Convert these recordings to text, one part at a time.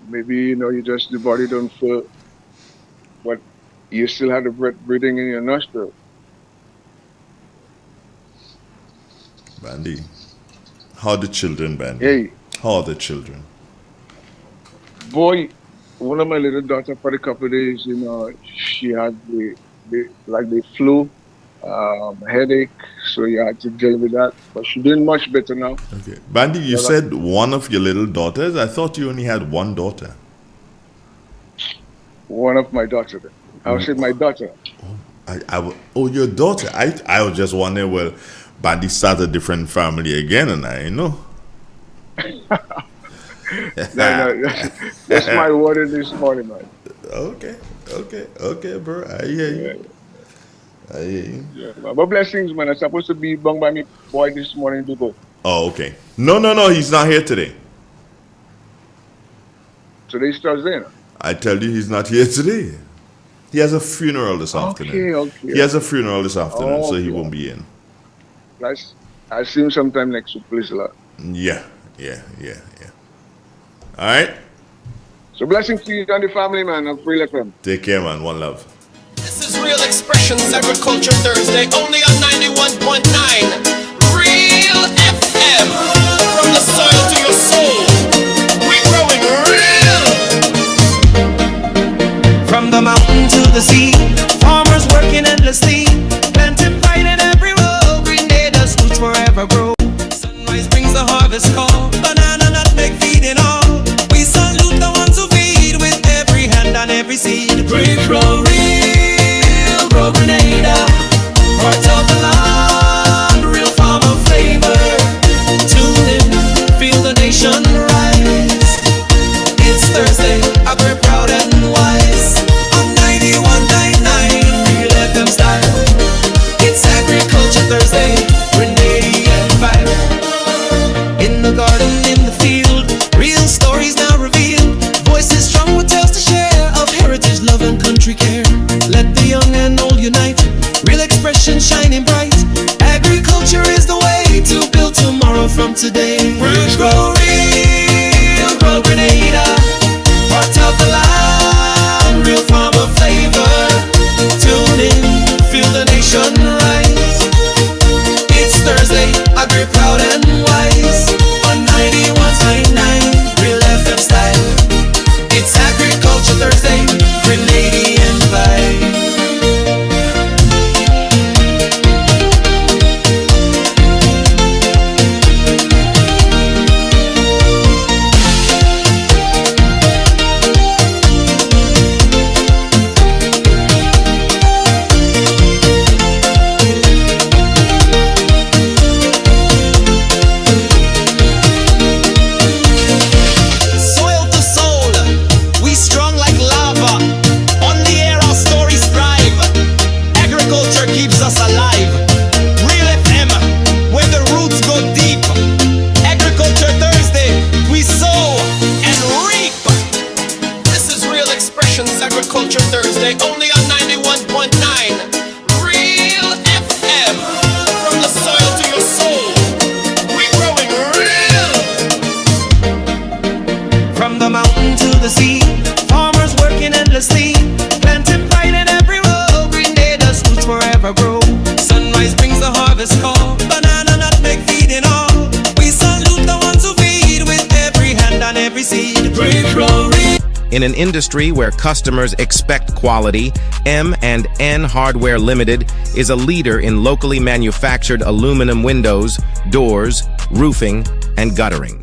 Maybe you just the body don't feel, but you still have the breath breathing in your nostril. Bandy, how are the children, Bandy? Hey, How are the children? boy, one of my little daughter for a couple of days, she had the flu, headache, so you had to deal with that. But she's doing much better now. Okay. Bandy, you So that said one of your little daughters? I thought you only had one daughter. one of my daughter. I would say my daughter. Oh, your daughter. I was just wondering, well, Bandy started a different family again, and I know. No, that's my water this morning, man. Okay, bro. I hear Yeah, you. I hear you. yeah. But blessings, man. I'm supposed to be bung by me boy this morning to go. Oh, okay. No, he's not here today. Today's Thursday, no? I tell you, he's not here today. He has a funeral this afternoon. Okay. He has a funeral this afternoon, so he Okay. won't be in. I'll see him sometime next week, please, Lord. Yeah. All right. So blessings to you and the family, man. I'm free FM. Take care, man. One love. This is Real Expressions Agriculture Thursday, only on 91.9 Real FM. From the soil to your soul, we growing real. From the mountain to the sea, farmers working endlessly, planting pride in every row. Green Natives roots forever grow. Sunrise brings the harvest call, banana nutmeg feeding all. We salute the ones who feed with every hand and every seed. We grow real, grow Grenada, heart of the land, real farmer flavor. Tune in, feel the nation rise. It's Thursday, I we're proud and wise. On 91.9 Real FM style. It's Agriculture Thursday, Grenadian vibe. In the garden, in the field, real stories now revealed. Voices strong with tales to share of heritage, love and country care. Let the young and old unite, real expression shining bright. Agriculture is the way to build tomorrow from today. We'll grow real, grow Grenada, heart of the land, real farmer flavor. Tune in, feel the nation rise. It's Thursday, I be proud and wise. On 91.9 Real FM style. It's Agriculture Thursday, Grenadian vibe. Soil to soul, we strong like lava. On the air our stories thrive. Agriculture keeps us alive. Real FM, where the roots go deep. Agriculture Thursday, we sow and reap. This is Real Expressions Agriculture Thursday, only on 91.9 Real FM. From the soil to your soul, we growing real. From the mountain to the sea, farmers working endlessly, planting pride in every row. Green Natives roots forever grow. Sunrise brings the harvest call, banana nutmeg feeding all. We salute the ones who feed with every hand and every seed. We grow real. In an industry where customers expect quality, M&N Hardware Limited is a leader in locally manufactured aluminum windows, doors, roofing, and guttering.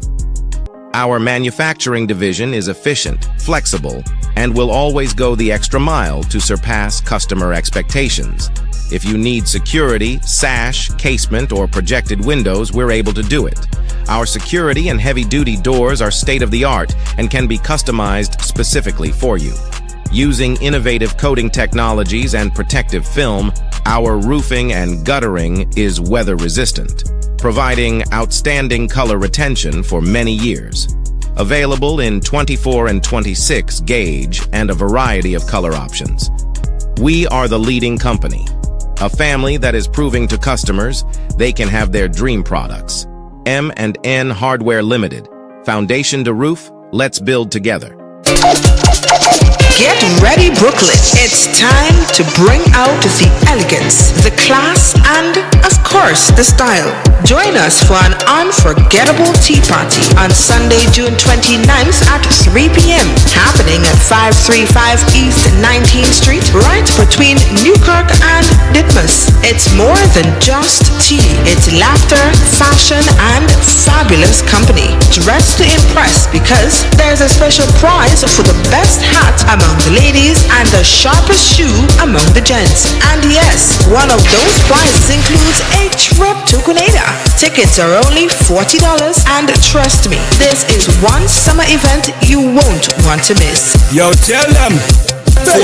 Our manufacturing division is efficient, flexible, and will always go the extra mile to surpass customer expectations. If you need security, sash, casement, or projected windows, we're able to do it. Our security and heavy-duty doors are state-of-the-art and can be customized specifically for you. Using innovative coating technologies and protective film, our roofing and guttering is weather-resistant, providing outstanding color retention for many years. Available in 24 and 26 gauge and a variety of color options. We are the leading company, a family that is proving to customers they can have their dream products. M&N Hardware Limited, foundation to roof, Let's build together. Get ready, Brooklyn. It's time to bring out the elegance, the class, and, of course, the style. Join us for an unforgettable tea party on Sunday, June 29th at 3 p.m. happening at 535 East 19th Street, right between Newkirk and Ditmas. It's more than just tea. It's laughter, fashion, and fabulous company. Dress to impress because there's a special prize for the best hat among the ladies and the sharpest shoe among the gents. And yes, one of those prizes includes a trip to Colonial. Tickets are only $40, and trust me, this is one summer event you won't want to miss. Yo, tell them. For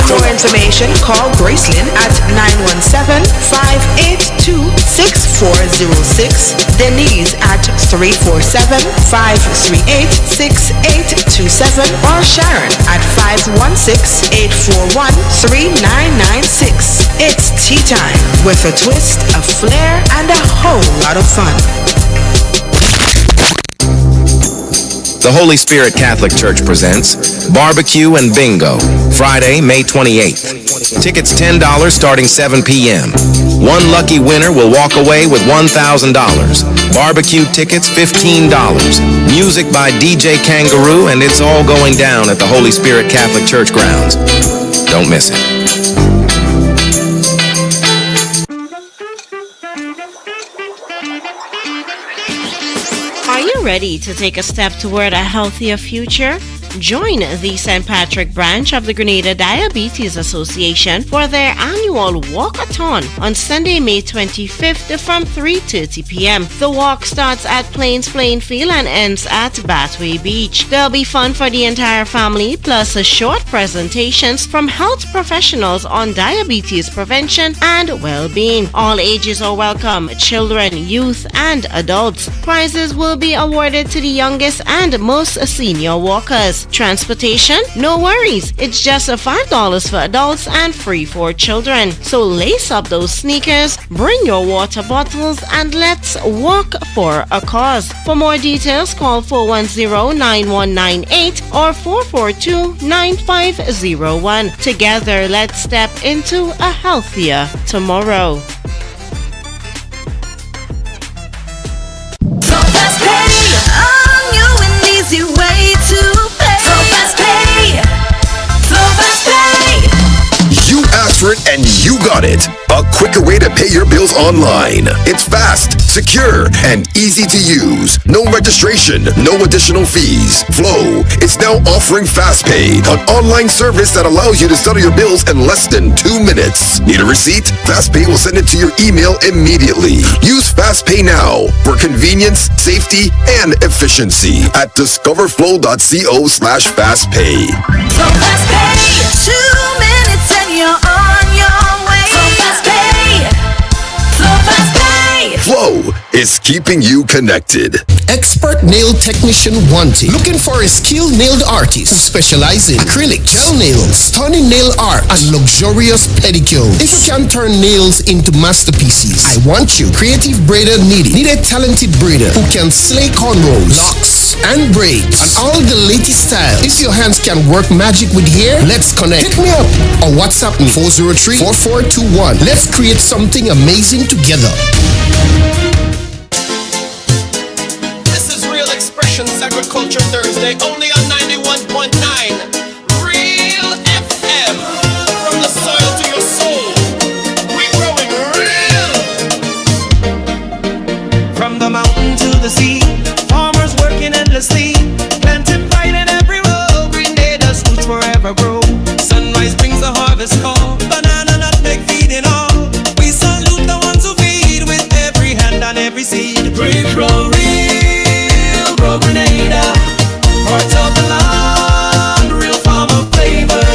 more information, call Gracelyn at 917-582-6406, Denise at 347-538-6827, or Sharon at 516-841-3996. It's tea time with a twist, a flair, and a whole lot of fun. The Holy Spirit Catholic Church presents Barbecue and Bingo, Friday, May 28th. Tickets $10 starting 7 p.m. One lucky winner will walk away with $1,000. Barbecue tickets $15. Music by DJ Kangaroo, and it's all going down at the Holy Spirit Catholic Church grounds. Don't miss it. Are you ready to take a step toward a healthier future? Join the St. Patrick branch of the Grenada Diabetes Association for their annual walkathon on Sunday, May 25th from 3:30 p.m. The walk starts at Plains Playing Field and ends at Bathway Beach. There'll be fun for the entire family, plus a short presentations from health professionals on diabetes prevention and well-being. All ages are welcome, children, youth, and adults. Prizes will be awarded to the youngest and most senior walkers. Transportation? No worries. It's just $5 for adults and free for children. So lace up those sneakers, bring your water bottles, and let's walk for a cause. For more details, call 410-9198 or 442-9501. Together, let's step into a healthier tomorrow. So FastPay, on you an easy way to pay. So FastPay, so FastPay. You asked for it and you got it. A quicker way to pay your bills online. It's fast, secure, and easy to use. No registration, no additional fees. Flow is now offering FastPay, an online service that allows you to settle your bills in less than 2 minutes. Need a receipt? FastPay will send it to your email immediately. Use FastPay now for convenience, safety, and efficiency at discoverflow.co/fastpay. So FastPay, 2 minutes and you're on your way. So FastPay, so FastPay. Flow is keeping you connected. Expert nail technician wanted. Looking for a skilled nail artist who specializes in acrylic, gel nails, stunning nail art, and luxurious pedicures. If you can turn nails into masterpieces, I want you. Creative braider needed. Need a talented braider who can slay cornrows, locks, and braids, and all the latest style. If your hands can work magic with hair, let's connect. Hit me up or WhatsApp me 403-4421. Let's create something amazing together. This is Real Xpressions Agriculture Thursday, only on 91.9 Real FM. From the soil to your soul, we growing real. From the mountain to the sea, farmers working endlessly, planting pride in every row. Grenada's roots forever grow. Sunrise brings the harvest call, banana, nutmeg, feeding all. We salute the ones who feed with every hand and every seed. We grow real, grow Grenada, hearts of the land, real farmer flavor.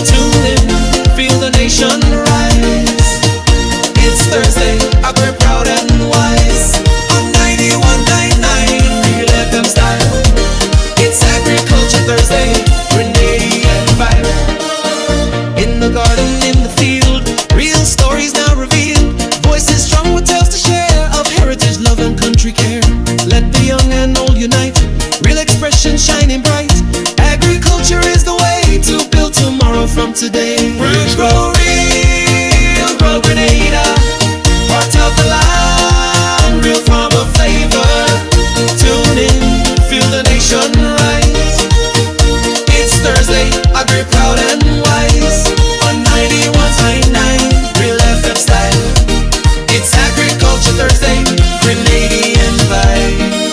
Tune in, feel the nation rise. It's Thursday, we're proud and wise. On 91.9 Real FM style. It's Agriculture Thursday, Grenadian vibe. In the garden, in the field, real stories now revealed. Voices strong with tales to share of heritage, love, and country care. Let the young and old unite. Real nation shining bright. Agriculture is the way to build tomorrow from today. Rich grow real, grow Grenada. Part of the land, real farmer flavor. Tune in, feel the nation rise. It's Thursday, agri proud and wise. On 91.9, real FM style. It's Agriculture Thursday, Grenadian vibe.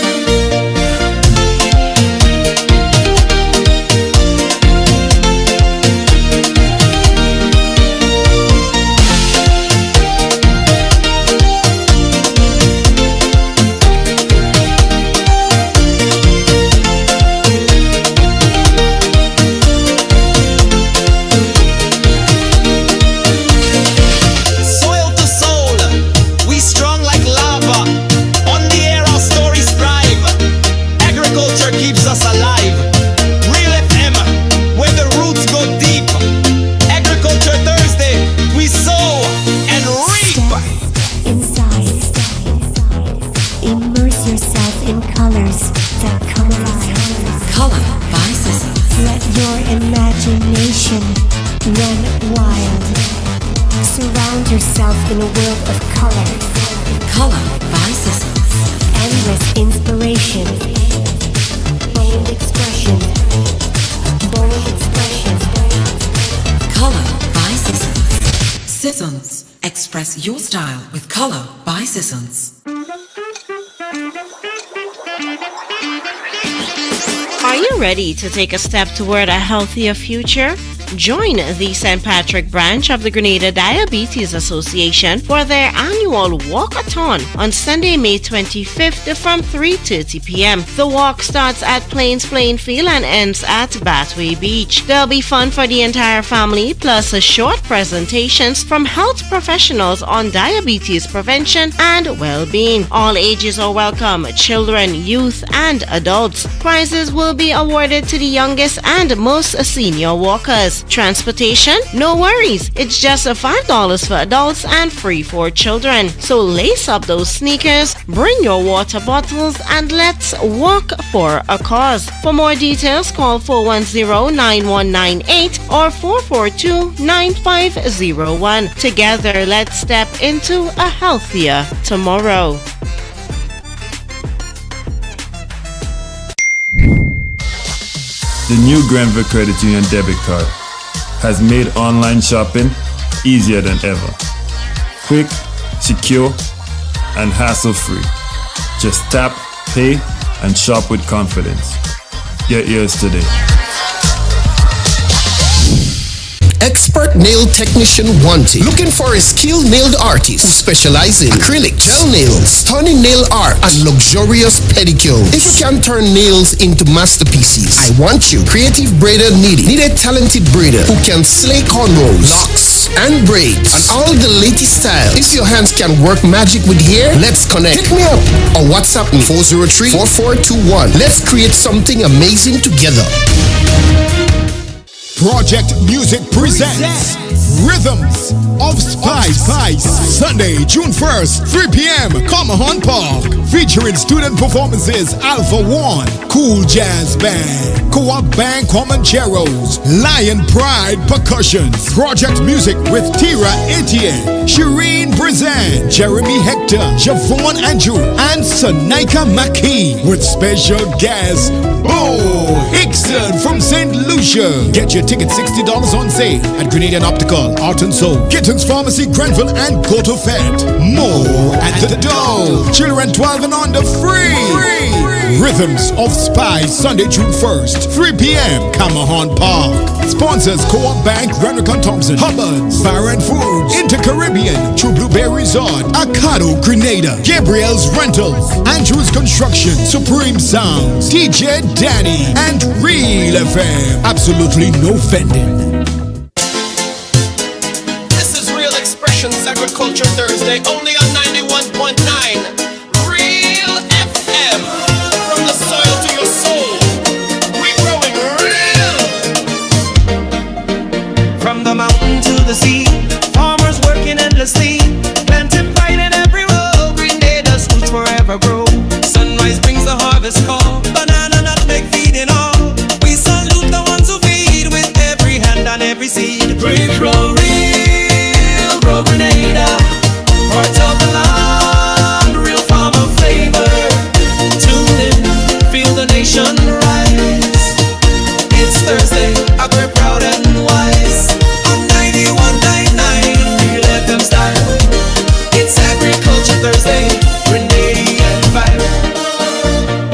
In a world of color. Color by Sissons. Endless inspiration. Bold expression. Bold expression. Color by Sissons. Sissons. Express your style with Color by Sissons. Are you ready to take a step toward a healthier future? Join the St. Patrick branch of the Grenada Diabetes Association for their annual walkathon on Sunday, May 25th from 3:30 p.m. The walk starts at Plains Playing Field and ends at Bathway Beach. There'll be fun for the entire family, plus a short presentations from health professionals on diabetes prevention and well-being. All ages are welcome, children, youth, and adults. Prizes will be awarded to the youngest and most senior walkers. Transportation? No worries. It's just $5 for adults and free for children. So lace up those sneakers, bring your water bottles, and let's walk for a cause. For more details, call 410-9198 or 442-9501. Together, let's step into a healthier tomorrow. The new Grenville Credit Union debit card has made online shopping easier than ever. Quick, secure, and hassle-free. Just tap, pay, and shop with confidence. Get yours today. Expert nail technician wanted. Looking for a skilled nail artist who specializes in acrylic, gel nails, stunning nail art, and luxurious pedicures. If you can turn nails into masterpieces, I want you. Creative braider needed. Need a talented braider who can slay cornrows, locks, and braids, and all the latest style. If your hands can work magic with hair, let's connect. Hit me up or WhatsApp me 403-4421. Let's create something amazing together. Project Music presents Rhythms of Spice. Sunday, June 1st, 3 p.m. Comahan Park. Featuring student performances Alpha One, Cool Jazz Band, Co-op Band Comancheros, Lion Pride Percussions. Project Music with Tira Etienne, Shireen Brizan, Jeremy Hector, Javon Andrew, and Sonika McKee. With special guest Bo Hickson from St. Lucia. Get your tickets $60 on sale at Grenadian Optical, Art and Soul, Gittins Pharmacy, Grenville, and Go to Fed. More at the door. Children 12 and under free. Rhythms of Spice, Sunday, June 1st, 3 p.m. Comahan Park. Sponsors Co-op Bank, Renrick & Thompson, Hubbard's, Baron Foods, Inter-Caribbean, True Blueberry Resort, Acado Grenada, Gabriel's Rentals, Andrews Construction, Supreme Sounds, DJ Danny, and Real FM. Absolutely no vending. This is Real Expressions Agriculture Thursday, only on 91.9 Real FM. From the soil to your soul, we growing real. From the mountain to the sea, farmers working endlessly, planting pride in every row. Grenada's roots forever grow. Sunrise brings the harvest call, banana nutmeg feeding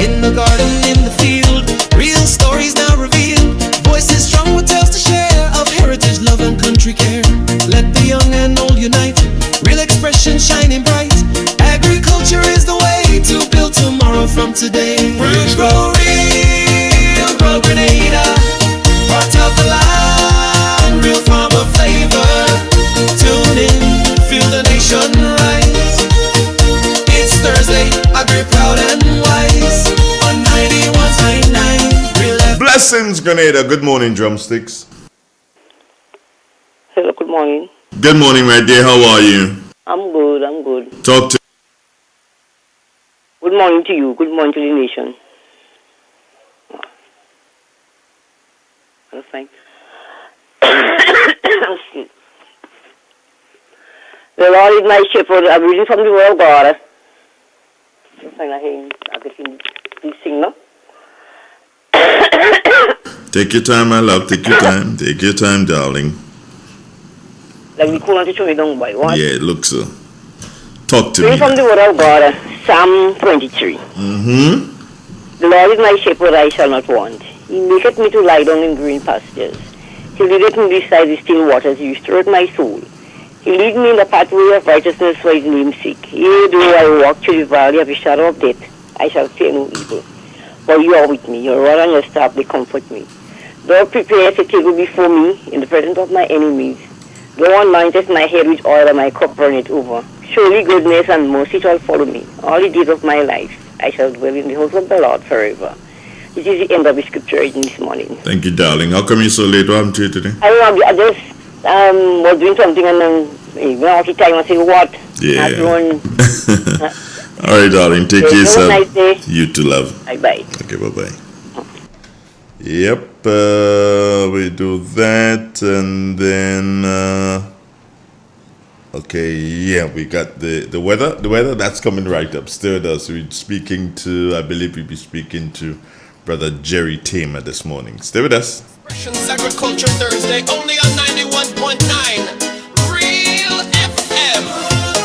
In the garden, in the field, real stories now revealed. Voices strong with tales to share of heritage, love and country care. Let the young and old unite, real expression shining bright. Agriculture is the way to build tomorrow from today. Grow real, grow Grenada, part of the land, real farmer flavor. Tune in, feel the nation rise. It's Thursday, agri proud and wise. On 91.9, real FM. Blessings, Grenada. Good morning, drumsticks. Hello, good morning. Good morning, my dear. How are you? I'm good, I'm good. Talk to. Good morning to you, good morning to the nation. That's fine. The Lord is my shepherd. I'm reading from the word of God. I can sing now. Take your time, my love. Take your time. Take your time, darling. Like we couldn't teach me down by what? Yeah, it looks so. Talk to Reading me. from the word of God, Psalm 23. Mm-hmm. The Lord is my shepherd, I shall not want. He maketh me to lie down in green pastures. He leadeth me beside the still waters. He restoreth my soul. He lead me in the pathway of righteousness for his name's sake. Yea, though I walk through the valley of the shadow of death, I shall fear no evil. For you are with me. Your rod and your staff, they comfort me. Thou preparest a table before me in the presence of my enemies. Thou anointest my head with oil, and my cup runneth over. Surely goodness and mercy shall follow me all the days of my life. I shall dwell in the house of the Lord forever. This is the end of the scripture reading this morning. Thank you, darling. How come you're so late? What happened to you today? I don't know, I just was doing something and then when I was time I say what? Yeah. Run, All right, darling. Take care of yourself. Have a nice day. You too, love. Bye-bye. Okay, bye-bye. Yep. We do that and then... Okay, yeah, we got the weather. The weather, that's coming right up. Still does. We're speaking to, I believe we'll be speaking to Brother Jerry Tamer this morning. Stay with us. Xpressions Agriculture Thursday, only on 91.9 Real FM.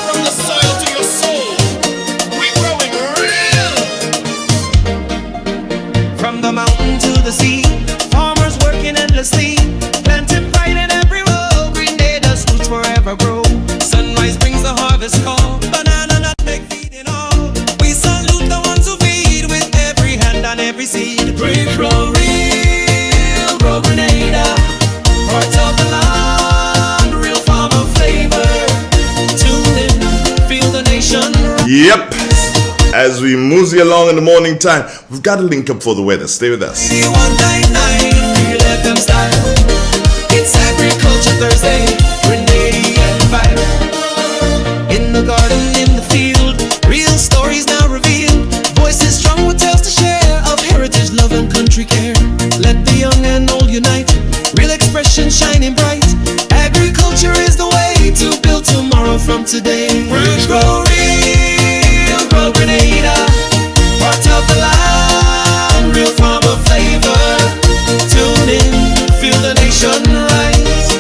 From the soil to your soul, we're growing real. From the mountain to the sea, farmers working endlessly, planting pride in every row. Grenada's roots forever grow. Sunrise brings the harvest call. Banana nut make feeding all. We salute the ones who feed with every hand and every seed. Grow real, grow Grenada, part of the land, real farmer flavor. Tune in, feel the nation. Yep. As we mosey along in the morning time, we've got a link up for the weather. Stay with us. 91.9 Real FM style. It's Agriculture Thursday, Grenadian vibe. In the garden, in the field, real stories now revealed. Voices strong with tales to share of heritage, love and country care. Let the young and old unite, real expression shining bright. Agriculture is the way to build tomorrow from today. Grow real, grow Grenada, part of the land, real farmer flavor. Tune in, feel the nation rise.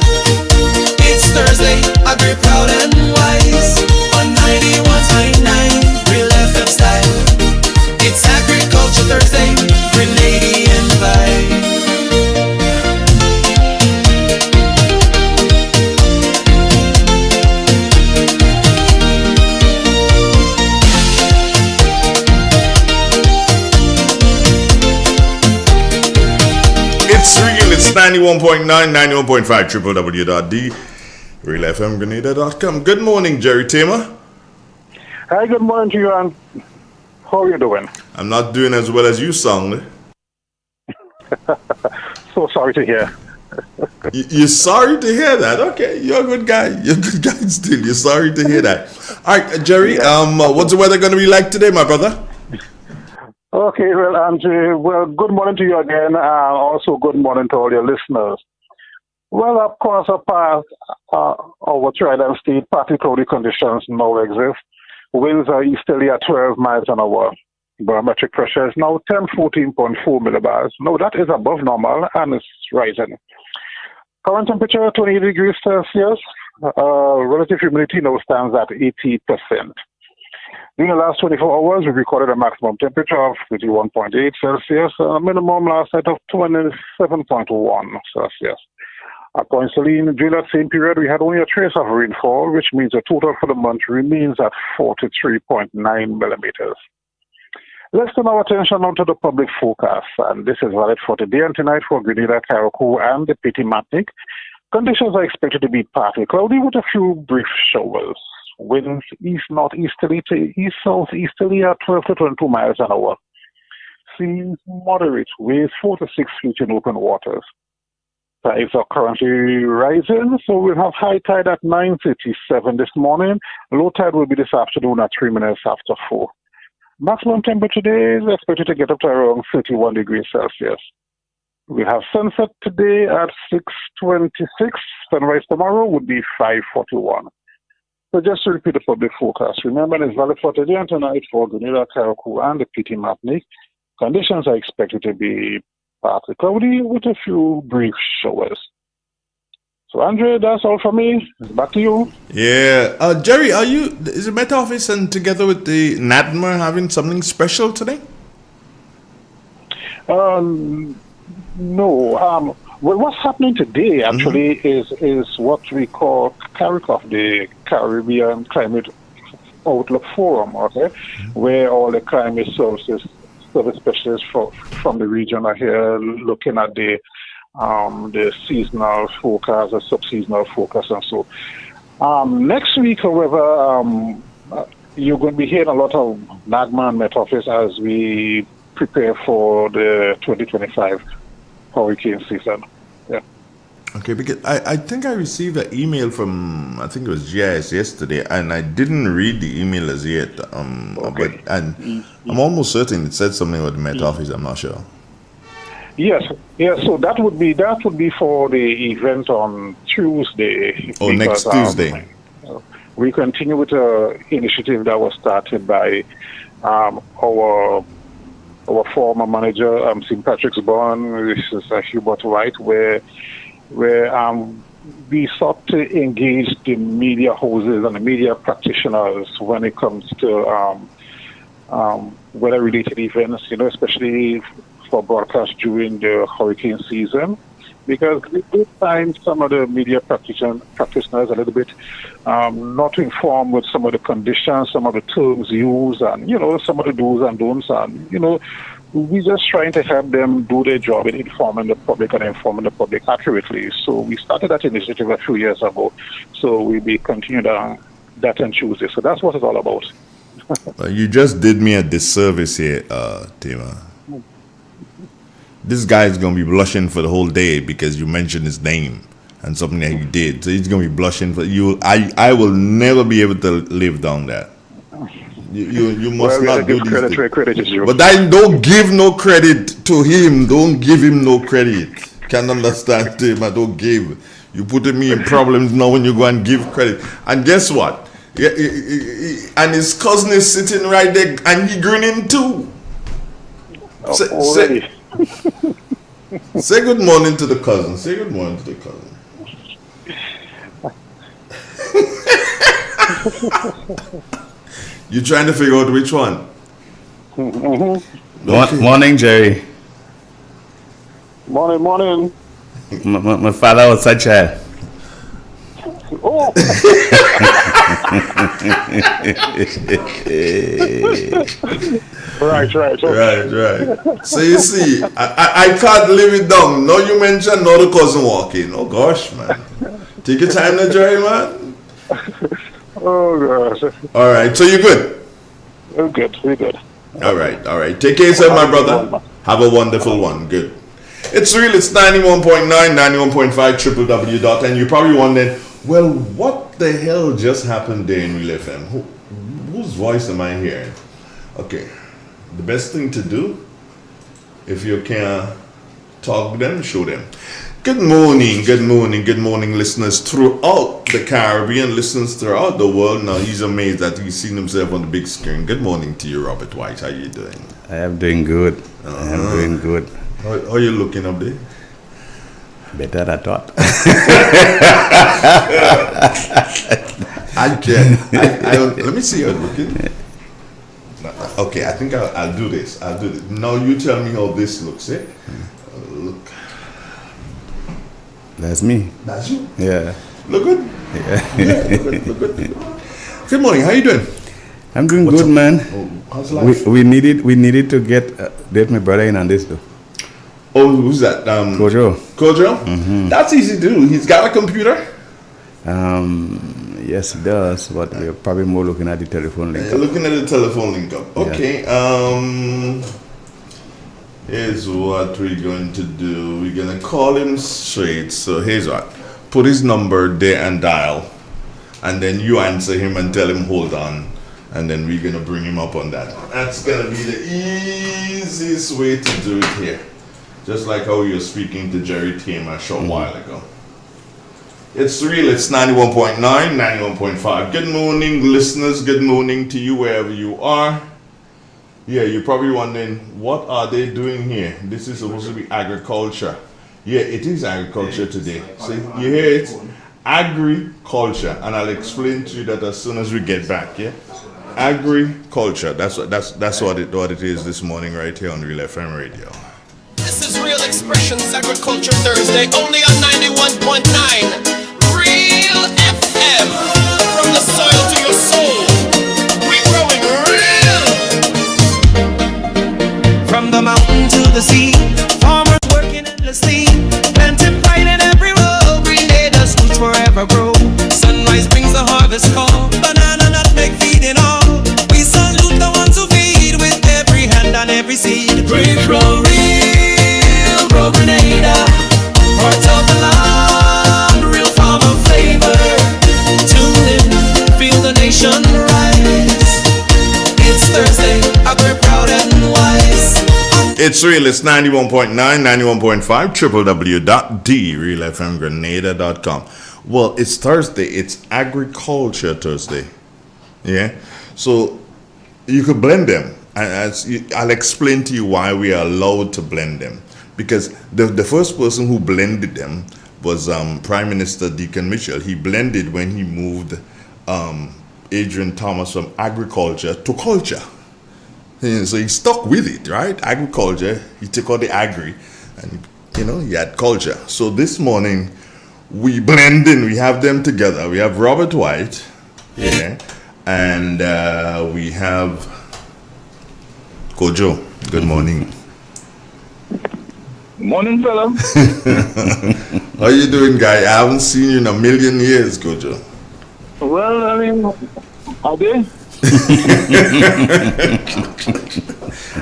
It's Thursday, agri proud and wise. On 91.9 Real FM style. It's Agriculture Thursday, Grenadian vibe. It's real. It's 91.9, 91.5, www.realfmgrenada.com. Good morning, Jerry Tamer. Hi, good morning to you, and how are you doing? I'm not doing as well as you sound. So sorry to hear. You're sorry to hear that? Okay, you're a good guy. You're a good guy still. You're sorry to hear that. All right, Jerry, what's the weather going to be like today, my brother? Okay, well, well, good morning to you again. Also, good morning to all your listeners. Well, of course, apart our Trident State, partly cloudy conditions now exist. Winds are easterly at 12 miles an hour. Barometric pressure is now 1014.4 millibars. Now, that is above normal and it's rising. Current temperature 28 degrees Celsius. Relative humidity now stands at 80%. During the last 24 hours, we recorded a maximum temperature of 31.8 Celsius and a minimum last night of 27.1 Celsius. Coincidentally, during that same period, we had only a trace of rainfall, which means the total for the month remains at 43.9 millimeters. Let's turn our attention now to the public forecast, and this is valid for today and tonight for Grenada, Carriacou, and the Petit Martinique. Conditions are expected to be partly cloudy with a few brief showers. Winds east-northeasterly to east-southeasterly at 12 to 22 miles an hour. Seas moderate, waves 4 to 6 feet in open waters. Tides are currently rising, so we'll have high tide at 9:37 this morning. Low tide will be this afternoon at 3 minutes after 4. Maximum temperature today is expected to get up to around 31 degrees Celsius. We have sunset today at 6:26. Sunrise tomorrow would be 5:41. So just to repeat the public forecast, remember it's valid for today and tonight for Grenada, Carriacou, and the Petit Martinique. Conditions are expected to be partly cloudy with a few brief showers. So Andre, that's all for me. Back to you. Yeah. Jerry, is the Met Office and together with the NADMA having something special today? No. Well, what's happening today actually is what we call CARICOF, the Caribbean Climate Outlook Forum, okay, where all the climate service specialists from the region are here looking at the seasonal forecast, the sub-seasonal forecast, and so. Next week, however, you're going to be hearing a lot of NADMA and Met Office as we prepare for the 2025 hurricane season. Yeah. Okay, because I think I received an email from, I think it was GIS yesterday, and I didn't read the email as yet. But I'm almost certain it said something about the Met Office. I'm not sure. Yes. So that would be for the event on Tuesday. Oh, next Tuesday. We continue with an initiative that was started by our former manager, St. Patrick's Born, which is Hubert White, where we sought to engage the media houses and the media practitioners when it comes to weather-related events, especially for broadcast during the hurricane season. Because we did find some of the media practitioners a little bit not informed with some of the conditions, some of the terms used, and, some of the do's and don'ts. And, we're just trying to help them do their job in informing the public and informing the public accurately. So we started that initiative a few years ago. So we'll be continuing that on Tuesday. So that's what it's all about. You just did me a disservice here, Tima. This guy is going to be blushing for the whole day because you mentioned his name and something that he did. So he's going to be blushing for you. I will never be able to live down that. You must not do these things. Credit is due. But I don't give no credit to him. Don't give him no credit. Can't understand him. I don't give. You putting me in problems now when you go and give credit. And guess what? And his cousin is sitting right there and he grinning too. Say good morning to the cousin. Say good morning to the cousin. You trying to figure out which one? Morning, Jerry. Morning. My father was such a. Oh. Right. So you see, I can't live it down. No, you mentioned no the cousin walking. Oh gosh, man. Take your time now, Jerry, man. Oh gosh. All right, so you're good? We're good. All right. Take care, sir, my brother. Have a wonderful one. Good. It's real. It's 91.9, 91.5, www. And you're probably wondering, well, what the hell just happened there in Real FM? Whose voice am I hearing? Okay. The best thing to do, if you can talk to them, show them. Good morning, listeners throughout the Caribbean, listeners throughout the world. Now he's amazed that he's seen himself on the big screen. Good morning to you, Robert White. How are you doing? I am doing good. How are you looking up there? Better than I thought. Let me see how you're looking. Okay, I think I'll do this. I'll do this. Now you tell me how this looks, eh? Look. That's me. That's you? Yeah. Look good? Yeah. Look good. Good morning, how you doing? I'm doing good, man. How's life? We needed to get my brother in on this though. Oh, who's that? Kojo. Kojo? Mm-hmm. That's easy to do. He's got a computer? Yes, he does, but we're probably more looking at the telephone link. Looking at the telephone link up. Okay. Here's what we're going to do. We're going to call him straight. So here's what. Put his number there and dial. And then you answer him and tell him hold on. And then we're going to bring him up on that. That's going to be the easiest way to do it here. Just like how you were speaking to Jerry Tamer a short while ago. It's real. It's 91.9, 91.5. Good morning, listeners. Good morning to you wherever you are. Yeah, you're probably wondering, what are they doing here? This is supposed to be agriculture. Yeah, it is agriculture today. See, you hear it? Agriculture. And I'll explain to you that as soon as we get back, yeah? Agriculture. That's what it is this morning right here on Real FM Radio. This is Real Xpressions Agriculture Thursday, only on 91.9 Real FM. From the soil to your soul, we're growing real. From the mountain to the sea, farmers working endlessly, planting pride in every row. Green Day does fruits forever grow. Sunrise brings the harvest call, banana, nutmeg, feeding all. We salute the ones who feed with every hand and every seed. Great grow real, grow Grenada, parts of the land, real farmer flavor. Tune in, feel the nation rise. It's Thursday, we're proud and wise. It's real. It's 91.9, 91.5, www.drealfmgrenada.com. Well, it's Thursday. It's Agriculture Thursday. Yeah? So you could blend them. I'll explain to you why we are allowed to blend them. Because the first person who blended them was Prime Minister Deacon Mitchell. He blended when he moved Adrian Thomas from agriculture to culture. And so he stuck with it, right? Agriculture, he took out the agri, and he had culture. So this morning, we blend in, we have them together. We have Robert White, yeah, and we have Kojo. Good morning. Morning, fella. How you doing, guy? I haven't seen you in a million years, Kojo. Well, I mean, are they?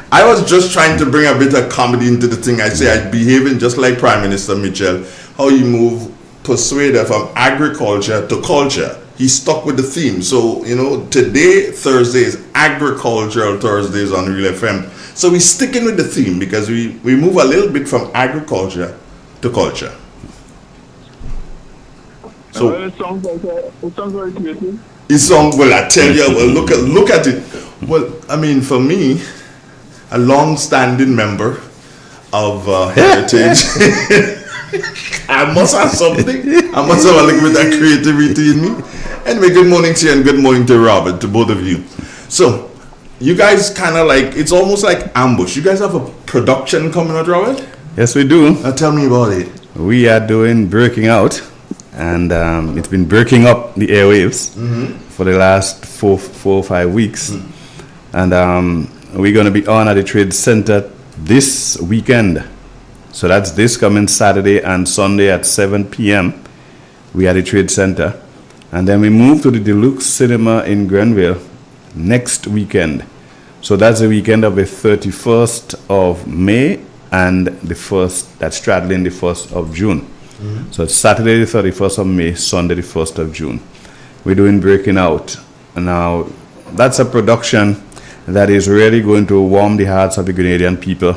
I was just trying to bring a bit of comedy into the thing. I say I'm behaving just like Prime Minister Mitchell. How you persuade her from agriculture to culture. He stuck with the theme. So, today, Thursday is Agricultural Thursdays on Real FM. So we're sticking with the theme because we move a little bit from agriculture to culture. So it sounds very creative. Well, I tell you, well, look at it. Well, I mean, for me, a long-standing member of Heritage, I must have something. I must have a little bit of creativity in me. Anyway, good morning to you and good morning to Robert, to both of you. So, you guys kind of it's almost like ambush. You guys have a production coming out, Robert? Yes, we do. Now tell me about it. We are doing Breaking Out, and it's been breaking up the airwaves for the last four or 5 weeks. And we're going to be on at the Trade Center this weekend. So that's this coming Saturday and Sunday at 7 p.m. We are at the Trade Center. And then we move to the Deluxe Cinema in Grenville next weekend. So that's the weekend of the 31st of May and the 1st, that's straddling the 1st of June. So it's Saturday the 31st of May, Sunday the 1st of June. We're doing Breaking Out. Now, that's a production that is really going to warm the hearts of the Grenadian people,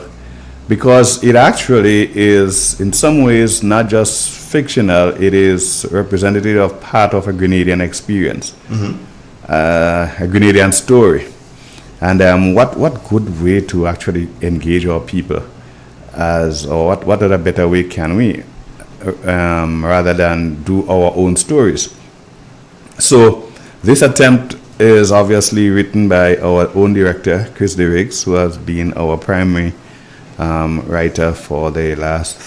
because it actually is, in some ways, not just fictional, it is representative of part of a Grenadian experience, a Grenadian story. And what good way to actually engage our people or what other better way can we, rather than do our own stories. So this attempt is obviously written by our own director, Chris DeRiggs, who has been our primary writer for the last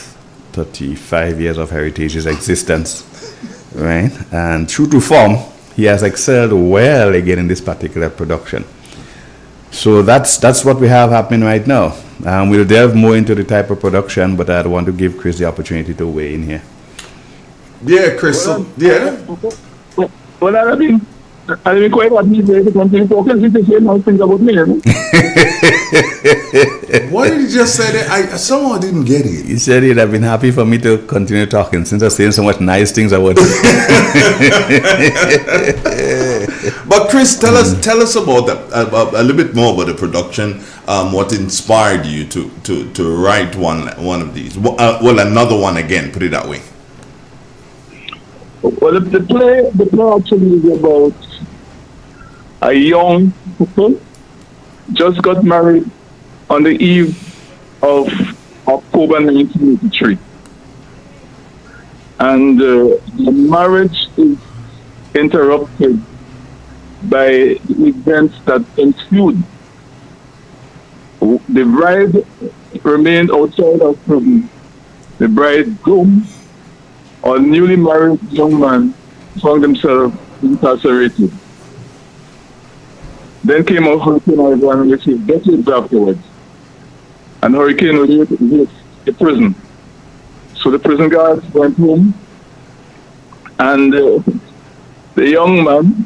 35 years of Heritage's existence, right? And true to form, he has excelled well again in this particular production. So that's what we have happening right now. We'll delve more into the type of production, but I'd want to give Chris the opportunity to weigh in here. Yeah, Chris. Well, I mean quite what he's there to continue talking since he said things about me. What did he just say there? I somehow didn't get it. He said he'd have been happy for me to continue talking since I'm saying so much nice things about him. But Chris, tell us about a little bit more about the production. What inspired you to write one of these? Well, another one again. Put it that way. Well, the play actually is about a young couple just got married on the eve of October 1983. And the marriage is interrupted by the events that ensued. The bride remained outside of prison. The bridegroom, or newly married young man, found himself incarcerated. Then came a hurricane Ivan, which is decades afterwards. And hurricane hit the prison. So the prison guards went home, and the young man,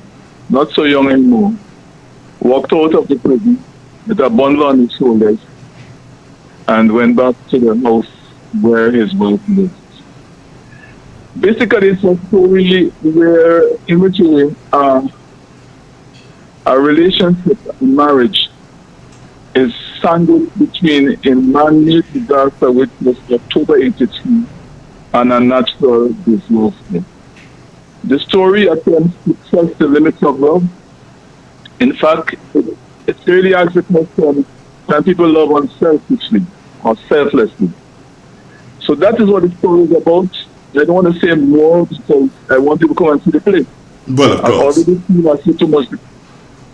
not so young anymore, walked out of the prison with a bundle on his shoulders and went back to the house where his wife lived. Basically, it's a story in which a relationship, a marriage, is sandwiched between a man-made disaster, which was October 83, and a natural disaster. The story attempts to test the limits of love. In fact, it really asks the question, can people love unselfishly or selflessly? So that is what the story is about. I don't want to say more because I want people to come and see the play. Well, of course. I've already seen I see too much.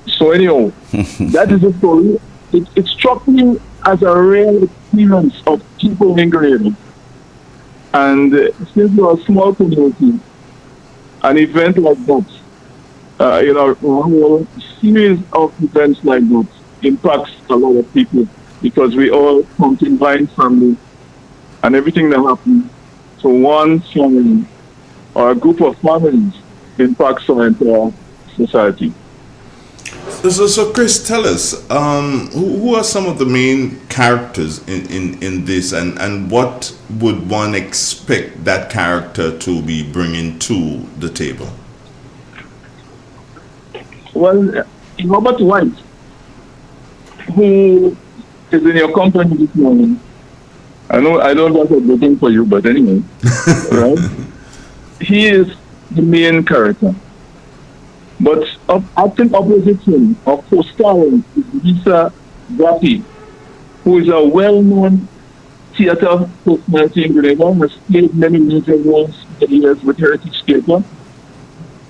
So anyhow, that is the story. It struck me as a real experience of people in Grenada. And since we're a small community, an event like that, a whole series of events like that impacts a lot of people because we all come to combined family, and everything that happens to one family or a group of families impacts our entire society. So Chris, tell us, who are some of the main characters in this, and what would one expect that character to be bringing to the table? Well, Robert White, who is in your company this morning, I know I don't want to looking for you, but anyway, right? He is the main character. But acting opposite him, or co-starring, is Lisa Brappy, who is a well-known theater personality in Grenada, has played many major roles for years with Heritage Theatre.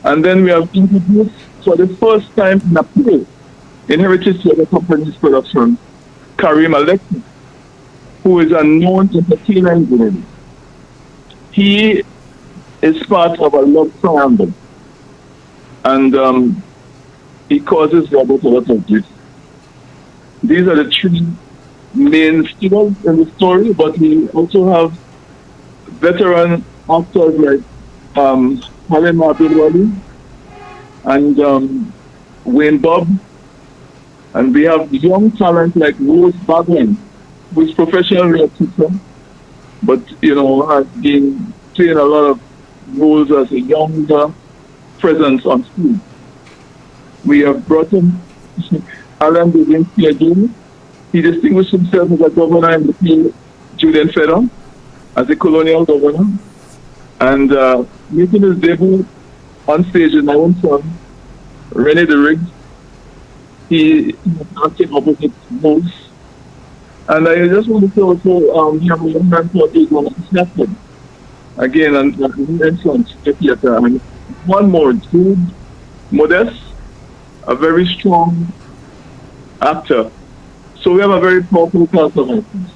And then we have introduced for the first time in a play in Heritage Theatre Company's production, Karim Alexis, who is a known entertainer in Grenada. He is part of a love triangle. And he causes Robert a lot of grief. These are the three main figures in the story, but we also have veteran actors like Halima Bilwali and Wayne Bob, and we have young talent like Rose Bagwin, who is professionally a teacher, but has been playing a lot of roles as a younger presence on screen. We have brought in Alan Dubinsky again. He distinguished himself as a governor in the field, Julian Fedder, as a colonial governor, and making his debut on stage in my own son, René de Riggs. He was acting opposite roles. And I just want to say also, we have a young man called Egon Snapton, again, and influence the theater. I mean, one more, Jude Modest, a very strong actor. So we have a very powerful cast of actors.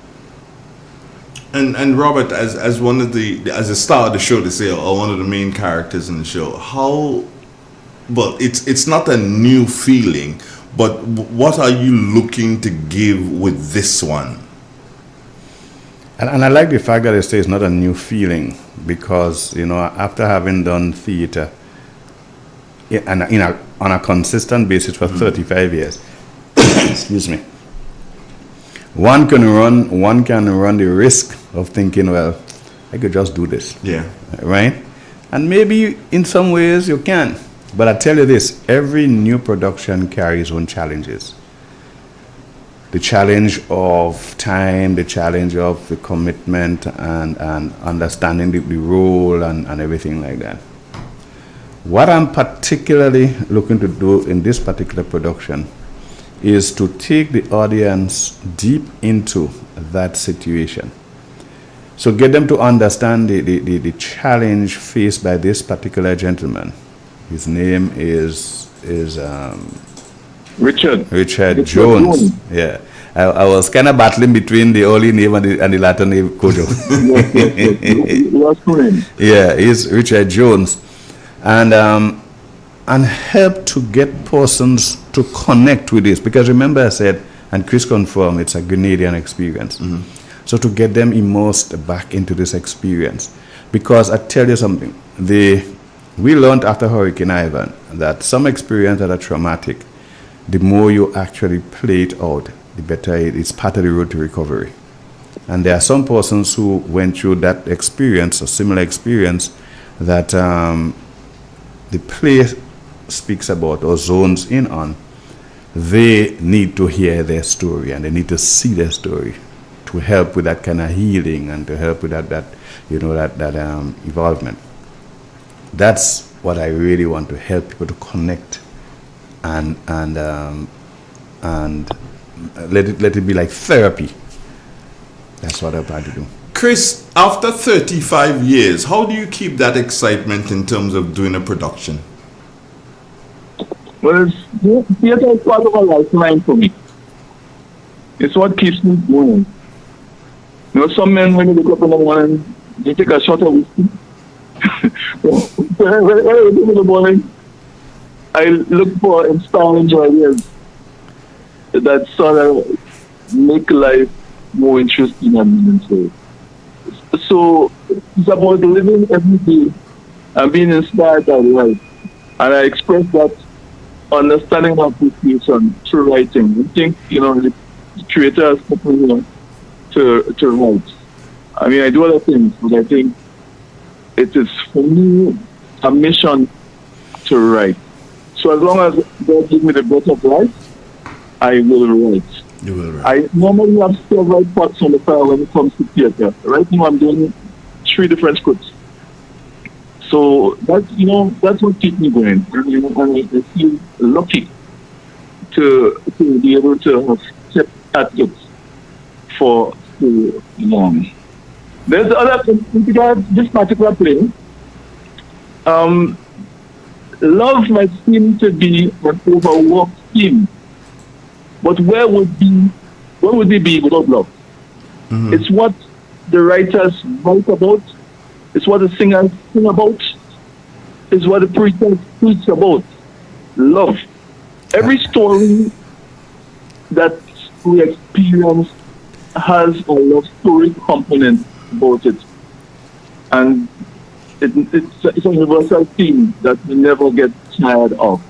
And Robert, as one of as a star of the show, to say, or one of the main characters in the show, how? Well, it's not a new feeling, but what are you looking to give with this one? And I like the fact that they say it's not a new feeling, because after having done theater on a consistent basis for 35 years, excuse me. One can run the risk of thinking, well, I could just do this. Yeah. Right? And maybe in some ways you can. But I tell you this, every new production carries own challenges. The challenge of time, the challenge of the commitment and understanding the role and everything like that. What I'm particularly looking to do in this particular production is to take the audience deep into that situation. So get them to understand the challenge faced by this particular gentleman. His name is Richard Jones. Yeah. I was kind of battling between the early name and the latter name, Kojo. Yeah, he's Richard Jones. And help to get persons to connect with this. Because remember I said, and Chris confirmed, it's a Grenadian experience. Mm-hmm. So to get them immersed back into this experience. Because I tell you something, we learned after Hurricane Ivan that some experiences that are traumatic, the more you actually play it out, the better it's part of the road to recovery. And there are some persons who went through that experience, a similar experience, that the play speaks about or zones in on. They need to hear their story and they need to see their story to help with that kind of healing and to help with that involvement. That's what I really want to help people to connect and let it be like therapy. That's what I'm trying to do. Chris, after 35 years, how do you keep that excitement in terms of doing a production? Well, theater is part of a lifeline for me. It's what keeps me going. Some men, when they look up in the morning, they take a shot of whiskey. When I wake up in the morning, I look for inspiring ideas that sort of make life more interesting and meaningful. So it's about living every day and being inspired by life. And I express that understanding and appreciation through writing. I think, the creator has put me to write. I mean, I do other things, but I think it is for me a mission to write. So as long as God gives me the breath of life, I will write. You will write. I normally have several pots on the fire when it comes to theater. Right now I'm doing 3 different scripts. So that's what keeps me going. And I feel lucky to be able to have kept at it for so long. There's other things about this particular play. Love might seem to be an overworked theme, but where would they be without love? Mm-hmm. It's what the writers write about. It's what the singers sing about. It's what the preachers preach about. Love. Every story that we experience has a love story component about it. And it's a universal theme that we never get tired of.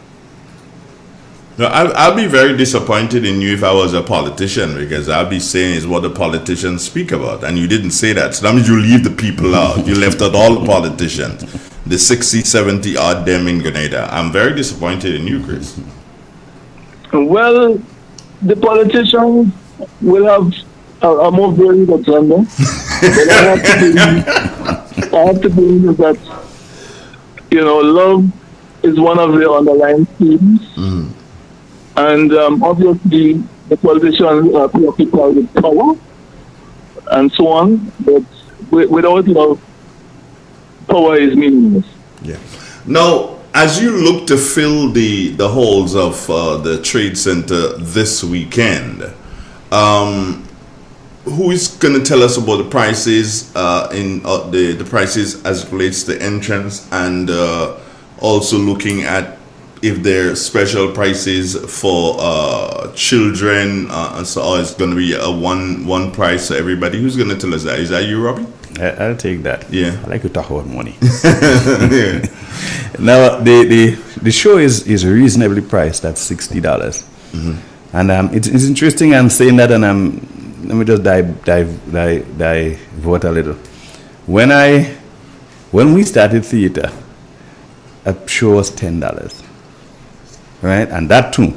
No, I'll be very disappointed in you if I was a politician, because I'll be saying is what the politicians speak about, and you didn't say that. So that means you leave the people out. You left out all the politicians, the 60, 70 odd them in Grenada. I'm very disappointed in you, Chris. Well, the politicians will have a more varied agenda, but I have to believe that love is one of the underlying themes. Mm. And obviously, the politicians are preoccupied with power and so on. But without love, power is meaningless. Yeah. Now, as you look to fill the halls of the Trade Center this weekend, who is going to tell us about the prices in the prices as it relates to entrance, and also looking at if there are special prices for children, so it's going to be a one price for everybody? Who's going to tell us that? Is that you, Robbie? I'll take that. Yeah, I like to talk about money. Now the show is reasonably priced at $60, and it's interesting. I'm saying that, and let me just divert a little. When we started theater, a show was $10, right? And that too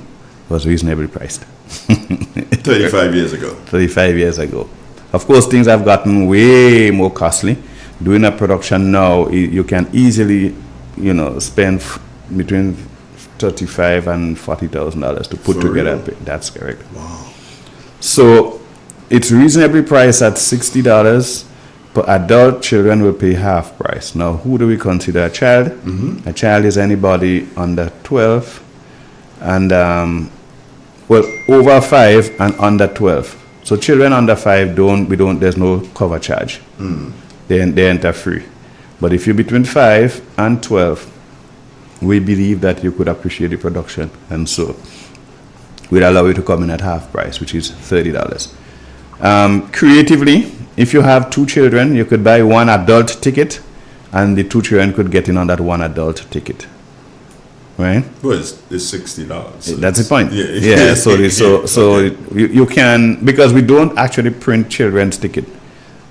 was reasonably priced. 35 years ago. 35 years ago. Of course, things have gotten way more costly. Doing a production now, you can easily, spend between $35,000 and $40,000 to put together. That's correct. Wow. So it's reasonably priced at $60. But adult children will pay half price. Now, who do we consider a child? A child is anybody under 12, and over 5 and under 12. So children under 5 there's no cover charge. They enter free. But if you're between 5 and 12, we believe that you could appreciate the production, and so we'd allow you to come in at half price, which is $30. Creatively, if you have 2 children, you could buy one adult ticket, and the 2 children could get in on that one adult ticket. Right? Well, it's $60. So that's the point. Yeah. So you can, because we don't actually print children's ticket.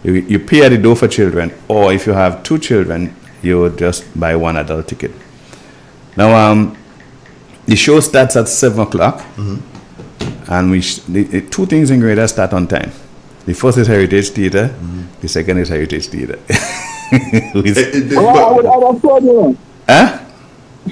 You pay at the door for children, or if you have 2 children, you would just buy one adult ticket. Now, the show starts at 7 o'clock, and the 2 things in Grenada start on time. The first is Heritage Theatre, the second is Heritage Theatre. I would have told you. Huh?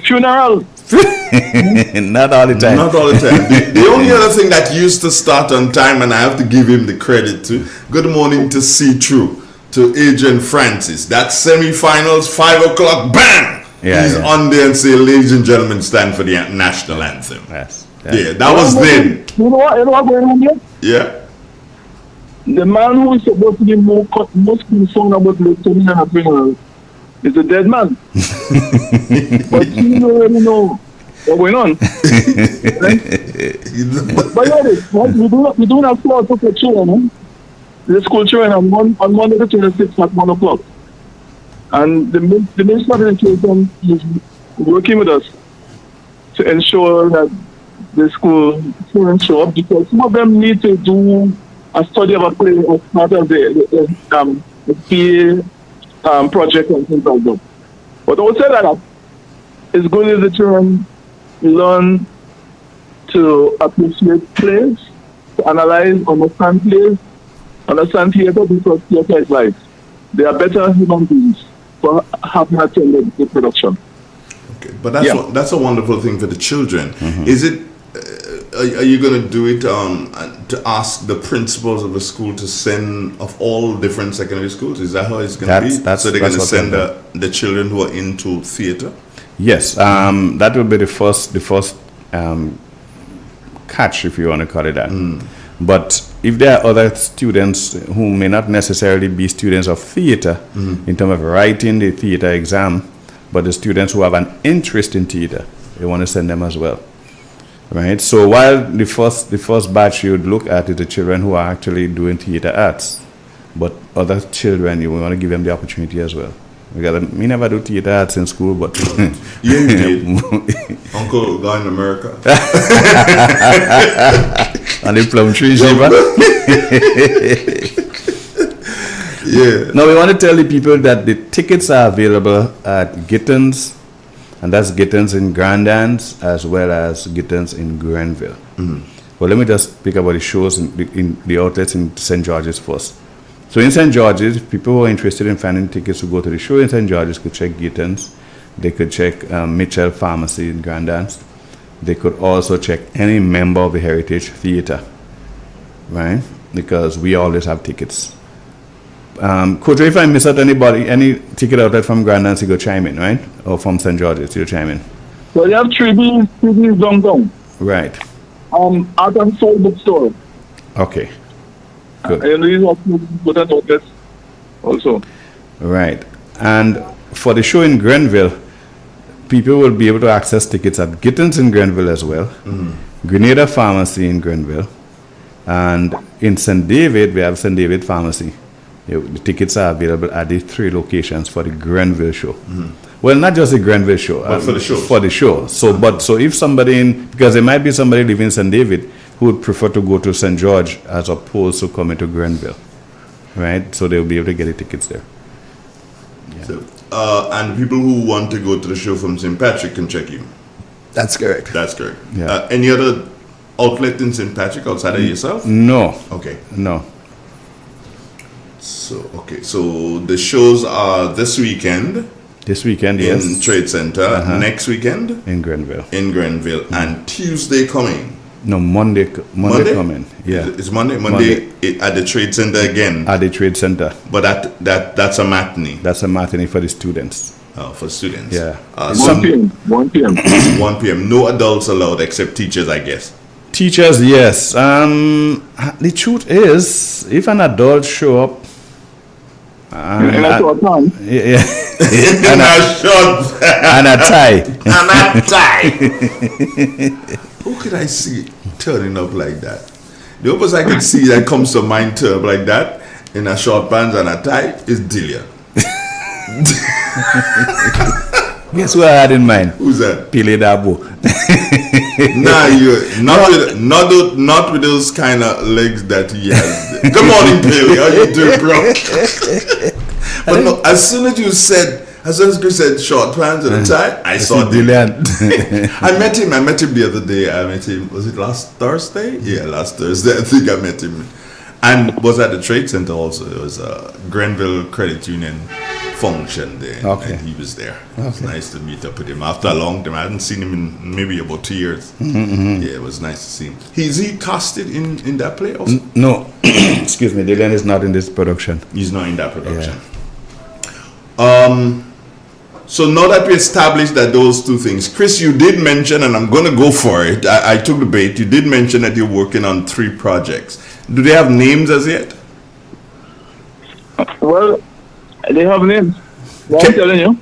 Funeral. Not all the time. Not all the time. The only other thing that used to start on time, and I have to give him the credit to, good morning to See True, to Adrian Francis. That semi-finals, 5 o'clock, bang! He's on there and say, ladies and gentlemen, stand for the national anthem. Yes. Yeah, that was then. You know what going on here? Yeah. The man who is supposed to be most concerned about listening and a funeral is a dead man. But you already know what's going on. But we do have slaughter for children. The school children on Monday the 26th at 1 o'clock. And the Minister of Education is working with us to ensure that the school children show up, because some of them need to do a study of a play as part of the PA project and things like that. But I would say that it's good if the children learn to appreciate plays, to analyze, understand plays, understand theater, because theater is life. They are better human beings for having attended the production. Okay, but that's a wonderful thing for the children. Is it? Are you going to do it to ask the principals of the school to send of all different secondary schools? Is that how it's going to be? So they're going to send the children who are into theater? Yes, that will be the first catch, if you want to call it that. But if there are other students who may not necessarily be students of theater in terms of writing the theater exam, but the students who have an interest in theater, you want to send them as well. Right. So while the first batch you would look at is the children who are actually doing theater arts, but other children you want to give them the opportunity as well. Because we never do theater arts in school, but you did. Uncle guy in America. And the plum tree shaver. Yeah. Now we want to tell the people that the tickets are available at Gittins, and that's Gittins in Grandans as well as Gittins in Grenville. Well, let me just speak about the shows in the outlets in St. George's first. So in St. George's, if people who are interested in finding tickets to go to the show in St. George's could check Gittins. They could check Mitchell Pharmacy in Grandans. They could also check any member of the Heritage Theatre, right? Because we always have tickets. Coach, if I miss out any ticket outlet from Grand Nancy, go chime in, right? Or from St. George's, you chime in. So you have 3B's downtown. Right. Art and Soul Bookstore. Okay. Good. And you have to put a notice also. Right. And for the show in Grenville, people will be able to access tickets at Gittins in Grenville as well, Grenada Pharmacy in Grenville, and in St. David, we have St. David Pharmacy. The tickets are available at the 3 locations for the Grenville show. Well, not just the Grenville show, but for the show. For the show. So if somebody because there might be somebody living in St. David who would prefer to go to St. George as opposed to coming to Grenville, right? So they'll be able to get the tickets there. Yeah. So, and people who want to go to the show from St. Patrick can check you. That's correct. That's correct. Yeah. Any other outlet in St. Patrick outside of yourself? No. Okay. No. So the shows are this weekend. This weekend, in yes. Trade Center. Next weekend in Grenville. And Tuesday coming. No, Monday coming. Yeah. It's Monday at the Trade Center again. At the Trade Center. But that's a matinee. That's a matinee for the students. Oh, for students. Yeah. 1 p.m. 1 p.m. 1 p.m. No adults allowed except teachers, I guess. Teachers, yes. The truth is, if an adult show up in a short time. Yeah. and a tie. And a tie. Who could I see turning up like that? The opposite I could see that comes to mind turn up like that in a short pants and a tie is Delia. Guess who I had in mind? Who's that? Pele Dabo. Nah, you not with those kind of legs that he has. Good morning, Pele. How you doing, bro? But no, as soon as Chris said short pants and a tie, I saw Dylan. I met him the other day. Was it last Thursday? Yeah, last Thursday. I think I met him. And was at the Trade Center also. There was a Grenville Credit Union function there. Okay. And he was there. It was nice to meet up with him after a long time. I hadn't seen him in maybe about 2 years. Yeah, it was nice to see him. Is he casted in that play also? No. Excuse me, Dylan is not in this production. He's not in that production. Yeah. So now that we established that those two things, Chris, you did mention, and I'm going to go for it. I took the bait. You did mention that you're working on 3 projects. Do they have names as yet? Well, they have names. What I'm telling you.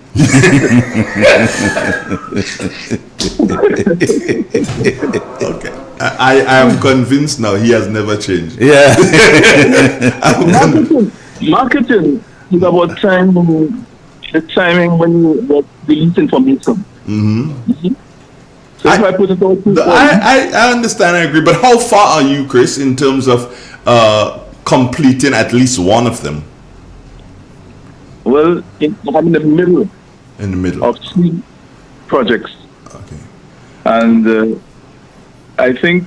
Okay. I am convinced now he has never changed. Yeah. Marketing is about the timing when you release information. So if I put it out I understand, I agree, but how far are you, Chris, in terms of completing at least one of them? Well, I'm in the middle. In the middle of 3 projects. Okay. And I think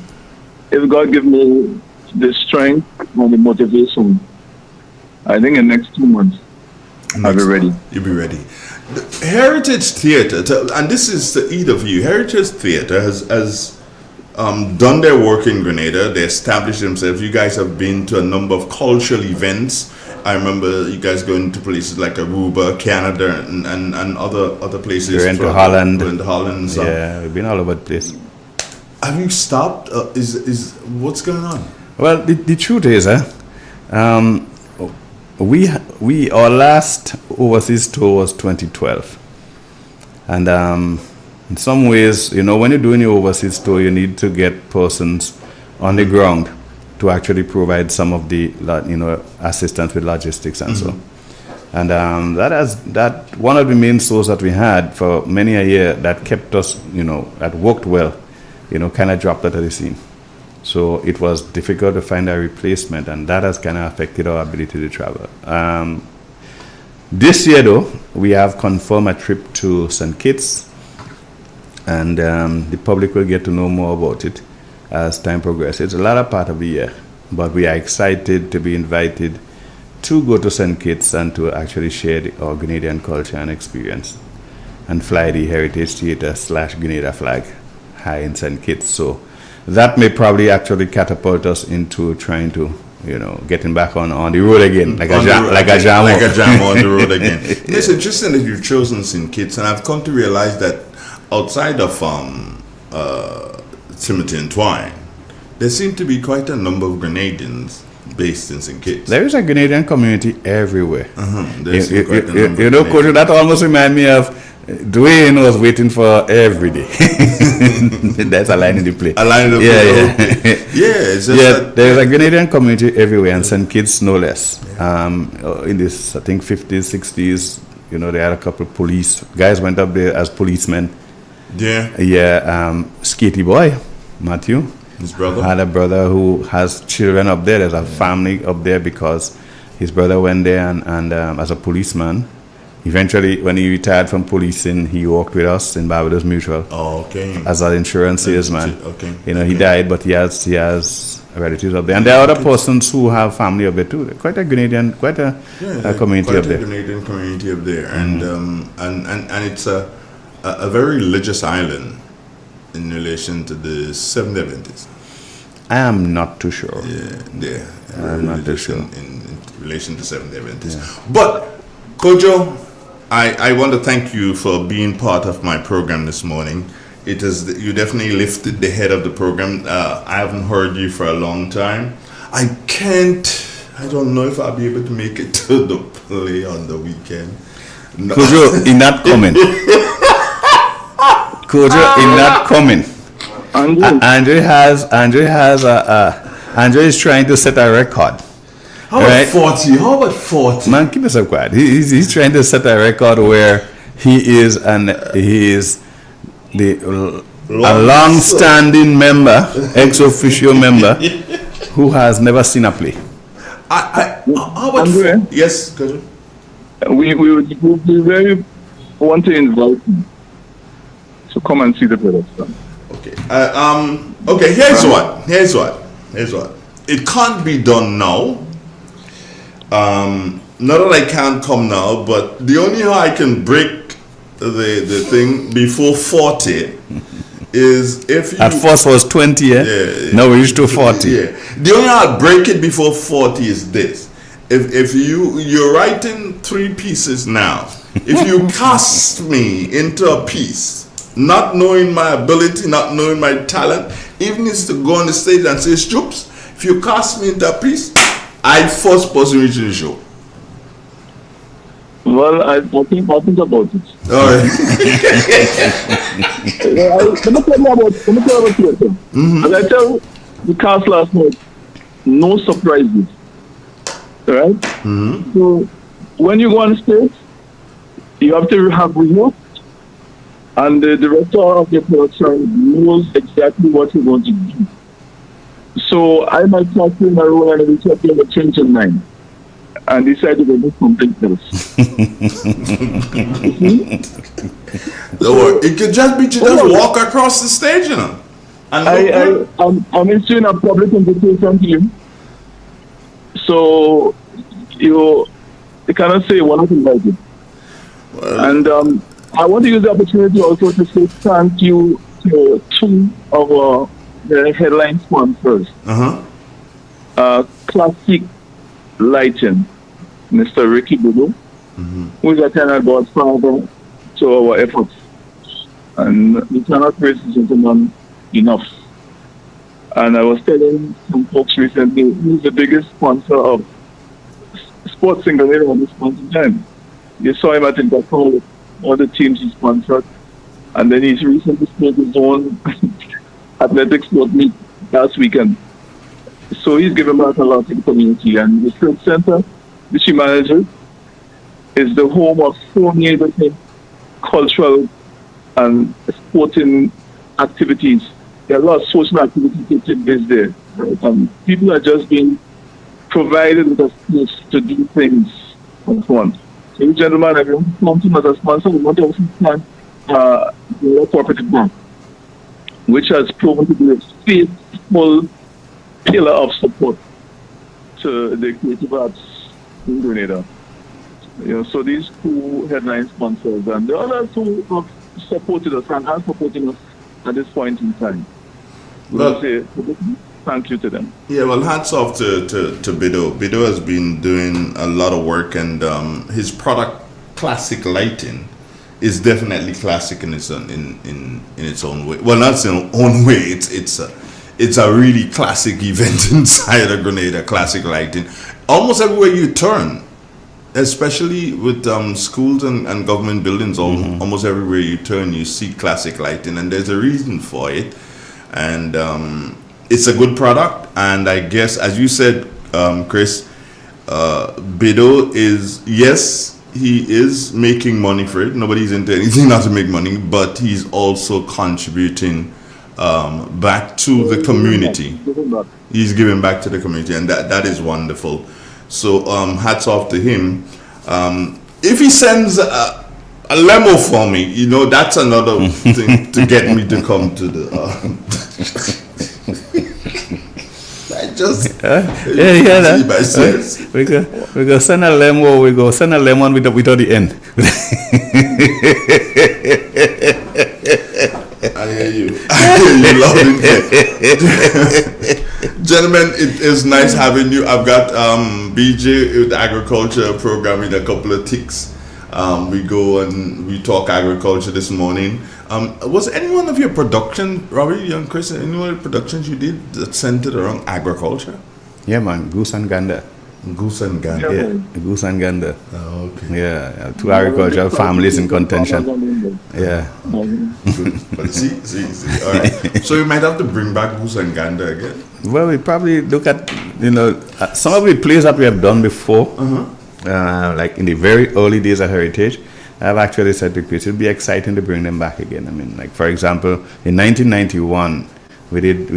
if God give me the strength and the motivation, I think in the next 2 months I'll be ready. You'll be ready. The Heritage Theatre, and this is to either of you, Heritage Theatre has done their work in Grenada. They established themselves. You guys have been to a number of cultural events. I remember you guys going to places like Aruba, Canada, and other places. We're into Holland. We're into Holland and stuff. Yeah, we've been all over the place. Have you stopped? Is what's going on? Well, the truth is, our last overseas tour was 2012, and in some ways, when you're doing your overseas tour, you need to get persons on the ground to actually provide some of the assistance with logistics and so. And that one of the main sources that we had for many a year that kept us, that worked well, kind of dropped out of the scene. So it was difficult to find a replacement, and that has kind of affected our ability to travel. This year, though, we have confirmed a trip to St. Kitts, and the public will get to know more about it as time progresses. It's a latter part of the year, but we are excited to be invited to go to St. Kitts and to actually share our Grenadian culture and experience and fly the Heritage Theatre / Grenada flag high in St. Kitts. So that may probably actually catapult us into trying to getting back on the road again, like a jam on the road again. It's interesting that you've chosen St. Kitts, and I've come to realize that outside of Timothy and Twine, there seem to be quite a number of Grenadians based in St. Kitts. There is a Grenadian community everywhere. Coach, that almost reminds me of Dwayne was waiting for every day. That's a line in the play. A line in the play. Yeah. There's a Grenadian community everywhere, and St. Kitts no less. In this, I think 50s, 60s, they had a couple of police guys went up there as policemen. Yeah. Skatey boy, Matthew. His brother had a brother who has children up there. There's a family up there because his brother went there and as a policeman. Eventually, when he retired from policing, he worked with us in Barbados Mutual. Oh, okay. As an insurance salesman. Okay. He died, but he has relatives up there, and there are other persons who have family up there too. Quite a Grenadian, community up there. Grenadian community up there, and it's a very religious island in relation to the Seventh Adventists. I am not too sure. Yeah. I'm not too sure in relation to Seventh Adventists. But Kojo, I want to thank you for being part of my program this morning. You definitely lifted the head of the program. I haven't heard you for a long time. I don't know if I'll be able to make it to the play on the weekend. No. Kojo, in that comment. Andre is trying to set a record. How about 40? Man, keep yourself quiet. He's trying to set a record where he is a long-standing member, ex-officio member, who has never seen a play. How about yes, Kojo? We would want to invite you to come and see the production. Okay. Okay. Here's what. It can't be done now. Not that I can't come now, but the only how I can break the thing before 40 is if you... At first was 20, yeah? Now we reached to 40. Yeah. The only how I break it before 40 is this. If you're writing 3 pieces now, if you cast me into a piece, not knowing my ability, not knowing my talent, even if it's to go on the stage and say, Stoops, if you cast me into a piece, I first person reach the show. Well, I think about it. All right. Let me tell you about theater. As I tell the cast last night, no surprises. Right? So when you go on stage, you have to have rehearsed, and the director of the production knows exactly what you're going to do. So I might talk in my role and we talk in the change of mind and decide to do something else. It could just be to walk across the stage, I'm issuing a public invitation to you. So you cannot say we're not invited. And I want to use the opportunity also to say thank you to 2 of our headline sponsors. Classic Lighting, Mr. Ricky Bubu, who is a tenor godfather to our efforts. And we cannot praise this gentleman enough. And I was telling some folks recently, he's the biggest sponsor of sports in Grenada at this point in time. You saw him at Theatrical, all the teams he sponsored. And then he's recently sponsored his own athletics sport meet last weekend. So he's given back a lot to the community. And the Spirit Center, which he manages, is the home of so many different cultural and sporting activities. There are a lot of social activities taking place there. Right? People are just being provided with a space to do things for fun. So, you gentlemen, if you want to come as a sponsor, we want to also thank the Cooperative Bank, which has proven to be a faithful pillar of support to the creative arts in Grenada. So these 2 headline sponsors and the others who have supported us and are supporting us at this point in time. thank you to them. Yeah, well, hats off to Bido. Bido has been doing a lot of work, and his product, Classic Lighting, is definitely classic in its own in its own way. Well, not its own way. It's a really classic event inside of Grenada. Classic Lighting, almost everywhere you turn, especially with schools and government buildings. Almost everywhere you turn, you see Classic Lighting, and there's a reason for it. And it's a good product, and I guess, as you said, Chris, Bido is, yes, he is making money for it. Nobody's into anything not to make money, but he's also contributing back to the community. He's giving back to the community, and that is wonderful. So hats off to him. If he sends a limo for me, you know, that's another thing to get me to come to the. We go send a limo. We go send a lemon without the end. I hear you. You loud and clear. Gentlemen, it is nice having you. I've got BJ with agriculture program with a couple of ticks. We go and we talk agriculture this morning. Was any one of your production, Robbie and Chris, any one of the productions you did that centered around agriculture? Yeah, man, Goose and Gander. Goose and Gander. Yeah, Goose and Gander. Oh, okay. Yeah, two agricultural families in contention. Yeah. But see. All right. So you might have to bring back Goose and Gander again. Well, we probably look at, some of the plays that we have done before, like in the very early days of Heritage. I've actually said to Chris, it'd be exciting to bring them back again. I mean, like, for example, in 1991, we did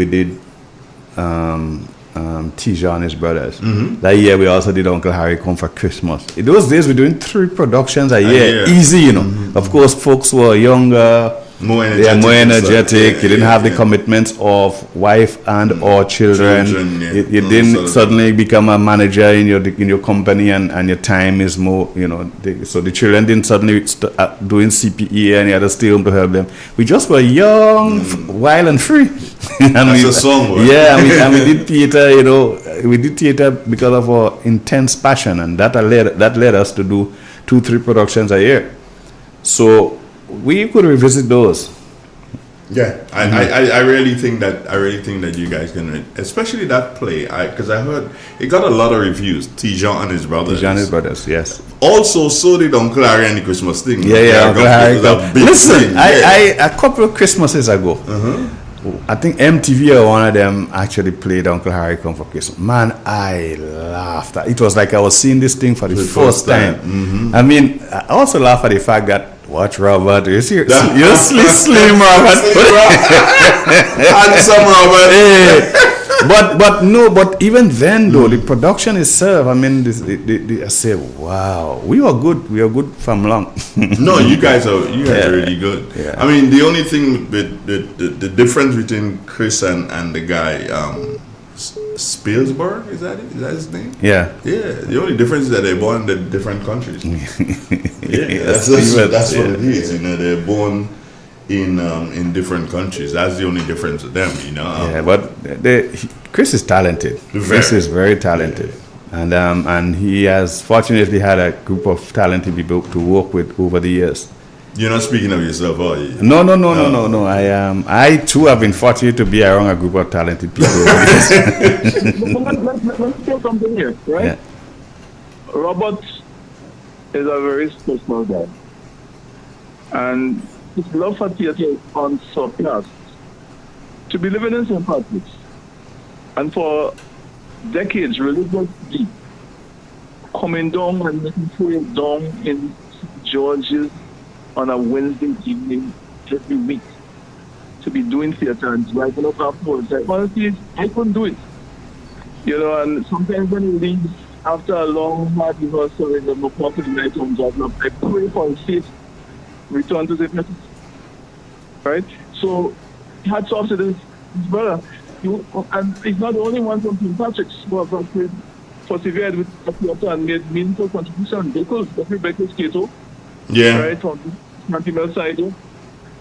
Tijan and his brothers. That year we also did Uncle Harry Come for Christmas. In those days we're doing 3 productions a year. Easy, Of course, folks were younger, more energetic. You didn't have the commitments of wife and or children. You didn't suddenly become a manager in your company, and your time is more, so the children didn't suddenly doing CPE and you had to stay home to help them. We just were young, wild and free. That's a song. Yeah, and we did theater. We did theater because of our intense passion, and that led us to do 2-3 productions a year. So we could revisit those. Yeah, I really think that you guys can, especially that play, because I heard it got a lot of reviews. Tijan and his brothers. Tijan and his brothers, yes. Also, so did Uncle Harry and the Christmas thing. Yeah, Uncle Harry. Listen, I a couple of Christmases ago, I think MTV or one of them actually played Uncle Harry Come for Christmas. Man, I laughed. It was like I was seeing this thing for the first time. I mean, I also laughed at the fact that, watch Robert, you see, you're slim Robert. Handsome Robert. But even then though, the production itself, I mean, I say, wow, we are good from long. No, you guys are really good. Yeah. I mean, the only thing with the difference between Chris and the guy, Spielsberg, is that his name? Yeah. Yeah. The only difference is that they're born in different countries. That's what it is. They're born in different countries. That's the only difference with them. Yeah, but Chris is talented. Chris is very talented, and he has fortunately had a group of talented people to work with over the years. You're not speaking of yourself, are you? No. I too have been fortunate to be around a group of talented people. Let's say something here, right? Yeah. Robert is a very special guy, and his love for theatre is unsurpassed. To be living in St. Patrick's, and for decades religiously coming down and making sure it's down in St. George's on a Wednesday evening every week to be doing theatre and driving up afterwards. Like, honestly, I couldn't do it. And sometimes when he leaves after a long hard rehearsal in the property night on driving up, I pray for his safe return to the place. Right? So hats off to this brother. And he's not the only one from St. Patrick's who have persevered with the theatre and made meaningful contributions. Beckles Cato. Yeah. Right, from the female side.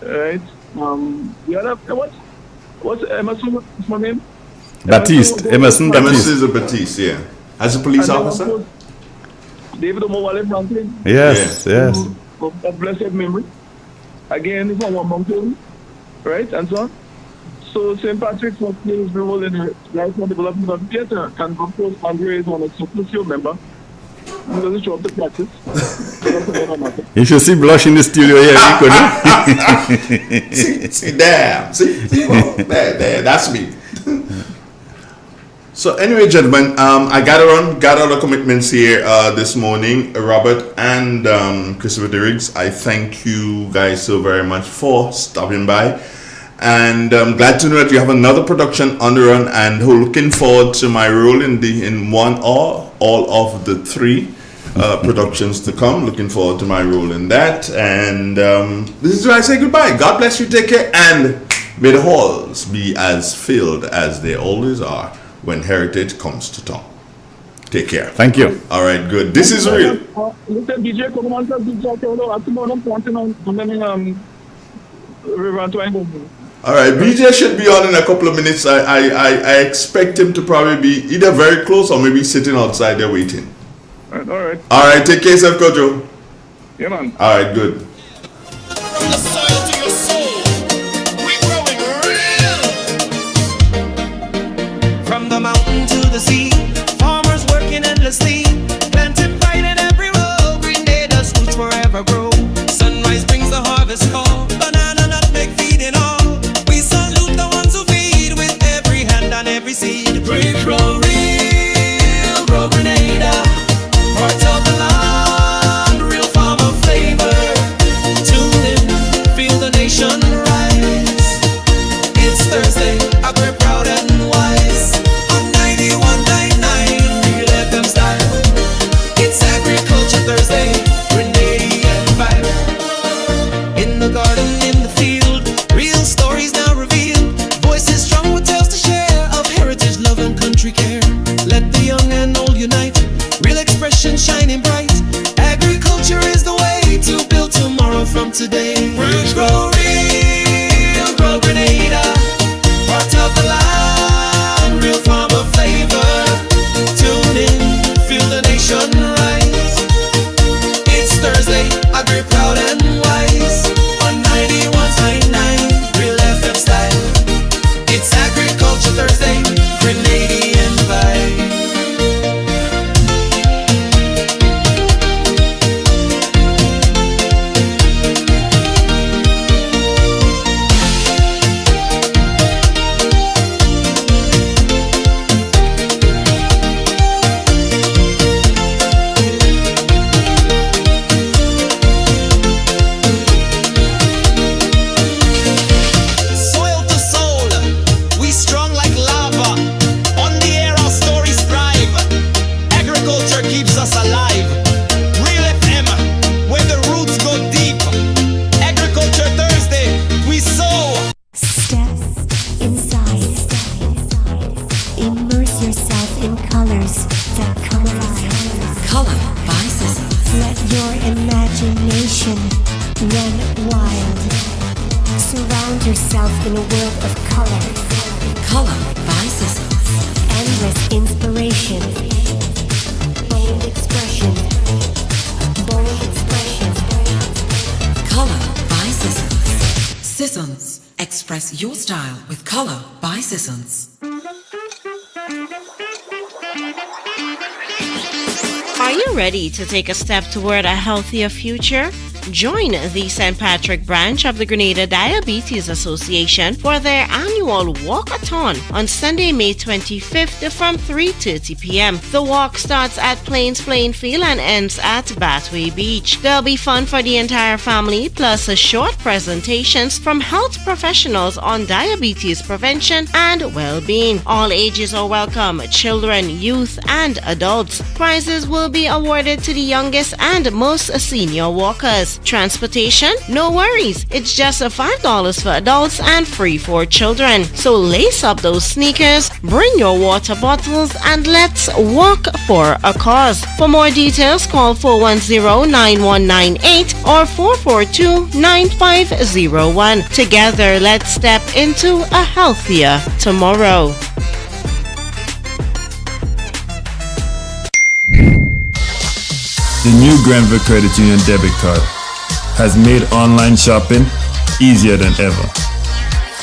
Right. The other, what's Emma's name? Baptiste, Emerson Emerson Baptiste. is a Baptiste, yeah. As a police And then, of officer? course, David Omowale Franklin. Yes, yes. Of blessed memory. Again, it's our mountain, right? And so on. So St. Patrick's was playing his role in the life and development of theatre. And of course, Andre is one of the social member. He doesn't show up to practice. You should see blush in the studio here, Rico. see, there. See, well, there, that's me. So anyway, gentlemen, I got other commitments here this morning. Robert and Christopher Derriggs, I thank you guys so very much for stopping by. And I'm glad to know that you have another production on the run, and looking forward to my role in one or all of the three productions to come. Looking forward to my role in that. And this is where I say goodbye. God bless you, take care, and may the halls be as filled as they always are when heritage comes to town. Take care. Thank you. All right, good. This is real. Listen, DJ, come on, All right, BJ should be on in a couple of minutes. I expect him to probably be either very close or maybe sitting outside there waiting. All right. All right, take care, yourself, Kojo. Yeah, man. All right, good. From the mountain to the sea, farmers working endlessly, planting pride in every row. Green Bay does roots forever grow. Sunrise brings the harvest call. Banana, nutmeg, feeding all. We salute the ones who feed with every hand and every seed. We grow real, grow Grenada. Hearts of the land, real farmer flavor. Tune in, feel the nation rise. It's Thursday, I we're proud and wise. On 91.9, real FM style. It's Agriculture Thursday, Grenadian vibe. In the garden, in the field, real stories now revealed. Voices strong with tales to share of heritage, love and country care. Let the young and old unite, real expression shining bright. Agriculture is the way to build tomorrow from today. We grow real, grow Grenada. Part of the land, real farmer flavor. Tune in, feel the nation rise. It's Thursday, agri proud and wise. On 91.9, real FM style. It's Agriculture Thursday, Grenadian vibe. Soil to soul, we strong like lava. On the air, our stories thrive. Agriculture keeps us alive. Real FM, where the roots go deep. Agriculture Thursday, we sow. Step inside. Immerse yourself in colors that come alive. Color by Sissons. Let your imagination run wild. Surround yourself in a world of color. Color by Sissons. Endless inspiration. Bold expression. Bold expression. Color by Sissons. Sissons. Express your style with Color by Sissons. Are you ready to take a step toward a healthier future? Join the St. Patrick branch of the Grenada Diabetes Association for their annual walkathon on Sunday, May 25th from 3:30 p.m. The walk starts at Plains Playing Field and ends at Bathway Beach. There'll be fun for the entire family, plus a short presentations from health professionals on diabetes prevention and well-being. All ages are welcome, children, youth, and adults. Prizes will be awarded to the youngest and most senior walkers. Transportation? No worries. It's just $5 for adults and free for children. So lace up those sneakers, bring your water bottles, and let's walk for a cause. For more details, call 410-9198 or 442-9501. Together, let's step into a healthier tomorrow. The new Granville Credit Union debit card has made online shopping easier than ever.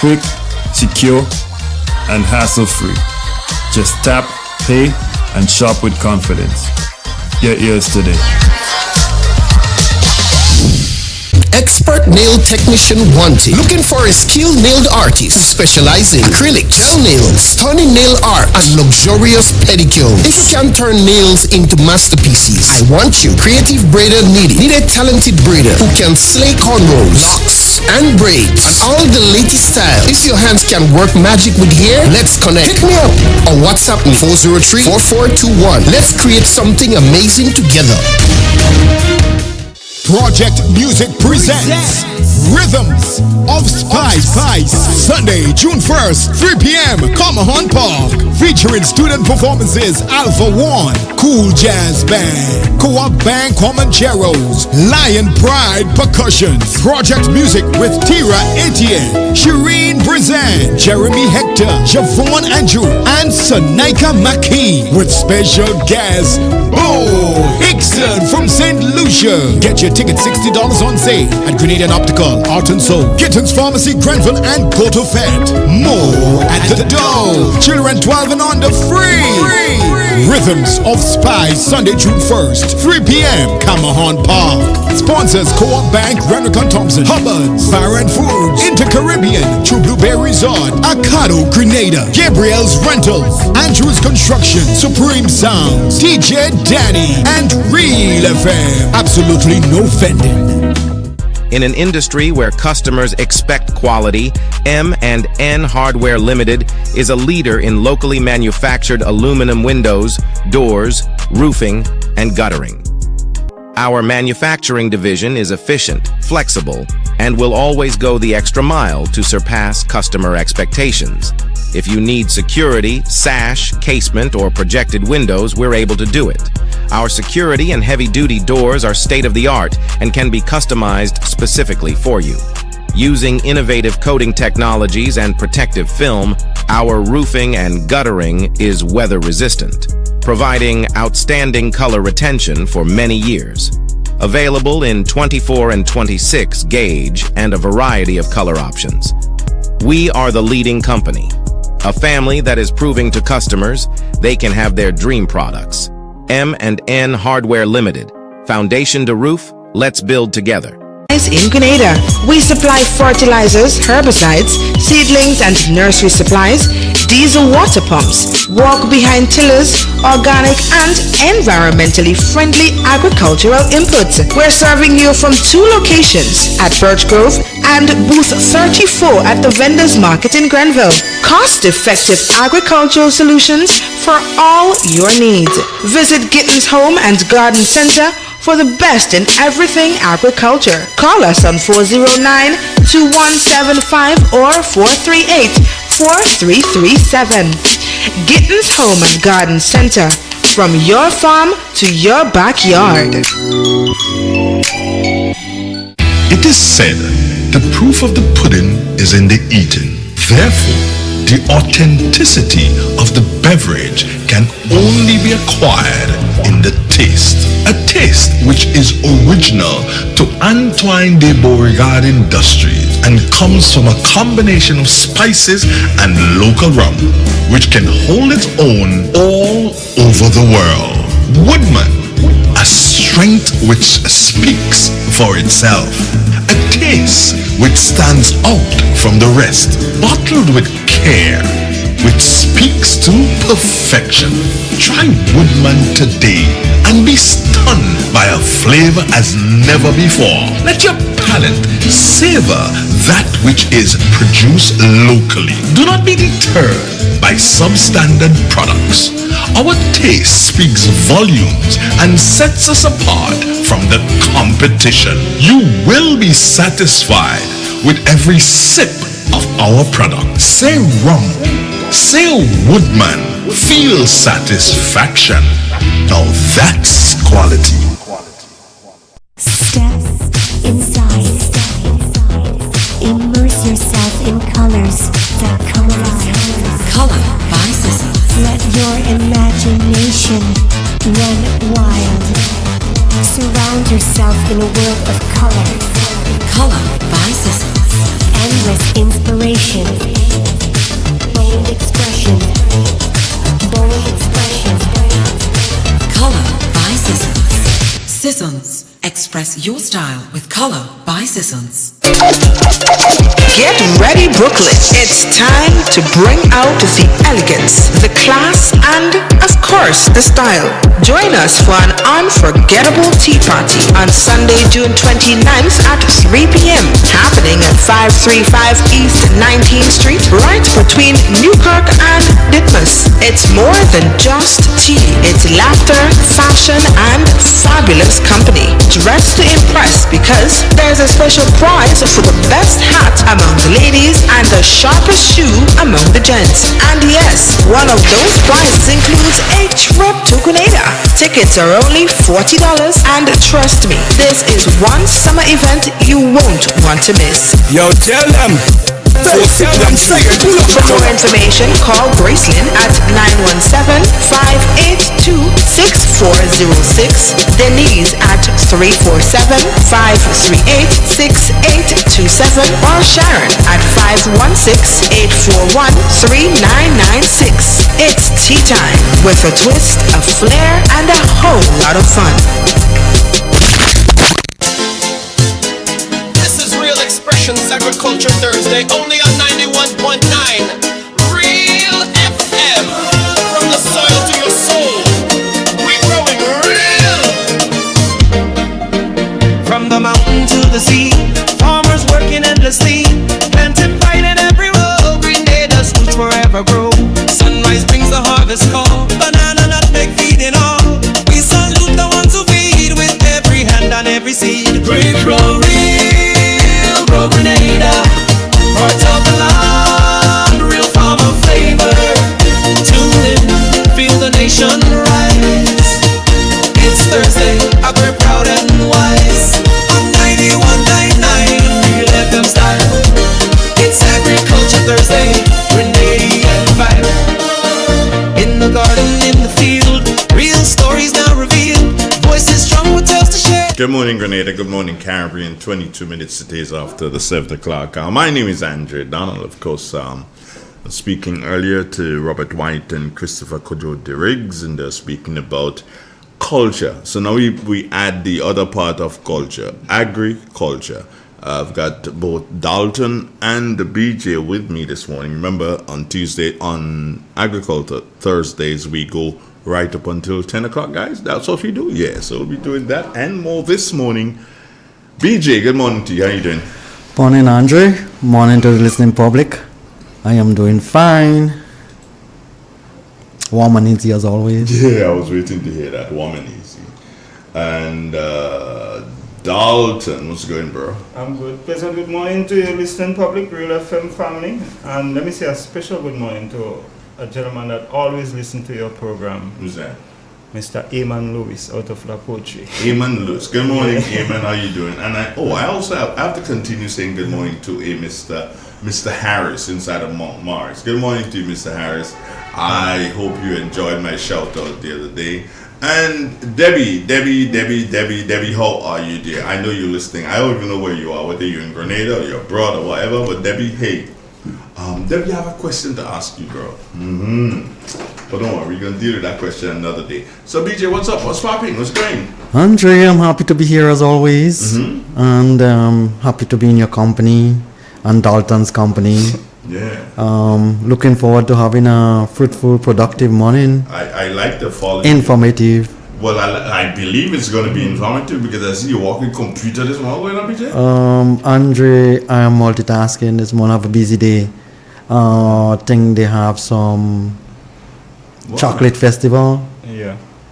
Quick, secure, and hassle-free. Just tap, pay, and shop with confidence. Get yours today. Expert nail technician wanted. Looking for a skilled nail artist who specializes in acrylic, gel nails, stunning nail art, and luxurious pedicures. If you can turn nails into masterpieces, I want you. Creative braider needed. Need a talented braider who can slay cornrows, locks, and braids, and all the latest style. If your hands can work magic with hair, let's connect. Hit me up or WhatsApp me 403-4421. Let's create something amazing together. Project Music presents Rhythms of Spice. Sunday, June 1st, 3 p.m. Comahan Park. Featuring student performances Alpha One, Cool Jazz Band, Co-op Band Comancheros, Lion Pride Percussions. Project Music with Tira Etienne, Shireen Brizan, Jeremy Hector, Javon Andrew, and Sonika McKee. With special guest Bo Hickson from St. Lucia. Get your tickets $60 on sale at Grenadian Optical, Art and Soul, Kittens Pharmacy, Grenville, and Koto Fed. More at the door. Children 12 and under free. Rhythms of Spice, Sunday, June 1st, 3 p.m. Comahan Park. Sponsors Co-op Bank, Renrican Thompson, Hubbard's, Baron Foods, Inter-Caribbean, True Blueberry Resort, Acado Grenada, Gabriel's Rentals, Andrews Construction, Supreme Sounds, DJ Danny, and Real FM. Absolutely no vending. In an industry where customers expect quality, M&N Hardware Limited is a leader in locally manufactured aluminum windows, doors, roofing, and guttering. Our manufacturing division is efficient, flexible, and will always go the extra mile to surpass customer expectations. If you need security, sash, casement, or projected windows, we're able to do it. Our security and heavy-duty doors are state-of-the-art and can be customized specifically for you. Using innovative coating technologies and protective film, our roofing and guttering is weather-resistant, providing outstanding color retention for many years. Available in 24 and 26 gauge and a variety of color options. We are the leading company, a family that is proving to customers they can have their dream products. M&N Hardware Limited. Foundation to roof, let's build together. In Grenada, we supply fertilizers, herbicides, seedlings and nursery supplies, diesel water pumps, walk-behind tillers, organic and environmentally friendly agricultural inputs. We're serving you from 2 locations at Birch Grove and booth 34 at the Vendors Market in Grenville. Cost-effective agricultural solutions for all your needs. Visit Gittins Home and Garden Center for the best in everything agriculture. Call us on 409-2175 or 438-4337. Gittins Home and Garden Center, from your farm to your backyard. It is said, the proof of the pudding is in the eating. Therefore, the authenticity of the beverage can only be acquired in the taste. A taste which is original to Antoine de Beauregard Industries and comes from a combination of spices and local rum, which can hold its own all over the world. Woodman, a strength which speaks for itself. A taste which stands out from the rest, bottled with care, which speaks to perfection. Try Woodman today and be stunned by a flavor as never before. Let your palate savor that which is produced locally. Do not be deterred by substandard products. Our taste speaks volumes and sets us apart from the competition. You will be satisfied with every sip of our product. Say rum, say Woodman, feel satisfaction. Now that's quality. Step inside. Immerse yourself in colors that come alive. Color by Sysons. Let your imagination run wild. Find yourself in a world of color. Color by Sissons. Endless inspiration. Bold expression. Bold expression. Color by Sissons. Sissons. Express your style with Color by Sissons. Get ready, Brooklyn. It's time to bring out the elegance, the class, and, of course, the style. Join us for an unforgettable tea party on Sunday, June 29th at 3 p.m. happening at 535 East 19th Street, right between Newkirk and Ditmas. It's more than just tea. It's laughter, fashion, and fabulous company. Dress to impress because there's a special prize for the best hat among the ladies and the sharpest shoe among the gents. And yes, one of those prizes includes a trip to Grenada. Tickets are only $40, and trust me, this is one summer event you won't want to miss. Yo, tell them. For more information, call Gracelyn at 917-582-6406, Denise at 347-538-6827, or Sharon at 516-841-3996. It's tea time with a twist, a flair, and a whole lot of fun. Xpressions Agriculture Thursday, only on 91.9 Real FM. From the soil to your soul, we're growing real. From the mountain to the sea, farmers working endlessly, planting pride in every row. Grenada's roots forever grow. Sunrise brings the harvest call, banana, nutmeg, feeding all. We salute the ones who feed with every hand and every seed. Great grow real, grow Grenada, hearts of the land, real farmer flavor. Tune in, feel the nation rise. It's Thursday, we're proud and wise. On 91.9 Real FM style. It's Agriculture Thursday, Grenadian vibe. In the garden, in the field, real stories now revealed. Voices strong with tales to share. Good morning, Grenada. Good morning, Caribbean. 22 minutes it is after the 7 o'clock. My name is Andre Donald. Of course, speaking earlier to Robert White and Christopher Kojo de Riggs, and they're speaking about culture. So now we add the other part of culture, agriculture. I've got both Dalton and the BJ with me this morning. Remember, on Agriculture Thursdays, we go right up until 10 o'clock, guys. That's what we do. Yeah, so we'll be doing that and more this morning. BJ, good morning to you. How you doing? Morning, Andre. Morning to the listening public. I am doing fine. Warm and easy as always. Yeah, I was waiting to hear that. Warm and easy. And Dalton, what's going, bro? I'm good. Pleasant good morning to your listening public, Real FM family. And let me say a special good morning to a gentleman that always listens to your program. Who's that? Mr. Eamon Lewis out of La Poetry. Eamon Lewis. Good morning, Eamon. How you doing? And I also have to continue saying good morning to Mr. Harris inside of Mount Mars. Good morning to you, Mr. Harris. I hope you enjoyed my shout out the other day. And Debbie, how are you, dear? I know you're listening. I don't even know where you are, whether you're in Grenada or you're abroad or whatever, but Debbie, hey. Debbie, I have a question to ask you, girl. But don't worry, we're going to deal with that question another day. So, BJ, what's up? What's popping? What's going? Andre, I'm happy to be here as always. And happy to be in your company and Dalton's company. Yeah. Looking forward to having a fruitful, productive morning. I like the fall. Informative. Well, I believe it's going to be informative because I see you walking computer this morning, BJ. Andre, I am multitasking this morning. I have a busy day. I think they have some chocolate festival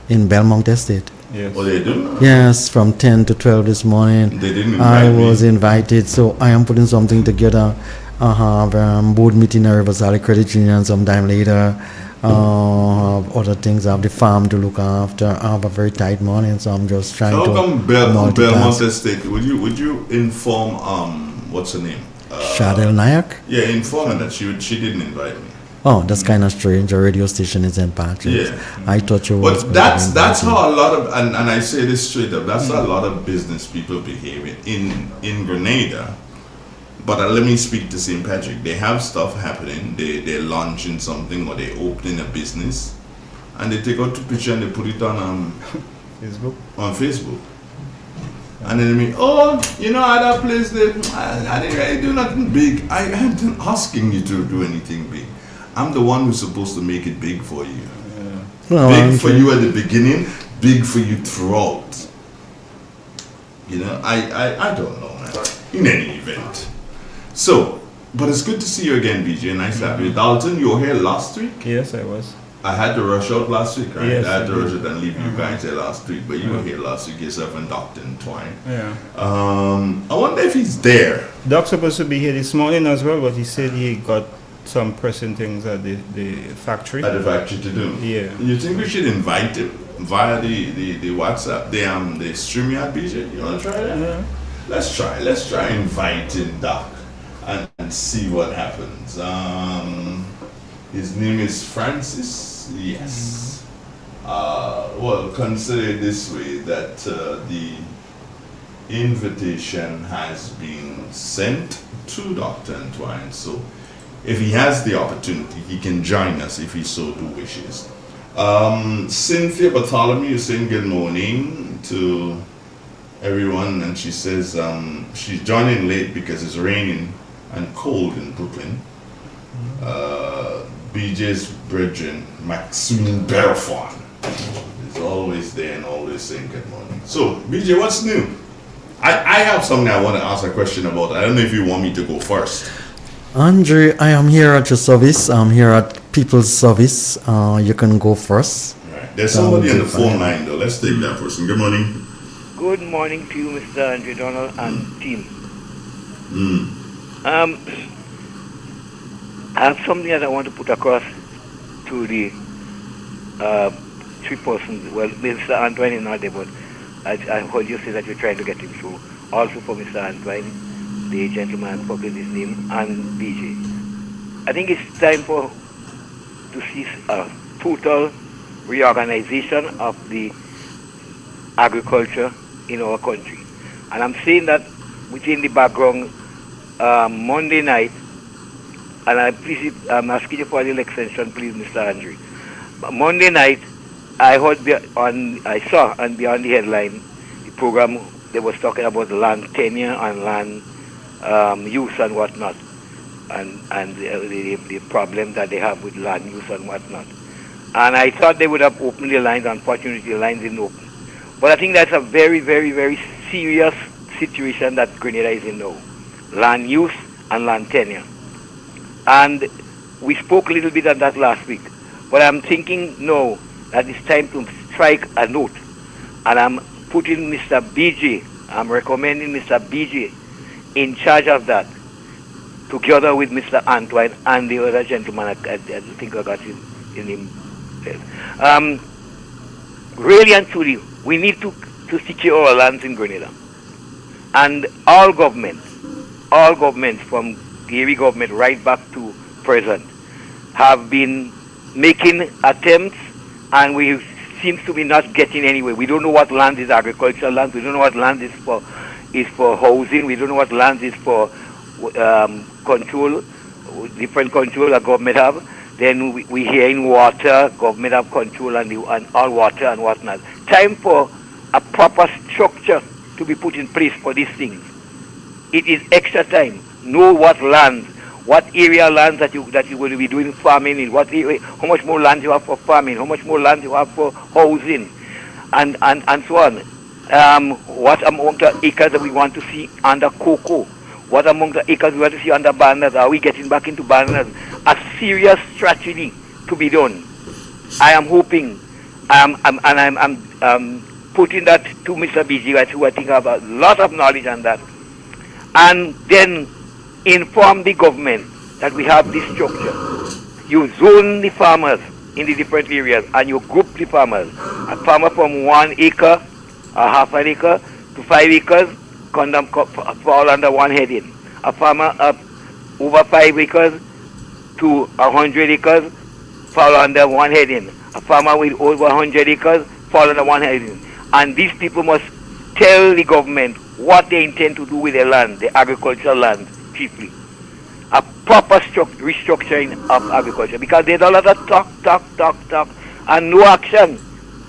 in Belmont Estate. Yes. Oh, they do? Yes, from 10 to 12 this morning. They didn't invite I was invited, so I am putting something together. I have board meeting at Rivers Valley Credit Union sometime later. Other things. I have the farm to look after. I have a very tight morning, so I'm just trying to Belmont Estate. Would you inform what's her name? Shadel Nayak? Yeah, inform her that she didn't invite me. Oh, that's kind of strange. A radio station is in Patrick. Yeah. I thought you was. But that's how a lot of, and I say this straight up, that's how a lot of business people behave in Grenada. But let me speak to St. Patrick. They have stuff happening. They're launching something or they're opening a business, and they take out the picture and they put it on Facebook. On Facebook. And then they mean, oh, you know, at that place, I didn't really do nothing big. I am asking you to do anything big. I'm the one who's supposed to make it big for you. Well, big for you at the beginning, big for you throughout. You know, I don't know, man. In any event. So, but it's good to see you again, BJ. Nice to have you. Dalton, you were here last week? Yes, I was. I had to rush out last week, right? Yes, I had to I rush did. out and leave you guys here last week, but you were here last week yourself and Dr. Twine. Yeah. I wonder if he's there. Doc's supposed to be here this morning as well, but he said he got some pressing things at the factory. At the factory to do. Yeah. You think we should invite him via the WhatsApp, the StreamYard, BJ? You wanna try that? Yeah. Let's try inviting Doc and see what happens. His name is Francis. Yes. Well, consider it this way, that the invitation has been sent to Dr. Antoine. So if he has the opportunity, he can join us if he so do wishes. Cynthia Bartholomew is saying good morning to everyone, and she says she's joining late because it's raining and cold in Brooklyn. BJ's brethren, Maxine Berfon, is always there and always saying good morning. So, BJ, what's new? I have something I want to ask a question about. I don't know if you want me to go first. Andre, I am here at your service. I'm here at People's Service. You can go first. Right. There's somebody on the phone line, though. Let's take that person. Good morning. Good morning to you, Mr. Andre Donald and team. I have something that I want to put across to the three persons. Well, Mr. Antoine is not there, but I heard you say that you're trying to get him through. Also for Mr. Antoine, the gentleman, I forget his name, and BJ. I think it's time to see a total reorganization of the agriculture in our country. And I'm saying that within the background, Monday night, and I'm asking you for a little extension, please, Mr. Andre. But Monday night, I saw and beyond the headline, the program they was talking about land tenure and land use and whatnot, and the problem that they have with land use and whatnot. And I thought they would have opened the lines. Unfortunately, the lines didn't open. But I think that's a very, very, very serious situation that Grenada is in now. Land use and land tenure. And we spoke a little bit on that last week. But I'm thinking now that it's time to strike a note. And I'm putting Mr. BJ, I'm recommending Mr. BJ in charge of that, together with Mr. Antoine and the other gentleman, I think I got his name. Really and truly, we need to secure our lands in Grenada. And all governments from Gary government right back to present have been making attempts, and we seems to be not getting anywhere. We don't know what land is agricultural land. We don't know what land is for housing. We don't know what land is for control, different control that government have. Then we hear in water, government have control and all water and whatnot. Time for a proper structure to be put in place for these things. It is extra time. Know what lands, what area lands that you're going to be doing farming in, what area, how much more land you have for farming, how much more land you have for housing, and so on. What amount of acres that we want to see under cocoa? What amount of acres we want to see under bananas? Are we getting back into bananas? A serious strategy to be done. I am hoping, I'm putting that to Mr. BG, who I think have a lot of knowledge on that, and then inform the government that we have this structure. You zone the farmers in the different areas, and you group the farmers. A farmer from 1 acre, a half an acre, to 5 acres, fall under one heading. A farmer over 5 acres to 100 acres fall under one heading. A farmer with over 100 acres fall under one heading. And these people must tell the government what they intend to do with their land, the agricultural land, chiefly. A proper restructuring of agriculture, because there's a lot of talk, and no action.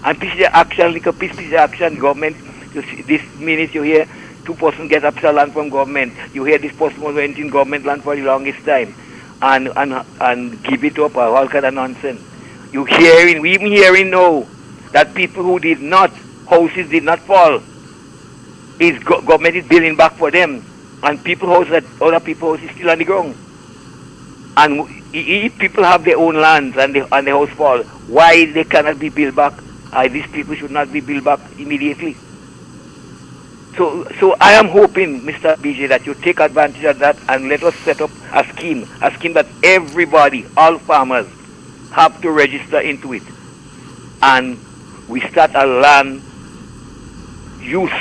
And piece of action, like a piece of action, government, this minute you hear 2% get up land from government, you hear this person was renting government land for the longest time, and give it up, all kind of nonsense. We even hearing now that people who did not, houses did not fall, government is building back for them, and people houses that other people houses still on the ground. And if people have their own lands and the house fall, why they cannot be built back? These people should not be built back immediately. So I am hoping, Mr. BJ, that you take advantage of that and let us set up a scheme that everybody, all farmers, have to register into it. And we start a land use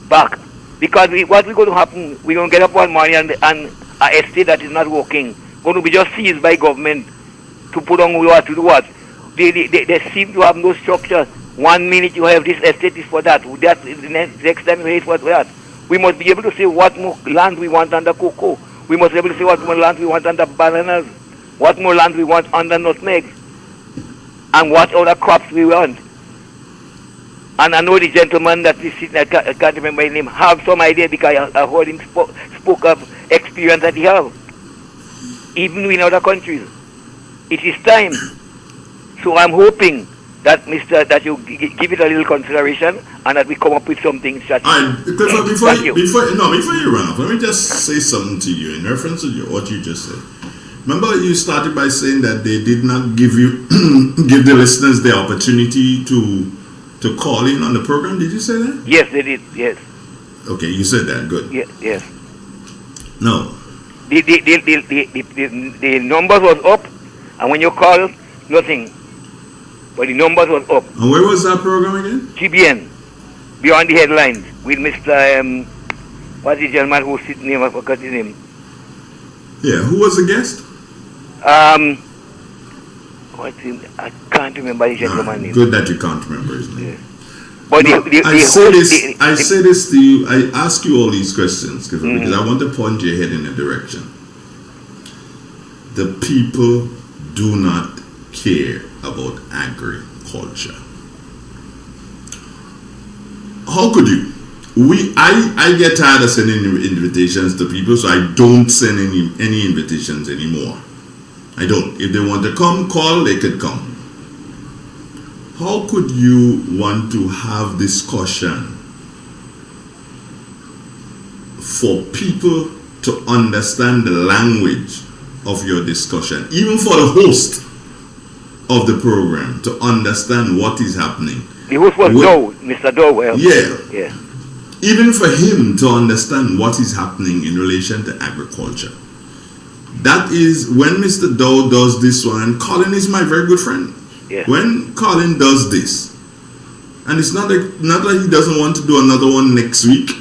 back. Because what we're going to happen, we're going to get up one morning and an estate that is not working, going to be just seized by government to put on what to do what. They seem to have no structure. 1 minute you have this estate is for that. The next time you have it for that. We must be able to say what more land we want under cocoa. We must be able to say what more land we want under bananas. What more land we want under nutmegs. And what other crops we want. And I know the gentleman that is sitting, I can't remember his name, have some idea because I heard him spoke of experience that he have. Even in other countries. It is time. So I'm hoping that that you give it a little consideration and that we come up with something strategic. Before you run off, let me just say something to you in reference to what you just said. Remember, you started by saying that they did not give the listeners the opportunity to call in on the program. Did you say that? Yes, they did. Yes. Okay, you said that. Good. Yes. No. The numbers was up, and when you call, nothing. But the numbers was up. And where was that program again? GBN, Beyond the Headlines, with Mr. What's the gentleman who's sitting name? I forgot his name. Yeah, who was the guest? I can't remember the gentleman's name. Good that you can't remember his name. Yeah. But I say this to you, I ask you all these questions because I want to point your head in a direction. The people do not care about agriculture. How could you? I get tired of sending invitations to people, so I don't send any invitations anymore. I don't. If they want to come, call, they could come. How could you want to have discussion for people to understand the language of your discussion, even for the host of the program to understand what is happening? The host was Doe, Mr. Doe. Yeah. Even for him to understand what is happening in relation to agriculture. That is when Mr. Doe does this one. Colin is my very good friend. Yeah. When Colin does this, and it's not like he doesn't want to do another one next week,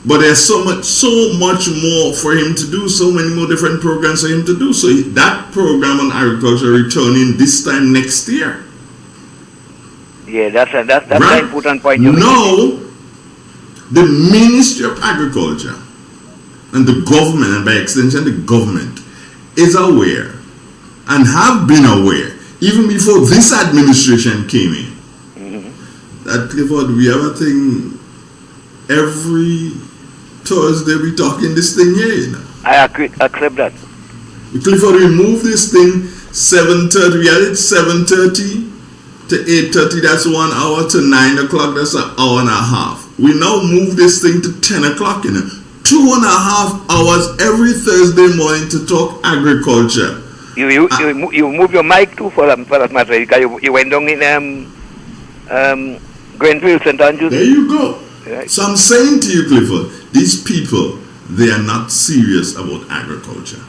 but there's so much more for him to do, so many more different programs for him to do. So that program on agriculture returning this time next year. Yeah, that's right. An important point. No, the Ministry of Agriculture and the government, and by extension the government, is aware and have been aware even before this administration came in, that Clifford, we have a thing every Thursday we talking this thing here, you know. I accept that. Clifford, we move this thing 7:30. We had it 7:30 to 8:30. That's 1 hour to 9 o'clock. That's an hour and a half. We now move this thing to 10 o'clock, you know. 2.5 hours every Thursday morning to talk agriculture. You move your mic too for that matter because you went down in Grenville, St. Andrews. There you go. Right. So I'm saying to you, Clifford, these people, they are not serious about agriculture.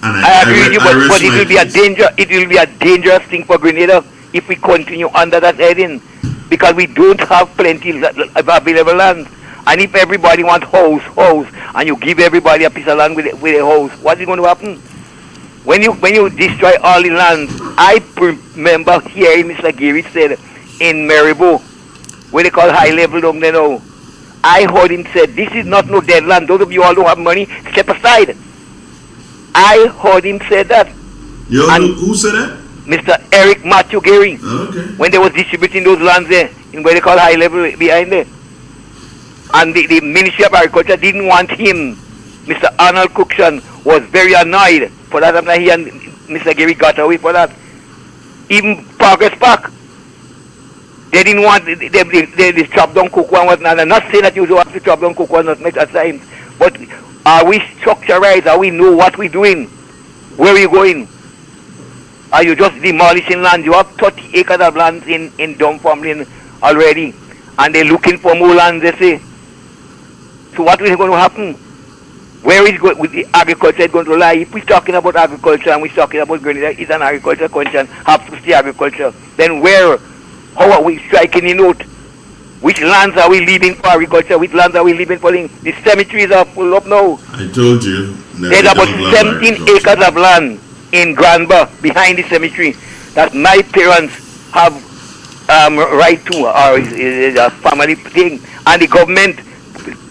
And I agree with you, but it will be a danger. It will be a dangerous thing for Grenada if we continue under that heading, because we don't have plenty of available land, And if everybody wants house, and you give everybody a piece of land with a house, what is going to happen? When you destroy all the lands, I remember hearing Mr. Gary said in Maribo, where they call high level down there now, I heard him say, this is not no dead land. Those of you all don't have money, step aside. I heard him say that. Who said that? Mr. Eric Matthew Gary. Okay. When they was distributing those lands there, in where they call high level behind there. And the Ministry of Agriculture didn't want him. Mr. Arnold Cookson was very annoyed for that. After he and Mr. Gary got away for that. Even Progress Park. They didn't want, they chop down cocoa and whatnot. I'm not saying that you don't have to chop down cocoa and not at times. But are we structured? Are we know what we're doing? Where are you going? Are you just demolishing land? You have 30 acres of land in Dunfermline already. And they're looking for more land, they say. So what is going to happen? Where is the agriculture going to lie? If we're talking about agriculture and we're talking about Grenada, it's an agriculture country and have to stay agriculture. Then where? How are we striking the note? Which lands are we leaving for agriculture? Which lands are we leaving for the cemeteries are full up now. I told you. There's about 17 acres of land in Granba behind the cemetery that my parents have right to, or is a family thing. And the government,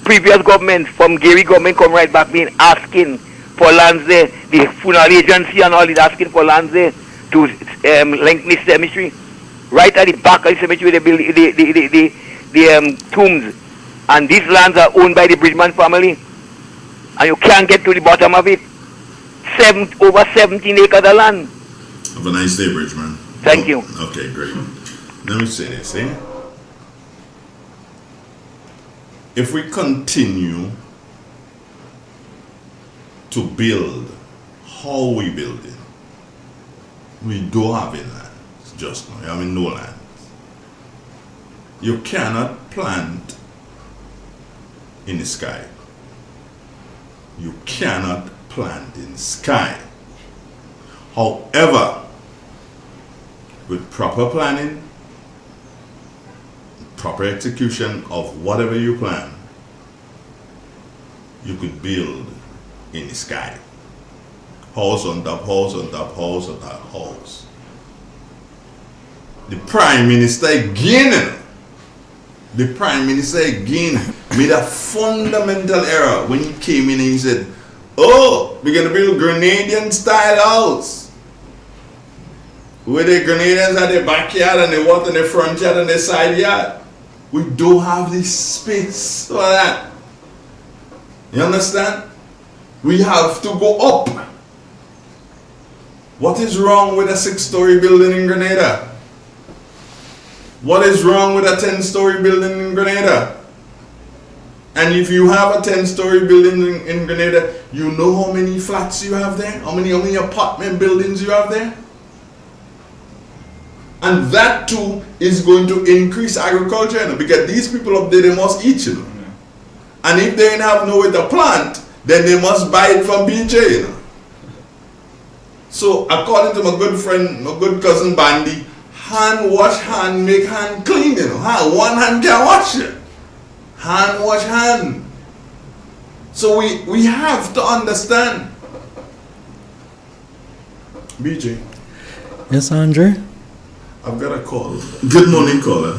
previous government from Gary government come right back being asking for lands there. The funeral agency and all is asking for lands there to link this cemetery. Right at the back of the cemetery, they build the tombs. And these lands are owned by the Bridgman family. And you can't get to the bottom of it. Over 17 acres of land. Have a nice day, Bridgman. Thank you. Okay, great. Let me say this, If we continue to build how we build it, we don't have it land. Just now, you have no land. You cannot plant in the sky. You cannot plant in the sky. However, with proper planning, proper execution of whatever you plan, you could build in the sky. House on top, house on top, house on top, house. The Prime Minister again made a fundamental error when he came in and he said, oh, we're going to build Grenadian style house. Where the Grenadians are the backyard and the water in the front yard and the side yard. We don't have the space for that. You understand? We have to go up. What is wrong with a 6-story building in Grenada? What is wrong with a 10-story building in Grenada? And if you have a 10-story building in Grenada, you know how many flats you have there? How many apartment buildings you have there? And that too is going to increase agriculture, because these people up there, they must eat, And if they don't have nowhere to plant, then they must buy it from BJ, So according to my good friend, my good cousin Bandy, hand wash hand make hand clean, One hand can wash it. Hand wash hand. So we have to understand. BJ. Yes, Andre? I've got a call. Good morning, caller.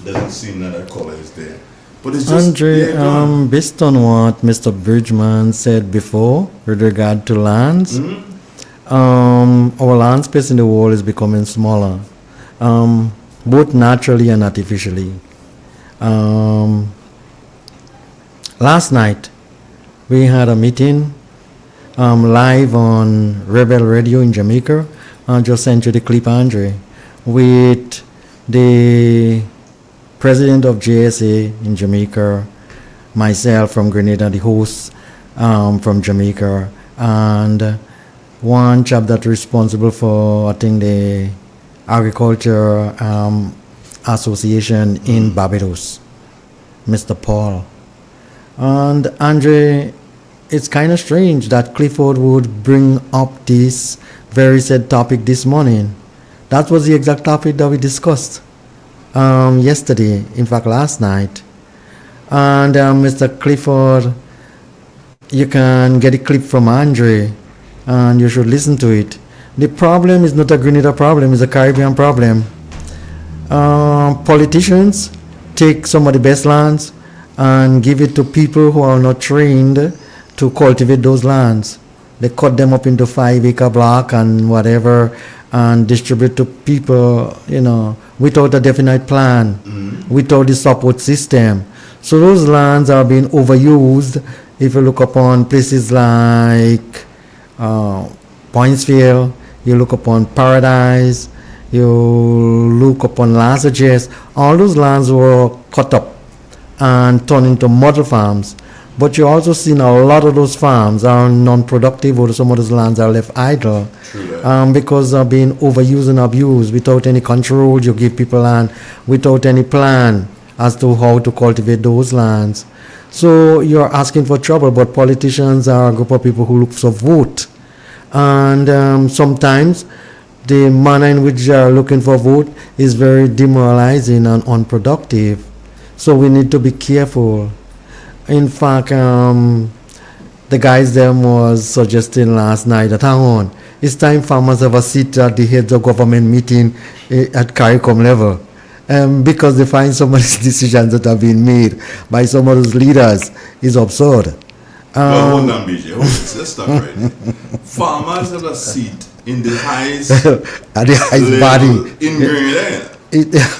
Doesn't seem that a caller is there. But it's just, Andre, based on what Mr. Bridgman said before with regard to lands, our land space in the world is becoming smaller, both naturally and artificially. Last night, we had a meeting live on Rebel Radio in Jamaica. I just sent you the clip, Andre, with the president of JSA in Jamaica, myself from Grenada, the host from Jamaica, and one chap that's responsible for, I think, the Agriculture Association in Barbados, Mr. Paul. And Andre, it's kind of strange that Clifford would bring up this very said topic this morning. That was the exact topic that we discussed. yesterday, in fact last night. And Mr. Clifford, you can get a clip from Andre, and you should listen to it. The problem is not a Grenada problem, it's a Caribbean problem. Politicians take some of the best lands and give it to people who are not trained to cultivate those lands. They cut them up into 5-acre block and whatever, and distribute to people, without a definite plan, without the support system. So those lands are being overused. If you look upon places like Pointsville, you look upon Paradise, you look upon Lazajes, all those lands were cut up and turned into model farms. But you also seen a lot of those farms are non-productive, or some of those lands are left idle because they're being overused and abused without any control. You give people land without any plan as to how to cultivate those lands. So you're asking for trouble, but politicians are a group of people who look for vote. And sometimes the manner in which they are looking for vote is very demoralizing and unproductive. So we need to be careful. In fact, the guys them was suggesting last night at hang on, it's time farmers have a seat at the heads of government meeting at CARICOM level. Because they find some of these decisions that have been made by some of those leaders is absurd. Well, hold on, BJ. Let's stop right there. Farmers have a seat in the highest at the highest body in Grenada.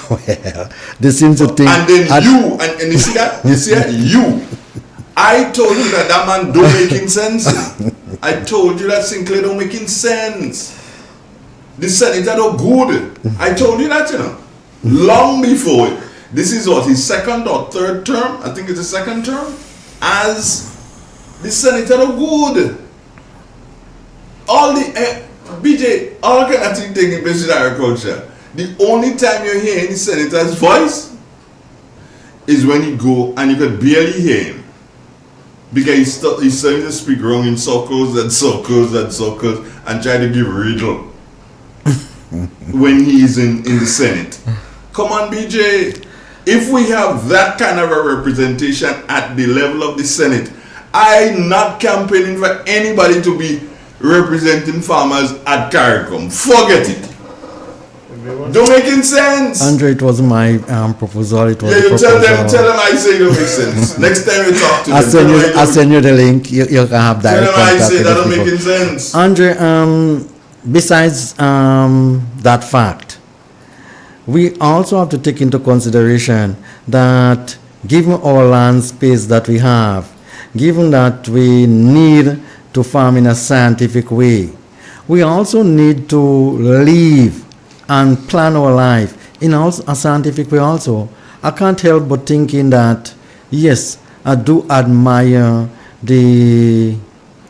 Well, they seem to think. And then you see that? You see that? You. I told you that man don't making sense. I told you that Sinclair don't making sense. The senator don't good. I told you that, long before it. This is what, his second or third term? I think it's the second term. As the senator don't good. All the BJ, all kind of thing taking place in agriculture. The only time you hear the senator's voice is when you go and you can barely hear him. Because he's starting to speak wrong in circles and circles and circles and try to give riddle when he's in the Senate. Come on, BJ. If we have that kind of a representation at the level of the Senate, I'm not campaigning for anybody to be representing farmers at CARICOM. Forget it. Don't make any sense. Andre, it wasn't my proposal. It was you proposal. Tell them I say it don't make sense. Next time you talk to them, I'll send you the link. You can have direct contact. Tell them I say that don't make any sense. Andre, besides that fact, we also have to take into consideration that given our land space that we have, given that we need to farm in a scientific way, we also need to live and plan our life in a scientific way also. I can't help but thinking that, yes, I do admire the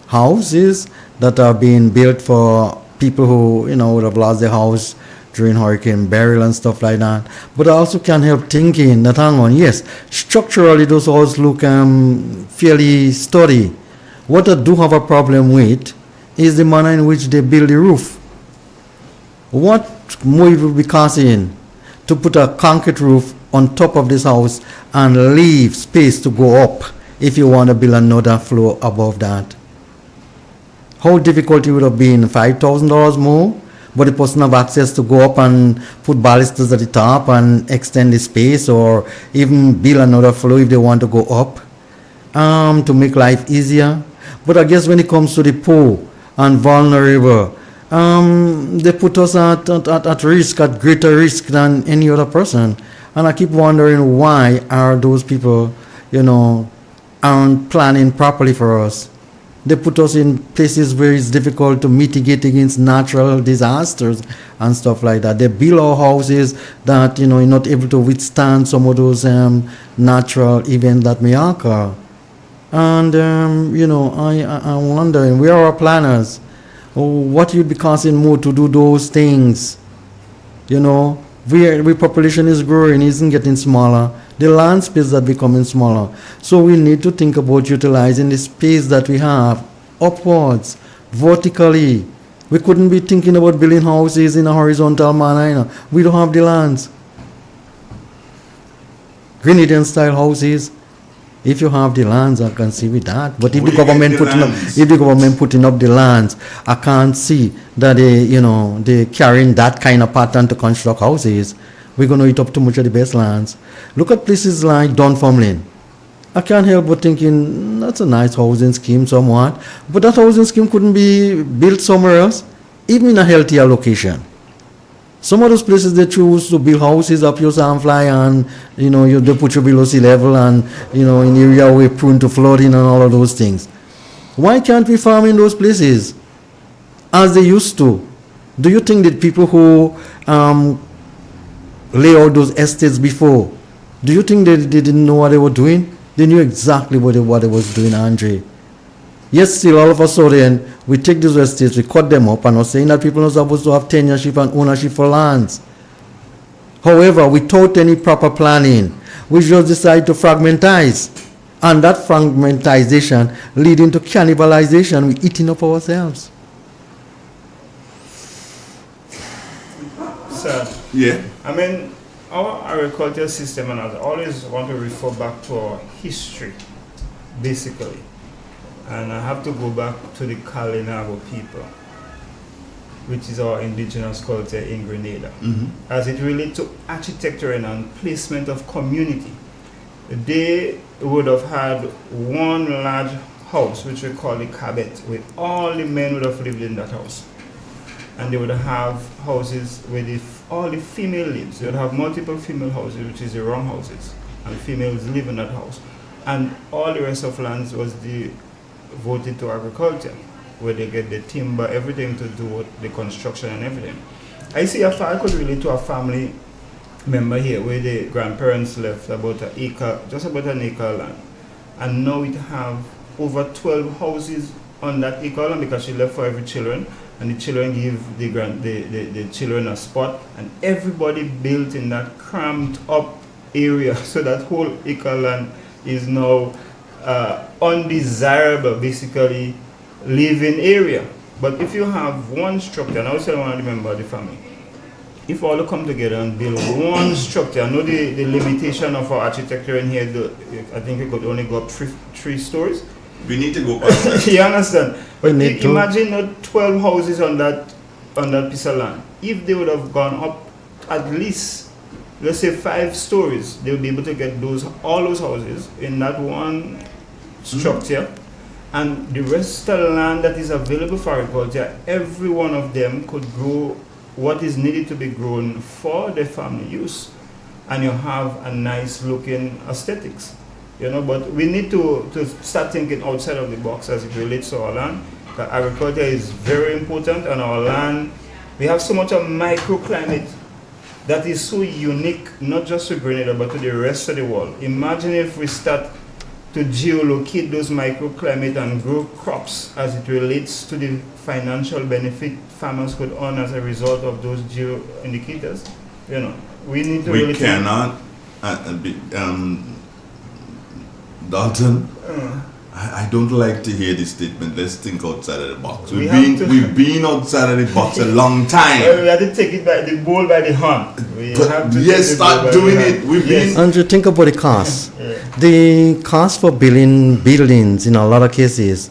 houses that are being built for people who, would have lost their house during Hurricane Beryl and stuff like that. But I also can't help thinking that, hang on, yes, structurally those houses look fairly sturdy. What I do have a problem with is the manner in which they build the roof. What more it will be costing to put a concrete roof on top of this house and leave space to go up if you want to build another floor above that? How difficult it would have been? $5,000 more, but the person have access to go up and put balusters at the top and extend the space, or even build another floor if they want to go up to make life easier. But I guess when it comes to the poor and vulnerable, they put us at risk, at greater risk than any other person. And I keep wondering, why are those people, aren't planning properly for us? They put us in places where it's difficult to mitigate against natural disasters and stuff like that. They build our houses that, you're not able to withstand some of those natural events that may occur. And, I'm wondering, where are our planners? What would be costing more to do those things? We population is growing, isn't getting smaller. The land space that becoming smaller. So we need to think about utilizing the space that we have upwards, vertically. We couldn't be thinking about building houses in a horizontal manner. We don't have the lands. Grenadian style houses. If you have the lands, I can see with that. But if Where the you government get the putting up, lands? if the government putting up the lands, I can't see that they carrying that kind of pattern to construct houses. We're going to eat up too much of the best lands. Look at places like Dunfermline. I can't help but thinking that's a nice housing scheme somewhat, but that housing scheme couldn't be built somewhere else, even in a healthier location. Some of those places they choose to build houses up your sandfly and they put you below sea level and in area where prone to flooding and all of those things. Why can't we farm in those places as they used to? Do you think that people who lay out those estates before, do you think they didn't know what they were doing? They knew exactly what they was doing, Andre. Yet still, all of a sudden, we take these estates, we cut them up, and we're saying that people are not supposed to have tenureship and ownership for lands. However, without any proper planning, we just decide to fragmentize. And that fragmentization leading to cannibalization, we're eating up ourselves. Sir, yeah. I mean, our agricultural system, and I always want to refer back to our history, basically. And I have to go back to the Colonial people, which is our indigenous culture in Grenada. As it relates to architecture and placement of community, they would have had one large house, which we call the cabet, where all the men would have lived in that house. And they would have houses where all the female lives. They would have multiple female houses, which is the wrong houses. And females live in that house. And all the rest of lands was devoted to agriculture, where they get the timber, everything to do with the construction and everything. I could relate to a family member here where the grandparents left about an acre, just about an acre of land. And now we have over 12 houses on that acre land because she left for every children. And the children give the children a spot, and everybody built in that cramped up area. So that whole acre land is now undesirable, basically, living area. But if you have one structure, and I also want to remember the family, if all come together and build one structure, I know the limitation of our architecture in here, I think we could only go up three stories. We need to go up. You understand? But imagine 12 houses on that piece of land. If they would have gone up at least, let's say 5 stories, they would be able to get all those houses in that one structure. And the rest of the land that is available for agriculture, every one of them could grow what is needed to be grown for the family use. And you have a nice looking aesthetics. But we need to start thinking outside of the box as it relates to our land. Agriculture is very important, and our land, we have so much of microclimate that is so unique, not just to Grenada, but to the rest of the world. Imagine if we start to geolocate those microclimate and grow crops as it relates to the financial benefit farmers could earn as a result of those geo indicators. We need to really cannot Dalton, I don't like to hear this statement. Let's think outside of the box. We've been outside of the box a long time. Well, we have to take it by the bull by the horn. Start doing it. Andrew, think about the cost. The cost for building buildings in a lot of cases,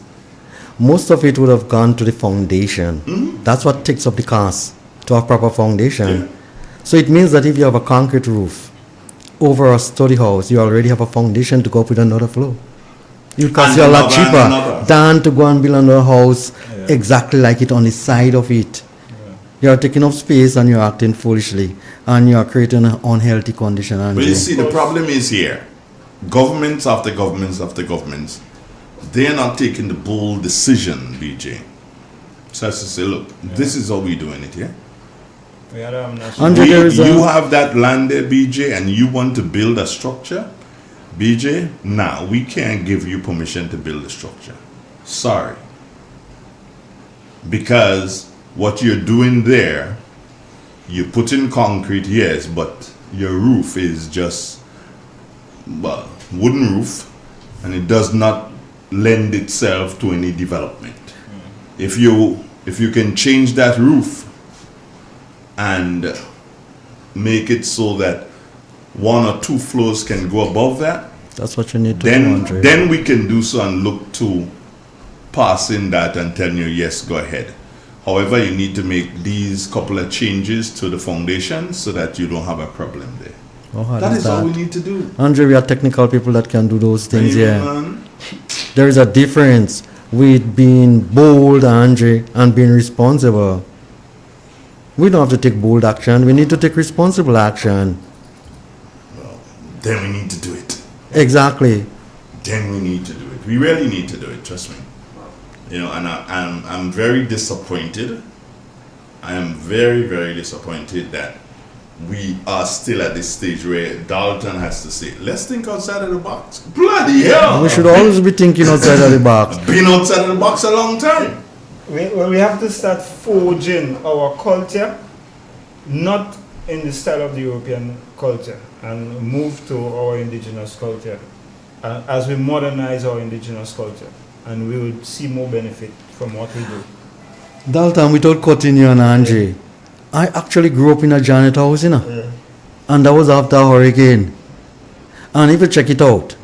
most of it would have gone to the foundation. That's what takes up the cost, to have proper foundation. So it means that if you have a concrete roof over a study house, you already have a foundation to go up with another floor. It would cost you a lot cheaper than to go and build another house exactly like it on the side of it. You are taking up space and you are acting foolishly, and you are creating an unhealthy condition. But you see, the problem is here. Governments after governments after governments, they are not taking the bold decision, BJ. So as to say, look, this is how we're doing it here. You have that land there, BJ, and you want to build a structure, BJ, now we can't give you permission to build a structure. Sorry. Because what you're doing there, you put in concrete, yes, but your roof is just, well, wooden roof, and it does not lend itself to any development. If you can change that roof and make it so that 1 or 2 floors can go above that, that's what you need to do, Andre. then we can do so and look to passing that and telling you, yes, go ahead. However, you need to make these couple of changes to the foundation so that you don't have a problem there. Oh, that is all we need to do. Andre, we are technical people that can do those things, Man. There is a difference with being bold, Andre, and being responsible. We don't have to take bold action. We need to take responsible action. Well, then we need to do it. Exactly. Then we need to do it. We really need to do it, trust me. You know, and I'm very disappointed. I am very, very disappointed that we are still at this stage where Dalton has to say, let's think outside of the box. Bloody hell! We should always be thinking outside of the box. I've been outside of the box a long time. We have to start forging our culture, not in the style of the European culture, and move to our indigenous culture. As we modernize our indigenous culture, and we would see more benefit from what we do. Dalton, without cutting you and Andre, I actually grew up in a Janet house, and that was after a hurricane. And if you check it out,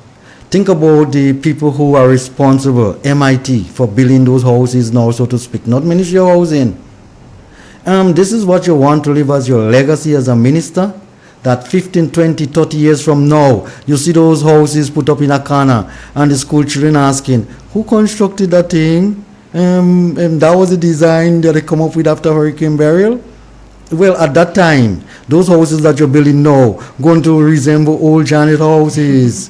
think about the people who are responsible, MIT, for building those houses now, so to speak, not Ministry of Housing. This is what you want to leave as your legacy as a minister, that 15, 20, 30 years from now, you see those houses put up in a corner, and the school children asking, who constructed that thing? That was the design that they come up with after hurricane burial? Well, at that time, those houses that you're building now going to resemble old Janet houses.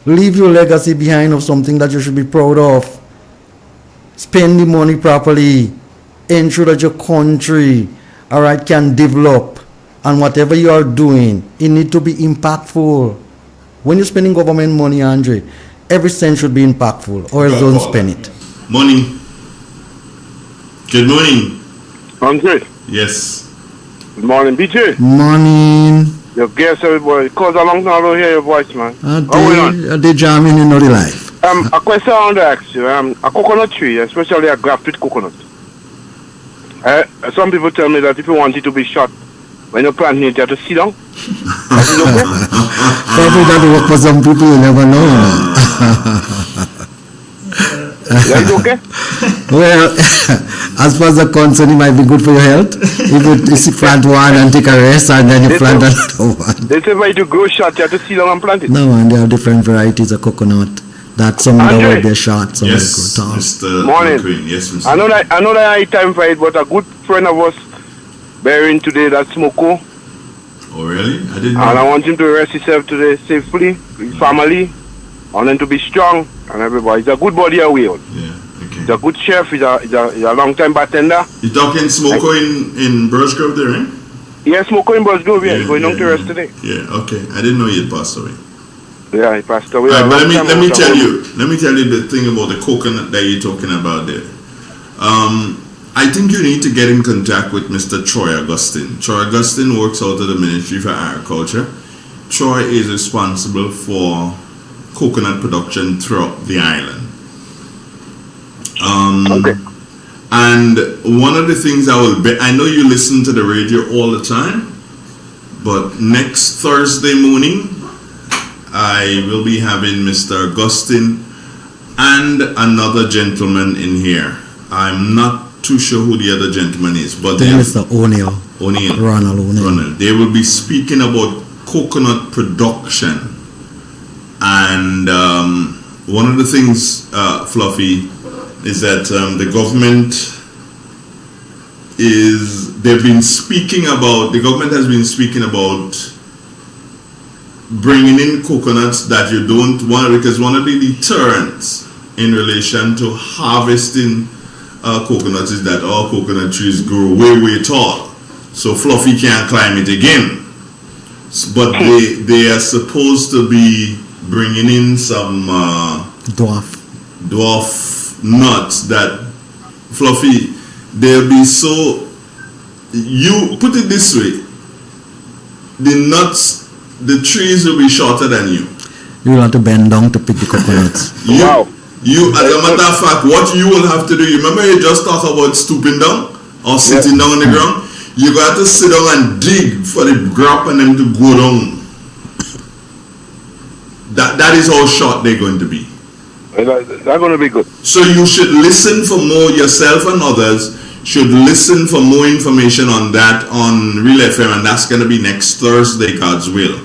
Leave your legacy behind of something that you should be proud of. Spend the money properly. Ensure that your country, all right, can develop. And whatever you are doing, it needs to be impactful. When you're spending government money, Andre, every cent should be impactful, or else don't spend it. Morning. Good morning. Andre. Yes. Good morning, BJ. Morning. Your guest, everybody. Cause a long time I don't hear your voice, man. Are they jamming in the life? A question I want to ask you. A coconut tree, especially a grafted coconut. Some people tell me that if you want it to be shot, when you're planting it, you have to sit down. Is it okay? Probably that work for some people, you never know. Is it okay? Well, as far as the concern, it might be good for your health. If you plant one and take a rest, and then you plant another one. They say when you grow shot, you have to sit down and plant it. No, and there are different varieties of coconut. That some of the way they're short, some yes, grow tall. Mr. Morning. McQueen. Yes, Mr. I know that I time for it, but a good friend of us burying today, that's Smoko. Oh, really? I didn't know. And I want him to rest himself today safely, his family. I want him to be strong and everybody. He's a good body away. Yeah, okay. He's a good chef, he's a long time bartender. You talking Smoko in Birchgrove there, eh? Yeah, Smoko in Birchgrove, yeah. He's going on to rest today. Yeah, okay. I didn't know he had passed away. Yeah, he passed away. Right, but let me tell you the thing about the coconut that you're talking about there. I think you need to get in contact with Mr. Troy Augustine. Troy Augustine works out of the Ministry for Agriculture. Troy is responsible for coconut production throughout the island. Okay. And one of the things I know you listen to the radio all the time, but next Thursday morning, I will be having Mr. Augustine and another gentleman in here. I'm not too sure who the other gentleman is, but Mr. O'Neill. Ronald O'Neill. They will be speaking about coconut production. And one of the things, Fluffy, is that the government the government has been speaking about bringing in coconuts that you don't want, because one of the deterrents in relation to harvesting coconuts is that all coconut trees grow way tall, so Fluffy can't climb it again. But they are supposed to be bringing in some dwarf nuts that Fluffy, they'll be so, you put it this way, the trees will be shorter than you. You will have to bend down to pick the coconuts. You, as a matter of fact, what you will have to do, you remember you just talk about stooping down or sitting down on the ground? You got to sit down and dig for the grab and them to go down. That is how short they're going to be. They're going to be good. So you should listen for more, yourself and others should listen for more information on that on Real FM, and that's going to be next Thursday, God's will.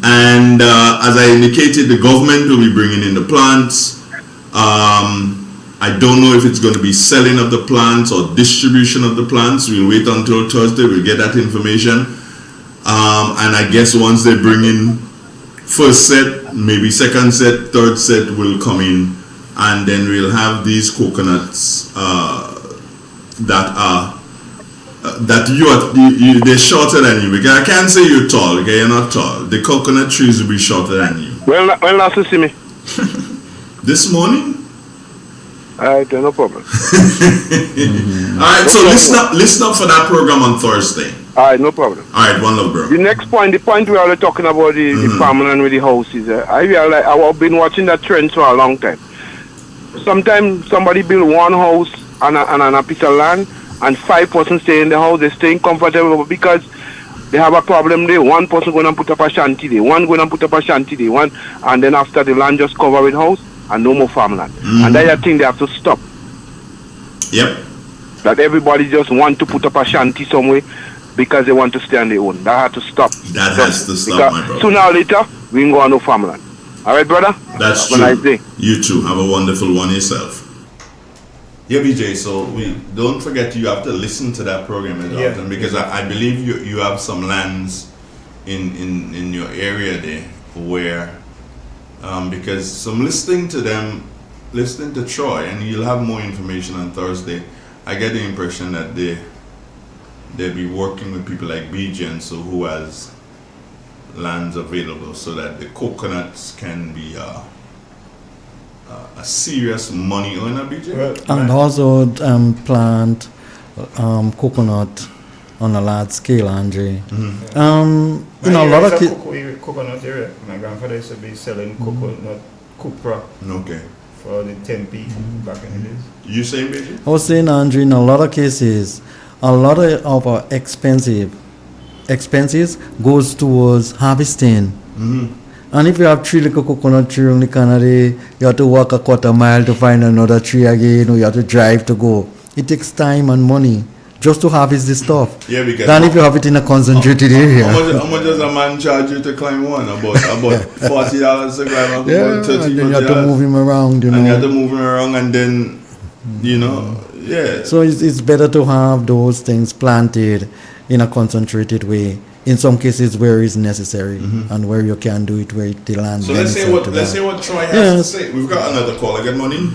And as I indicated, the government will be bringing in the plants. I don't know if it's going to be selling of the plants or distribution of the plants. We'll wait until Thursday. We'll get that information. And I guess once they bring in first set, maybe second set, third set will come in, and then we'll have these coconuts that they're shorter than you. Because I can't say you're tall. Okay, you're not tall. The coconut trees will be shorter than you. When last you see me? This morning. Alright, no problem. Alright, so listen up for that program on Thursday. Alright, no problem. Alright, one love, bro. The next point, the point we are talking about the farmland with the houses. I realize I've been watching that trend for a long time. Sometimes somebody build one house on a piece of land, and 5 persons stay in the house. They staying comfortable because they have a problem there. One person going to put up a shanty there, one going to put up a shanty there, one, and then after the land just cover with house and no more farmland. And that's a thing they have to stop. Yep. That everybody just want to put up a shanty somewhere because they want to stay on their own. That has to stop. That has to stop, my brother. Sooner or later, we ain't going to no farmland. All right, brother? That's true. Have a nice day. You too. Have a wonderful one yourself. Yeah, BJ, so we don't forget you have to listen to that program as often, because I believe you have some lands in your area there where because I'm listening to Troy, and you'll have more information on Thursday. I get the impression that they'll be working with people like BJ and so who has lands available so that the coconuts can be a serious money earner, BJ. And also plant coconut on a large scale, Andre. A lot of coconut area. My grandfather used to be selling coconut cupra. Okay. For the 10p back in the days. You saying, BJ? I was saying, Andre, in a lot of cases, a lot of our expenses goes towards harvesting. And if you have 3 little coconut tree on the canary, you have to walk a quarter mile to find another tree again, or you have to drive to go. It takes time and money just to harvest this stuff. Yeah, because than if you have it in a concentrated area. How much does a man charge you to climb one? About $40 to climb. Yeah, and then you have to move him around, And you have to move him around, and then, yeah. So it's better to have those things planted in a concentrated way. In some cases where it's necessary, and where you can do it where the land. So let's say what Troy has to say. We've got another caller. Good morning.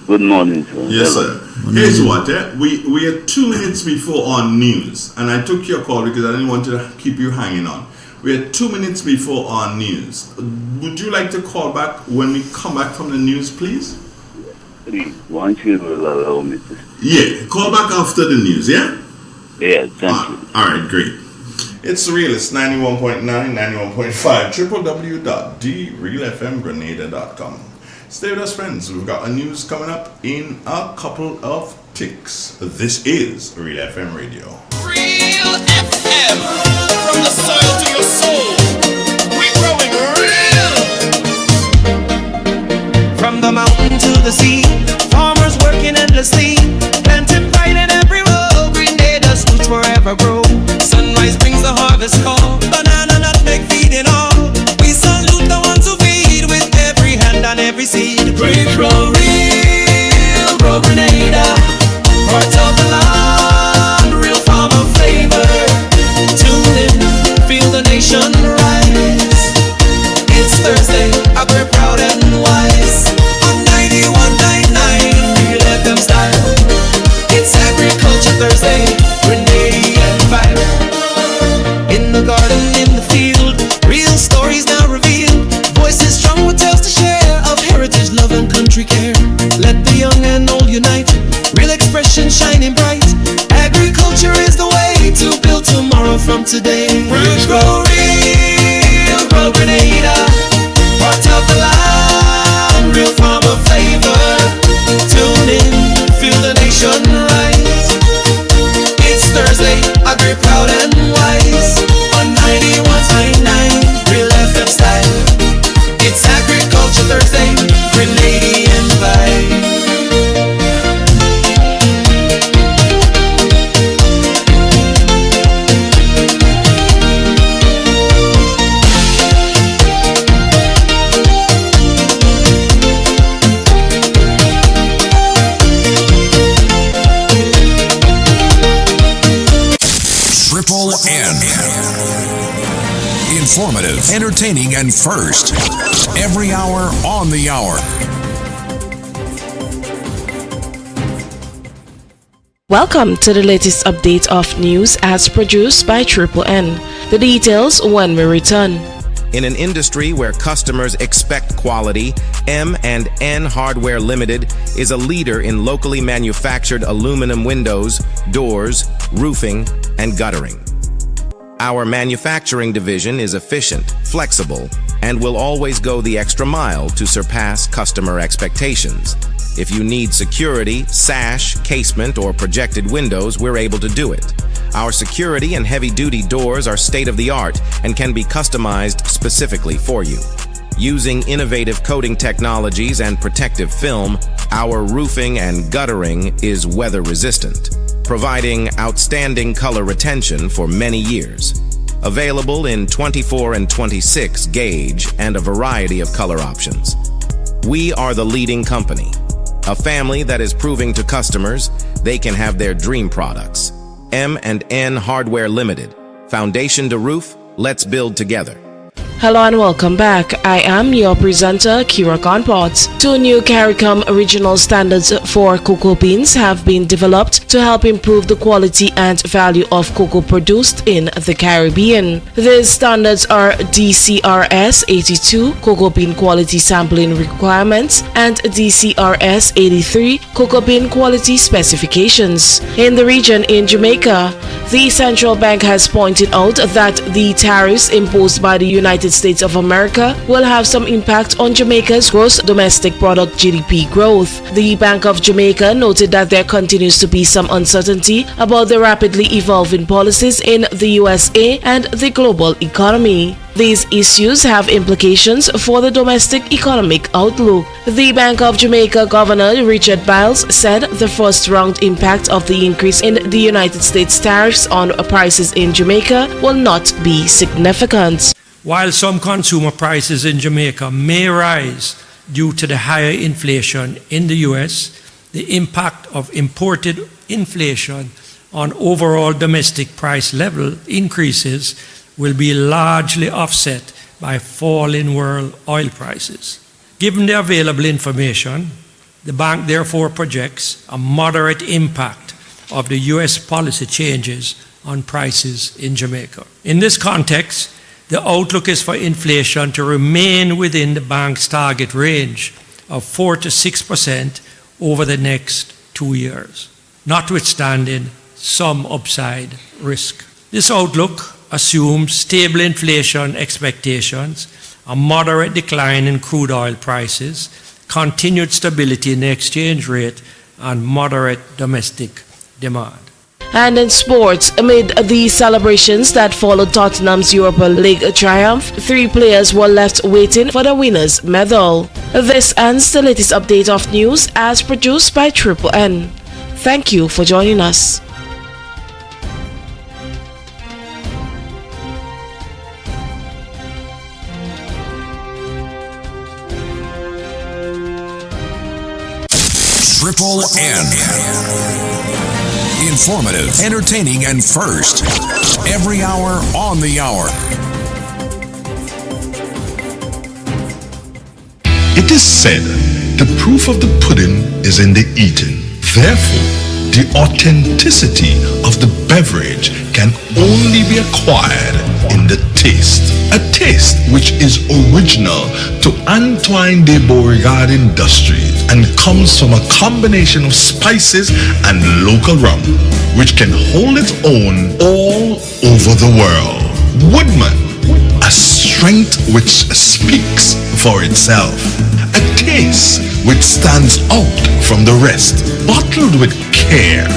Good morning, sir. Yes, sir. Here's what, we are 2 minutes before on news, and I took your call because I didn't want to keep you hanging on. We are 2 minutes before on news. Would you like to call back when we come back from the news, please? Please, once you will allow me to. Yeah, call back after the news, yeah? Yeah, thank you. All right, great. It's the Realist 91.9, 91.5, www.therealfmgrenada.com. Stay with us, friends. We've got a news coming up in a couple of ticks. This is Real FM Radio. Real FM, from the soil to your soul. We're growing real. From the mountain to the sea, farmers working endlessly, planting pride in every row. Grenada's roots forever grow. Sunrise brings the harvest call. Banana, nutmeg, feeding all. We salute the ones who feed with every hand and every seed. We grow real, grow Grenada. Parts of the land, real farmer flavor. Tune in, feel the nation rise. It's Thursday, we're proud and wise. On 91.9, Real FM style. It's Agriculture Thursday, Grenadian vibe. In the garden, in the field, real stories now revealed. Voices strong with tales to share of heritage, love and country care. Let the young and old unite, real expression shining bright. Agriculture is the way to build tomorrow from today. We grow real, grow Grenada. Part of the land, real farmer flavor. Tune in, feel the nation rise. It's Thursday, agri proud and wise. On 91.9, Real FM style. Informative, entertaining, and first. Every hour on the hour. Welcome to the latest update of news as produced by Triple N. The details when we return. In an industry where customers expect quality, M&N Hardware Limited is a leader in locally manufactured aluminum windows, doors, roofing, and guttering. Our manufacturing division is efficient, flexible, and will always go the extra mile to surpass customer expectations. If you need security, sash, casement, or projected windows, we're able to do it. Our security and heavy-duty doors are state-of-the-art and can be customized specifically for you. Using innovative coating technologies and protective film, our roofing and guttering is weather-resistant, providing outstanding color retention for many years. Available in 24 and 26 gauge and a variety of color options. We are the leading company, a family that is proving to customers they can have their dream products. M&N Hardware Limited. Foundation to roof, let's build together. Hello and welcome back. I am your presenter, Kira Conport. 2 new CARICOM regional standards for cocoa beans have been developed to help improve the quality and value of cocoa produced in the Caribbean. These standards are DCRS 82, Cocoa Bean Quality Sampling Requirements, and DCRS 83, Cocoa Bean Quality Specifications. In the region in Jamaica, the Central Bank has pointed out that the tariffs imposed by the United States of America will have some impact on Jamaica's gross domestic product GDP growth. The Bank of Jamaica noted that there continues to be some uncertainty about the rapidly evolving policies in the USA and the global economy. These issues have implications for the domestic economic outlook. The Bank of Jamaica Governor Richard Biles said the first round impact of the increase in the United States tariffs on prices in Jamaica will not be significant. While some consumer prices in Jamaica may rise due to the higher inflation in the US, the impact of imported inflation on overall domestic price level increases will be largely offset by fall in world oil prices. Given the available information, the bank therefore projects a moderate impact of the US policy changes on prices in Jamaica. In this context, the outlook is for inflation to remain within the bank's target range of 4 to 6% over the next 2 years, notwithstanding some upside risk. This outlook assumes stable inflation expectations, a moderate decline in crude oil prices, continued stability in the exchange rate, and moderate domestic demand. And in sports, amid the celebrations that followed Tottenham's Europa League triumph, 3 players were left waiting for the winner's medal. This ends the latest update of news as produced by Triple N. Thank you for joining us. Triple N. Informative, entertaining, and first. Every hour on the hour. It is said, the proof of the pudding is in the eating. Therefore, the authenticity of the beverage can only be acquired in the taste. A taste which is original to Antoine de Beauregard Industries and comes from a combination of spices and local rum, which can hold its own all over the world. Woodman, a strength which speaks for itself. A taste which stands out from the rest, bottled with care,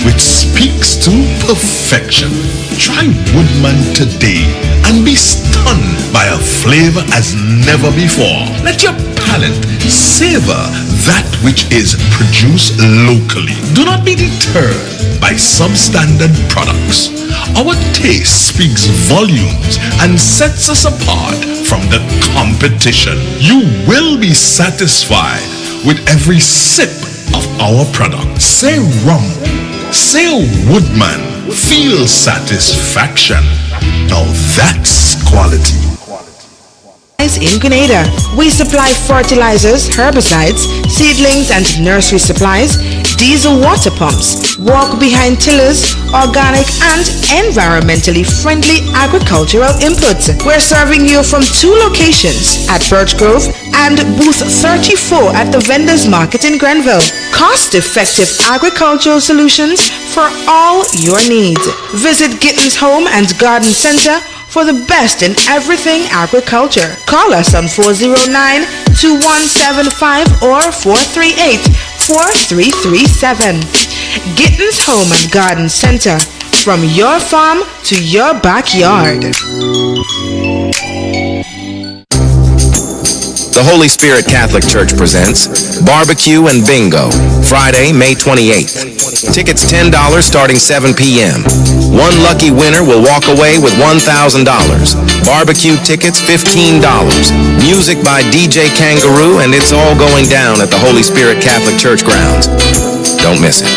which speaks to perfection. Try Woodman today and be stunned by a flavor as never before. Let your palate savor that which is produced locally. Do not be deterred by substandard products. Our taste speaks volumes and sets us apart from the competition. You will be satisfied with every sip of our product. Say rum, say Woodman, feel satisfaction. Now that's quality. branches in Grenada. We supply fertilizers, herbicides, seedlings and nursery supplies, diesel water pumps, walk-behind tillers, organic and environmentally friendly agricultural inputs. We're serving you from 2 locations at Birch Grove and booth 34 at the Vendors Market in Grenville. Cost-effective agricultural solutions for all your needs. Visit Gittins Home and Garden Center for the best in everything agriculture. Call us on 409-2175 or 438-4337. Gittins Home and Garden Center, from your farm to your backyard. The Holy Spirit Catholic Church presents Barbecue and Bingo, Friday, May 28th. Tickets $10 starting 7 p.m. One lucky winner will walk away with $1,000. Barbecue tickets $15. Music by DJ Kangaroo, and it's all going down at the Holy Spirit Catholic Church grounds. Don't miss it.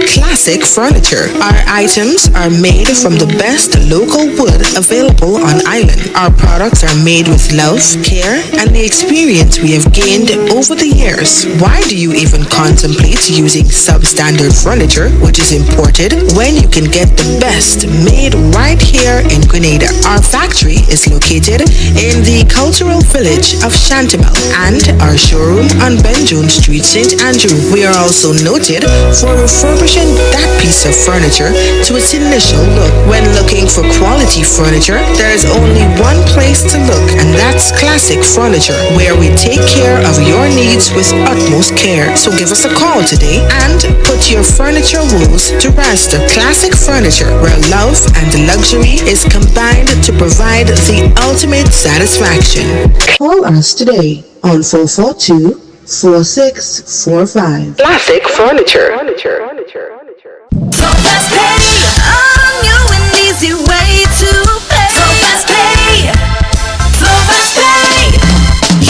Classic Furniture. Our items are made from the best local wood available on island. Our products are made with love, care, and the experience we have gained over the years. Why do you even contemplate using substandard furniture, which is imported, when you can get the best made right here in Grenada? Our factory is located in the cultural village of Chantemel and our showroom on Benjoon Street, St. Andrew. We are also noted for refurbishing that piece of furniture to its initial look. When looking for quality furniture, there is only one place to look, and that's Classic Furniture, where we take care of your needs with utmost care. So give us a call today and put your furniture woes to rest. Classic Furniture, where love and luxury is combined to provide the ultimate satisfaction. Call us today on 442-4645. Classic Furniture. So FastPay, on you an easy way to pay. So FastPay, so FastPay.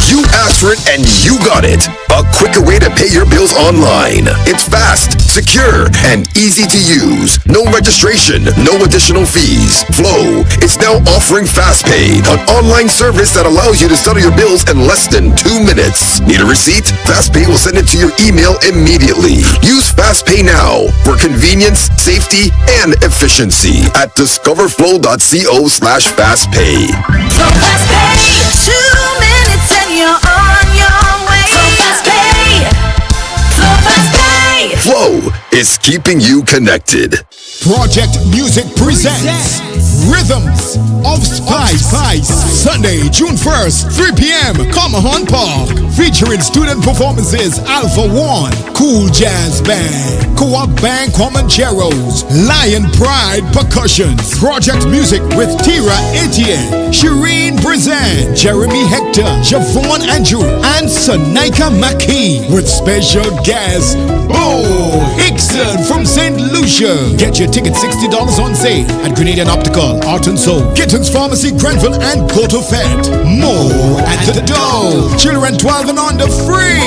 You asked for it and you got it. A quicker way to pay your bills online. It's fast, secure, and easy to use. No registration, no additional fees. Flow is now offering FastPay, an online service that allows you to settle your bills in less than 2 minutes. Need a receipt? FastPay will send it to your email immediately. Use FastPay now for convenience, safety, and efficiency at discoverflow.co/fastpay. So FastPay, 2 minutes and you're on your way. So FastPay, so FastPay. Flow is keeping you connected. Project Music presents Rhythms of Spice. Sunday, June 1st, 3 p.m. Comahan Park. Featuring student performances Alpha One, Cool Jazz Band, Co-op Band Comancheros, Lion Pride Percussions. Project Music with Tira Etienne, Shireen Brizan, Jeremy Hector, Javon Andrew, and Sonika McKee. With special guest Bo Hickson from St. Lucia. Get your ticket $60 on sale at Grenadian Optical, Art and Soul, Gittins Pharmacy, Grenville, and Goto Fed. More at the door. Children 12 and under free.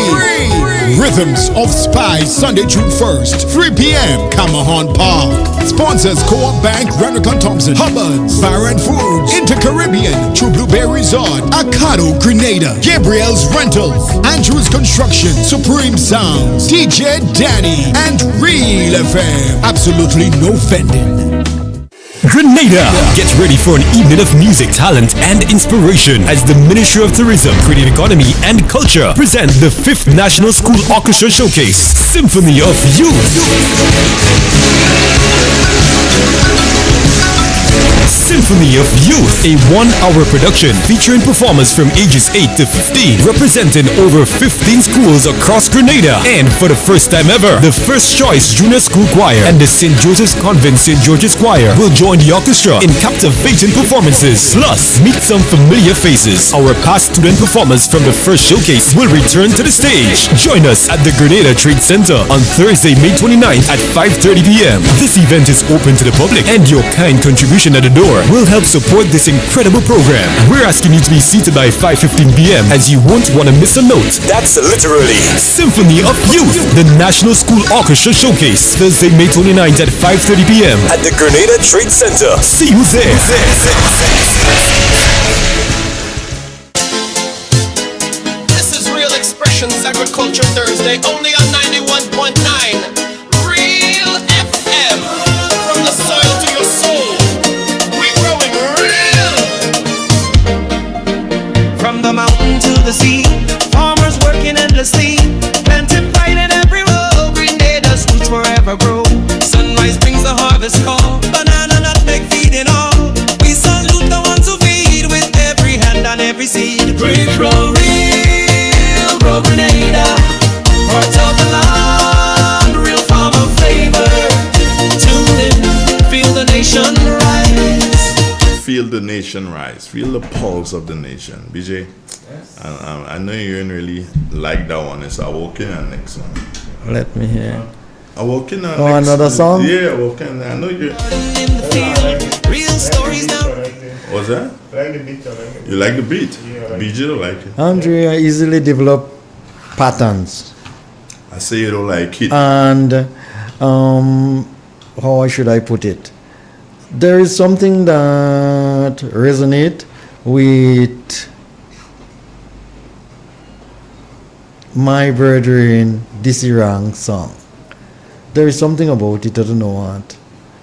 Rhythms of Spice, Sunday, June 1st, 3 p.m. Comahan Park. Sponsors Co-op Bank, Renrick & Thompson, Hubbard's, Baron Foods, Inter-Caribbean, True Blueberry Resort, Acado Grenada, Gabriel's Rentals, Andrews Construction, Supreme Sounds, DJ Danny, and Real FM. Absolutely no vending. Grenada! Get ready for an evening of music, talent, and inspiration as the Ministry of Tourism, Creative Economy, and Culture present the 5th National School Orchestra Showcase, Symphony of Youth. Symphony of Youth, a 1-hour production featuring performers from ages 8 to 15, representing over 15 schools across Grenada. And for the first time ever, the First Choice Junior School Choir and the St. Joseph's Convent St. George's Choir will join the orchestra in captivating performances. Plus, meet some familiar faces. Our past student performers from the first showcase will return to the stage. Join us at the Grenada Trade Center on Thursday, May 29th at 5:30 p.m. This event is open to the public, and your kind contribution at the door will will help support this incredible program. We're asking you to be seated by 5:15 p.m. as you won't want to miss a note. That's literally Symphony of Youth, the National School Orchestra Showcase, Thursday, May 29th at 5:30 p.m. at the Grenada Trade Center. See you there. This is Real Expressions Agriculture Thursday, only on 91.9 Real FM. From the soil to your soul, we're growing real. From the mountain to the sea, farmers working endlessly, planting pride in every row. Grenada's roots forever grow. Sunrise brings the harvest call, banana, nutmeg, feeding all. We salute the ones who feed with every hand and every seed. We grow real, grow Grenada, parts of the land, real farmer flavor. Tune in, feel the nation rise. Feel the nation rise. Feel the pulse of the nation. BJ, I know you didn't really like that one. It's Awoken and next one. Let me hear. Awoken and Oh, next. another song? Yeah, Awoken. I know you. Real stories now. What's that? I like the beat. I like it. You like the beat? Yeah, I like BJ don't like it. Andre, I easily develop patterns. I say you don't like it. And how should I put it? There is something that resonates with my brethren Disirang song. There is something about it, I don't know what.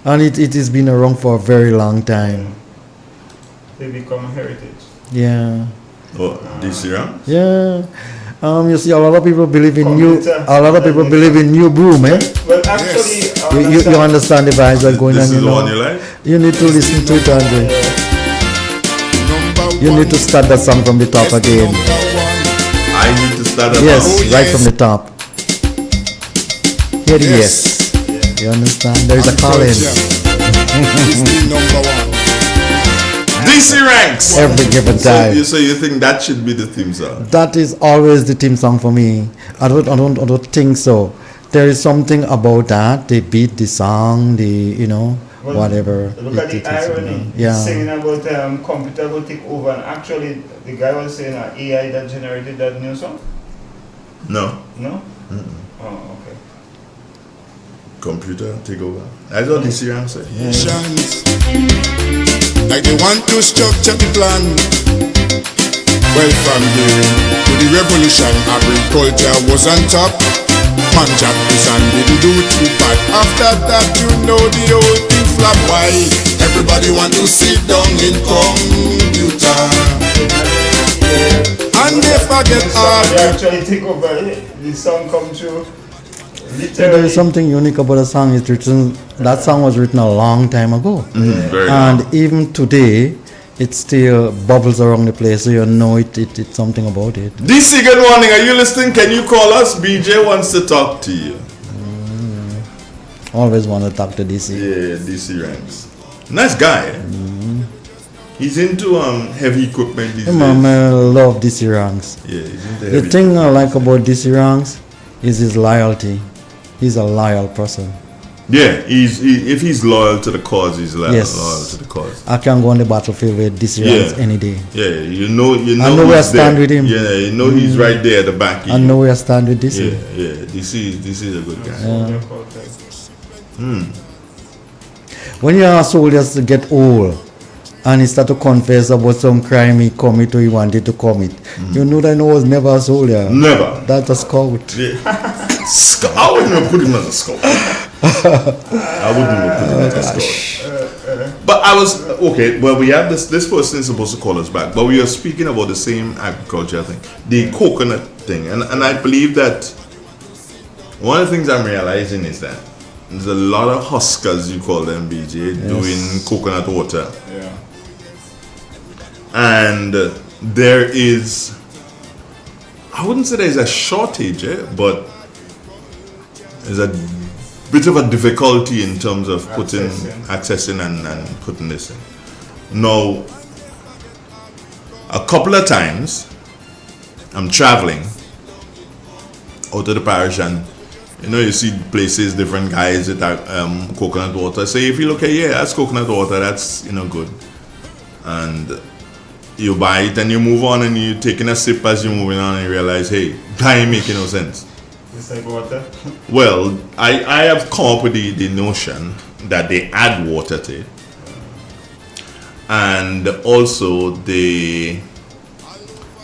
And it has been around for a very long time. They become a heritage. Yeah. Oh, this year? Yeah. You see, a lot of people believe in new. A lot of people believe in new broom, eh? Well, actually, You understand the vibes that are going on. This is You the know. one you like? You need to listen to it, Andre. You need to start that song from the top again. I need to start at Yes, right from the top. Here it is. You understand? There is a calling. DC ranks Every given time. So you think that should be the theme song? That is always the theme song for me. I don't think so. There is something about that. The beat, the song, whatever. Look at the irony. Yeah. Singing about computer will take over, and actually the guy was saying AI that generated that new song. No. No. Mm-mm. Oh, okay. Computer take over. That's what DC ranks say. Like they want to structure the plan. Well, from the to the revolution, agriculture was on top. Man Jack and didn't do too bad. After that, the whole thing flop. Why? Everybody want to sit down in computer. And they forget all. They actually take over. The song come through. There is something unique about the song. It's written. That song was written a long time ago, and even today, it still bubbles around the place. So you know it's something about it. DC, good morning. Are you listening? Can you call us? BJ wants to talk to you. Always want to talk to DC. Yeah, DC ranks. Nice guy. He's into heavy equipment these days. I love DC Ranks. Yeah, he's into The heavy thing I like about DC Ranks is his loyalty. He's a loyal person. Yeah, if he's loyal to the cause, he's loyal to the cause. I can go on the battlefield with DC Ranks any day. Yeah, you know I know where I stand with him. Yeah, you know he's right there at the back. I know where I stand with DC. Yeah, DC is a good guy. Yeah. When your soldiers get old and he start to confess about some crime he commit or he wanted to commit, you know that he was never a soldier. Never. That's a scout. Yeah. I wouldn't even put him as a scout. I wouldn't even put him as a scout. But I was okay. Well, we have this person is supposed to call us back, but we are speaking about the same agriculture thing, the coconut thing, and I believe that one of the things I'm realizing is that there's a lot of huskers, you call them, BJ, doing coconut water. Yeah. And there is, I wouldn't say there's a shortage, but there's a bit of a difficulty in terms of accessing and putting this in. Now, a couple of times I'm traveling out of the parish, and you see places, different guys that have coconut water. Say, if you look at, that's coconut water, that's good. and you buy it and you move on and you're taking a sip as you're moving on and you realize, hey, that ain't making no sense. It's like water? Well, I have come up with the notion that they add water to it. And also they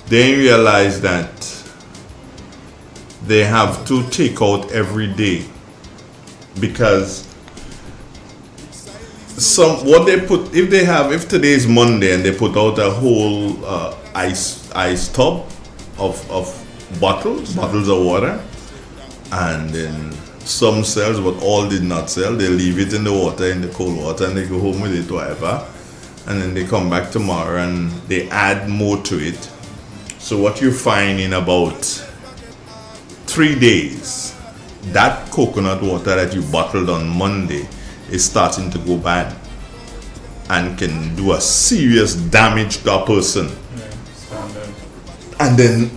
realize that they have to take out every day, because what they put, if today is Monday and they put out a whole ice tub of bottles of water, and then some sells but all did not sell, they leave it in the water, in the cold water, and they go home with it, whatever, and then they come back tomorrow and they add more to it. So what you find in about 3 days, that coconut water that you bottled on Monday is starting to go bad and can do a serious damage to a person. And then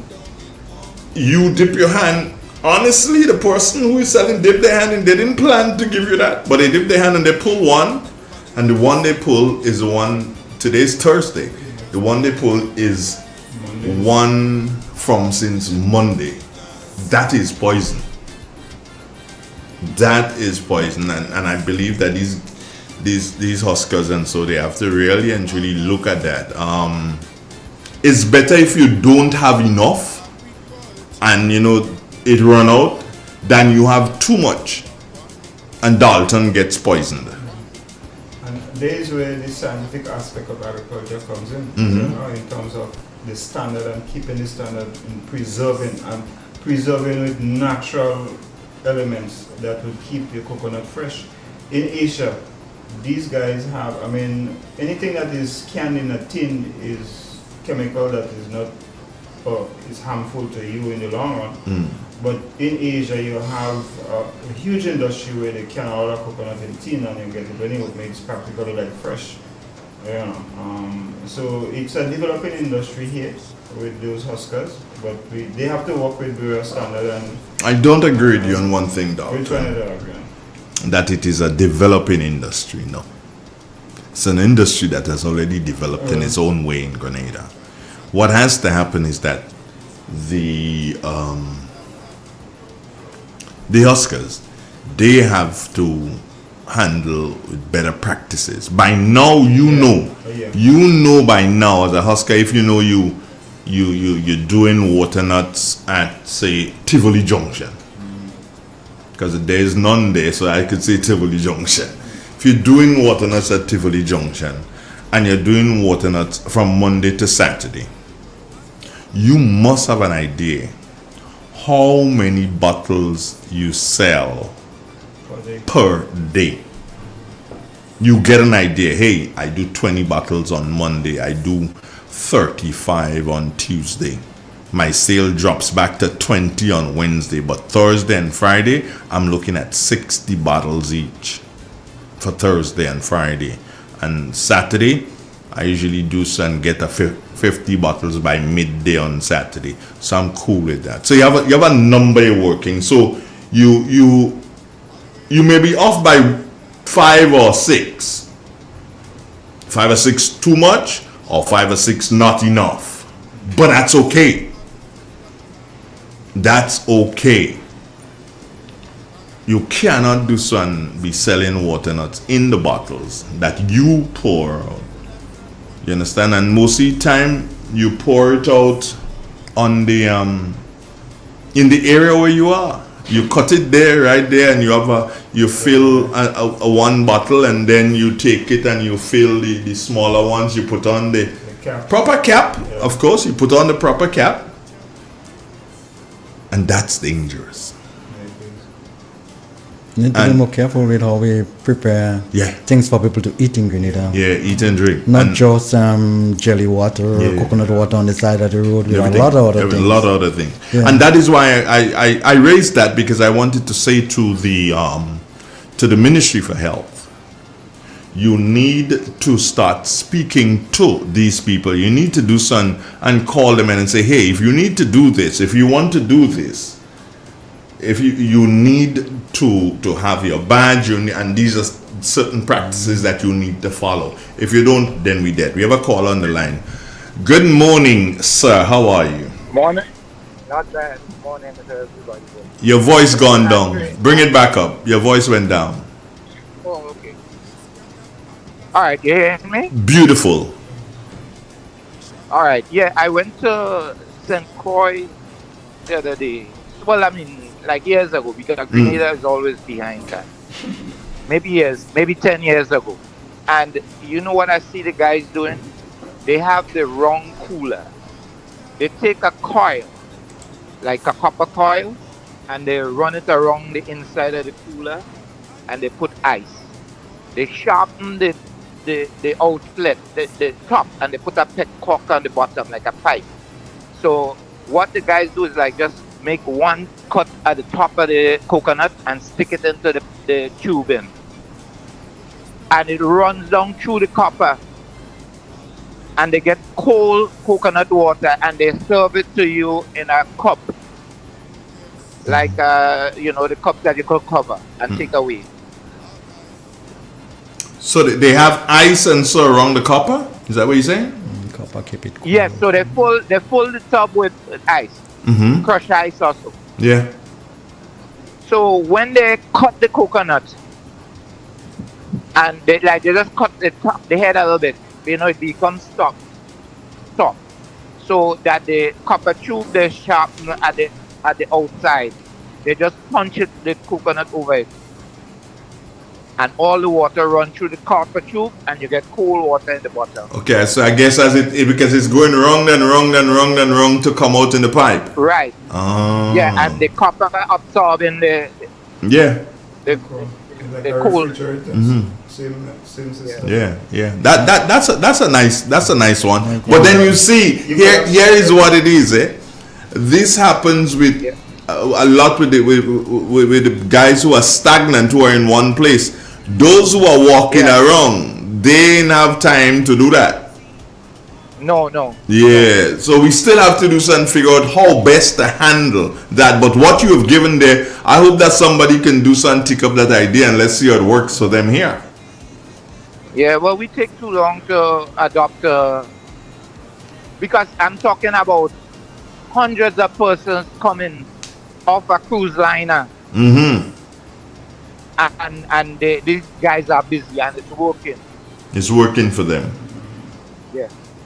you dip your hand. Honestly, the person who is selling dipped their hand and they didn't plan to give you that, but they dip their hand and they pull one, and the one they pull is the one, today's Thursday, the one they pull is one from since Monday. That is poison. That is poison, and I believe that these huskers, and so they have to really and truly look at that. It's better if you don't have enough and it run out than you have too much and Dalton gets poisoned. And there is where the scientific aspect of agriculture comes in, in terms of the standard and keeping the standard and preserving with natural elements that will keep the coconut fresh. In Asia, these guys have, anything that is canned in a tin is chemical that is not, or is harmful to you in the long run. But in Asia, you have a huge industry where they can all the coconut in tin and you get it when it makes practically like fresh. So it's a developing industry here with those huskers, but they have to work with Bureau standard. And I don't agree with you on one thing, Doctor. Which one do you agree on? That it is a developing industry. No, it's an industry that has already developed in its own way in Grenada. What has to happen is that the huskers, they have to handle with better practices. By now, you know by now as a husker, if you're doing water nuts at, say, Tivoli Junction, because there's none there, so I could say Tivoli Junction. If you're doing water nuts at Tivoli Junction and you're doing water nuts from Monday to Saturday, you must have an idea how many bottles you sell per day. You get an idea. Hey, I do 20 bottles on Monday, I do 35 on Tuesday. My sale drops back to 20 on Wednesday, but Thursday and Friday I'm looking at 60 bottles each for Thursday and Friday. And Saturday I usually do and get a 50 bottles by midday on Saturday. So I'm cool with that. So you have a number you're working. So you may be off by 5 or 6. 5 or 6 too much, or 5 or 6 not enough. But that's okay. That's okay. You cannot do so and be selling water nuts in the bottles that you pour out. You understand? And most of the time you pour it out on the in the area where you are. You cut it there, right there, and you fill a one bottle, and then you take it and you fill the smaller ones. You put on the proper cap, of course. You put on the proper cap, and that's dangerous. You need to be more careful with how we prepare things for people to eat in Grenada. Yeah, eat and drink. Not just jelly water or coconut water on the side of the road. We have a lot of other things. A lot of other things. Yeah. And that is why I raised that, because I wanted to say to the Ministry for Health, you need to start speaking to these people. You need to do something and call them in and say, hey, if you need to do this, if you want to do this, if you need to have your badge, and these are certain practices that you need to follow. If you don't, then we dead. We have a call on the line. Good morning, sir. How are you? Morning. Not bad. Morning to everybody. Your voice gone down. Bring it back up. Your voice went down. Oh, okay. All right, you hear me? Beautiful. All right, yeah, I went to St. Croix the other day. Well, I mean, like years ago, because Grenada is always behind that. Maybe 10 years ago. And you know what I see the guys doing? They have the wrong cooler. They take a coil, like a copper coil, and they run it around the inside of the cooler, and they put ice. They sharpen the outlet, the top, and they put a pet cork on the bottom, like a pipe. So what the guys do is like just make one cut at the top of the coconut and stick it into the tubing. And it runs down through the copper. And they get cold coconut water and they serve it to you in a cup. Like, the cup that you could cover and take away. So they have ice and so around the copper? Is that what you're saying? Copper keep it cool. Yes, so they fill the tub with ice. Crushed ice also. Yeah. So when they cut the coconut, and they just cut the head a little bit, it becomes soft. So that the copper tube they sharpen at the outside, they just punch the coconut over it, and all the water runs through the copper tube, and you get cold water in the bottle. Okay, so I guess because it's going wrong to come out in the pipe. Right. Oh. Yeah, and the copper absorbing the cold. Same system. Yeah. That's a nice one. But then you see, here is what it is. This happens with a lot with the guys who are stagnant, who are in one place. Those who are walking around, they didn't have time to do that. No. Yeah, so we still have to do something, figure out how best to handle that. But what you have given there, I hope that somebody can do something, take up that idea, and let's see how it works for them here. Yeah, well, we take too long to adopt, because I'm talking about hundreds of persons coming off a cruise liner. And these guys are busy and it's working. It's working for them.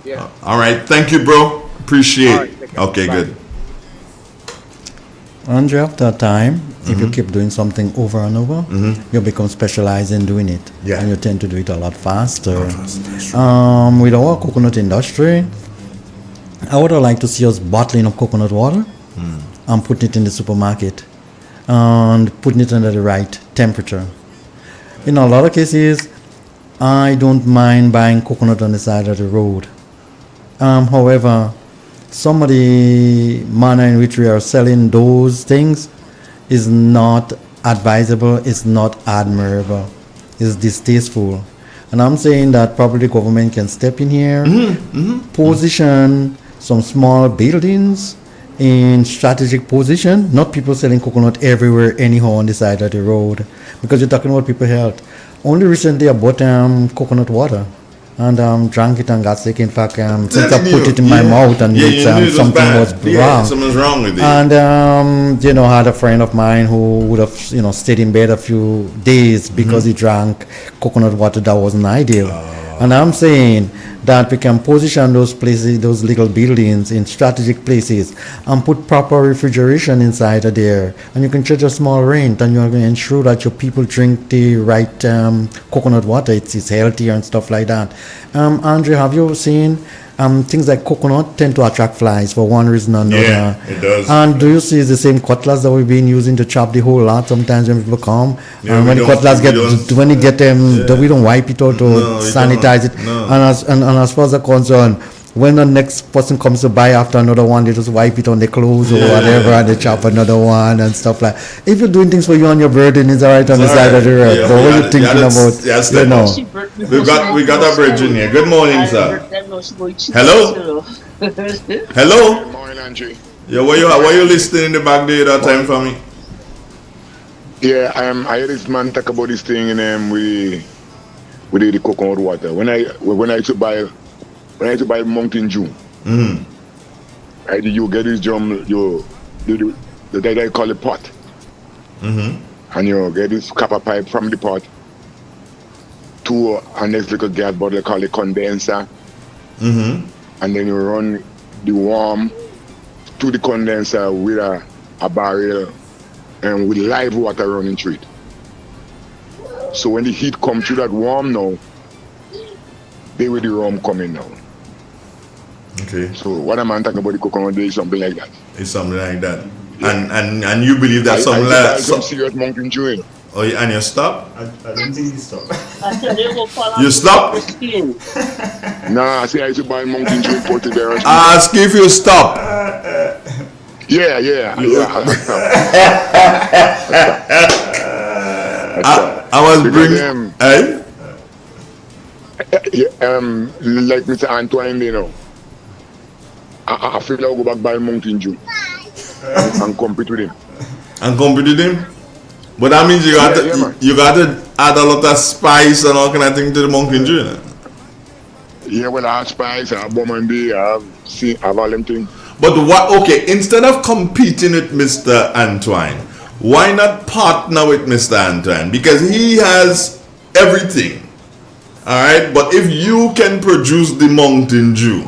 Yeah. All right. Thank you, bro. Appreciate it. Okay, Bye. good. Andre, after a time, if you keep doing something over and over, you become specialized in doing it. Yeah. And you tend to do it a lot faster. With our coconut industry, I would like to see us bottling up coconut water and putting it in the supermarket and putting it under the right temperature. In a lot of cases, I don't mind buying coconut on the side of the road. However, some of the manner in which we are selling those things is not advisable, it's not admirable, it's distasteful. And I'm saying that probably the government can step in here, position some small buildings in strategic position, not people selling coconut everywhere anyhow on the side of the road, because you're talking about people's health. Only recently I bought coconut water and drank it and got sick. In fact, since I put it in my mouth and something was wrong. Something's wrong with it. And I had a friend of mine who would have stayed in bed a few days because he drank coconut water that wasn't ideal. And I'm saying that we can position those places, those legal buildings in strategic places and put proper refrigeration inside of there. And you can charge a small rent and you're going to ensure that your people drink the right coconut water. It's healthier and stuff like that. Andre, have you seen things like coconut tend to attract flies for one reason or another? Yeah, it does. And do you see the same cutlass that we've been using to chop the whole lot sometimes when people come? Yeah, and when the cutlass we don't wipe it out or sanitize it. No. And as far as I'm concerned, when the next person comes to buy after another one, they just wipe it on their clothes or whatever, and they chop another one and stuff like. If you're doing things for you and your burden, it's alright on the side of the road. But what are you thinking about? We got a virgin here. Good morning, sir. Hello. Hello. Good morning, Andre. Yeah, were you listening in the back there that time for me? Yeah, I heard this man talk about this thing and with the coconut water. When I used to buy Mountain Dew, right, you get this drum, the guy call it pot, and you get this copper pipe from the pot to a next little gas bottle called a condenser, and then you run the worm to the condenser with a barrel and with live water running through it. So when the heat comes through that worm now, they with the rum coming now. Okay. So what am I talking about the coconut day is something like that. It's something like that. Yeah. And you believe that something like some serious Mountain Dew. Oh, and you stop? I don't think you stop. You stop? Nah, I say I used to buy Mountain Dew imported there. Ask if you stop. Yeah. I was bringing. Like Mr. Antoine, you know. I feel I'll go back buy Mountain Dew and compete with him. And compete with him? But that means you got to add a lot of spice and all kind of thing to the Mountain Dew. You know? Yeah, well, I have spice, I have Bomandi, I have all them things. But what? Okay, instead of competing with Mr. Antoine, why not partner with Mr. Antoine? Because he has everything. Alright? But if you can produce the Mountain Dew,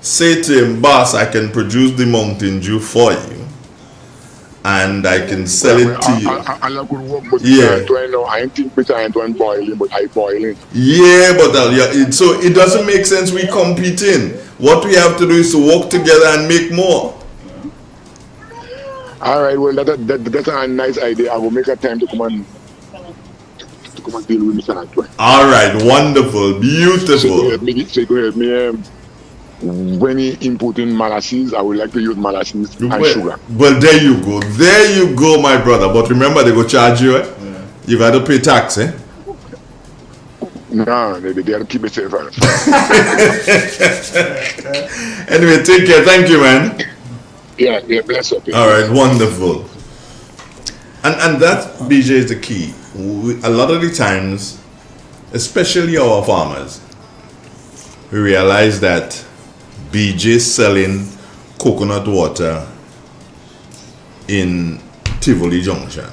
say to him, boss, I can produce the Mountain Dew for you. And I can sell it to you. I could work, but Antoine, no, I think Mr. Antoine boiling, but I boiling. Yeah, but so it doesn't make sense we competing. What we have to do is to work together and make more. All right, well, that's a nice idea. I will make a time to come and deal with Mr. Antoine. All right, wonderful, beautiful. So you could help me. When he inputting molasses, I would like to use molasses and sugar. Well, there you go, my brother. But remember, they go charge you. Yeah. You got to pay tax, eh? No, they got to keep it safe. Anyway, take care. Thank you, man. Yeah, bless up. All right, wonderful. And that, BJ, is the key. A lot of the times, especially our farmers, we realize that BJ selling coconut water in Tivoli Junction.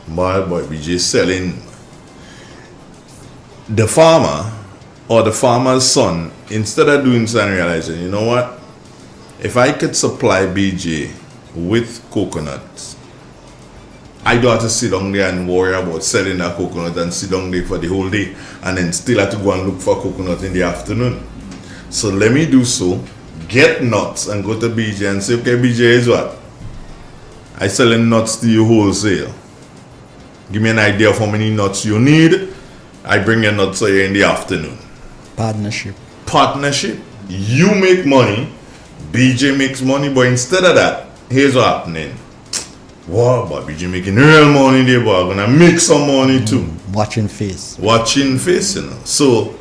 Boy, BJ selling. The farmer or the farmer's son, instead of doing something, realizing, you know what? If I could supply BJ with coconuts, I don't have to sit down there and worry about selling that coconut and sit down there for the whole day and then still have to go and look for coconut in the afternoon. So let me do so, get nuts and go to BJ and say, okay, BJ, is what? I selling nuts to you wholesale. Give me an idea of how many nuts you need. I bring your nuts here in the afternoon. Partnership. You make money, BJ makes money, but instead of that, here's what's happening. Wow, but BJ making real money there, but I'm gonna make some money too. Watching face, you know. So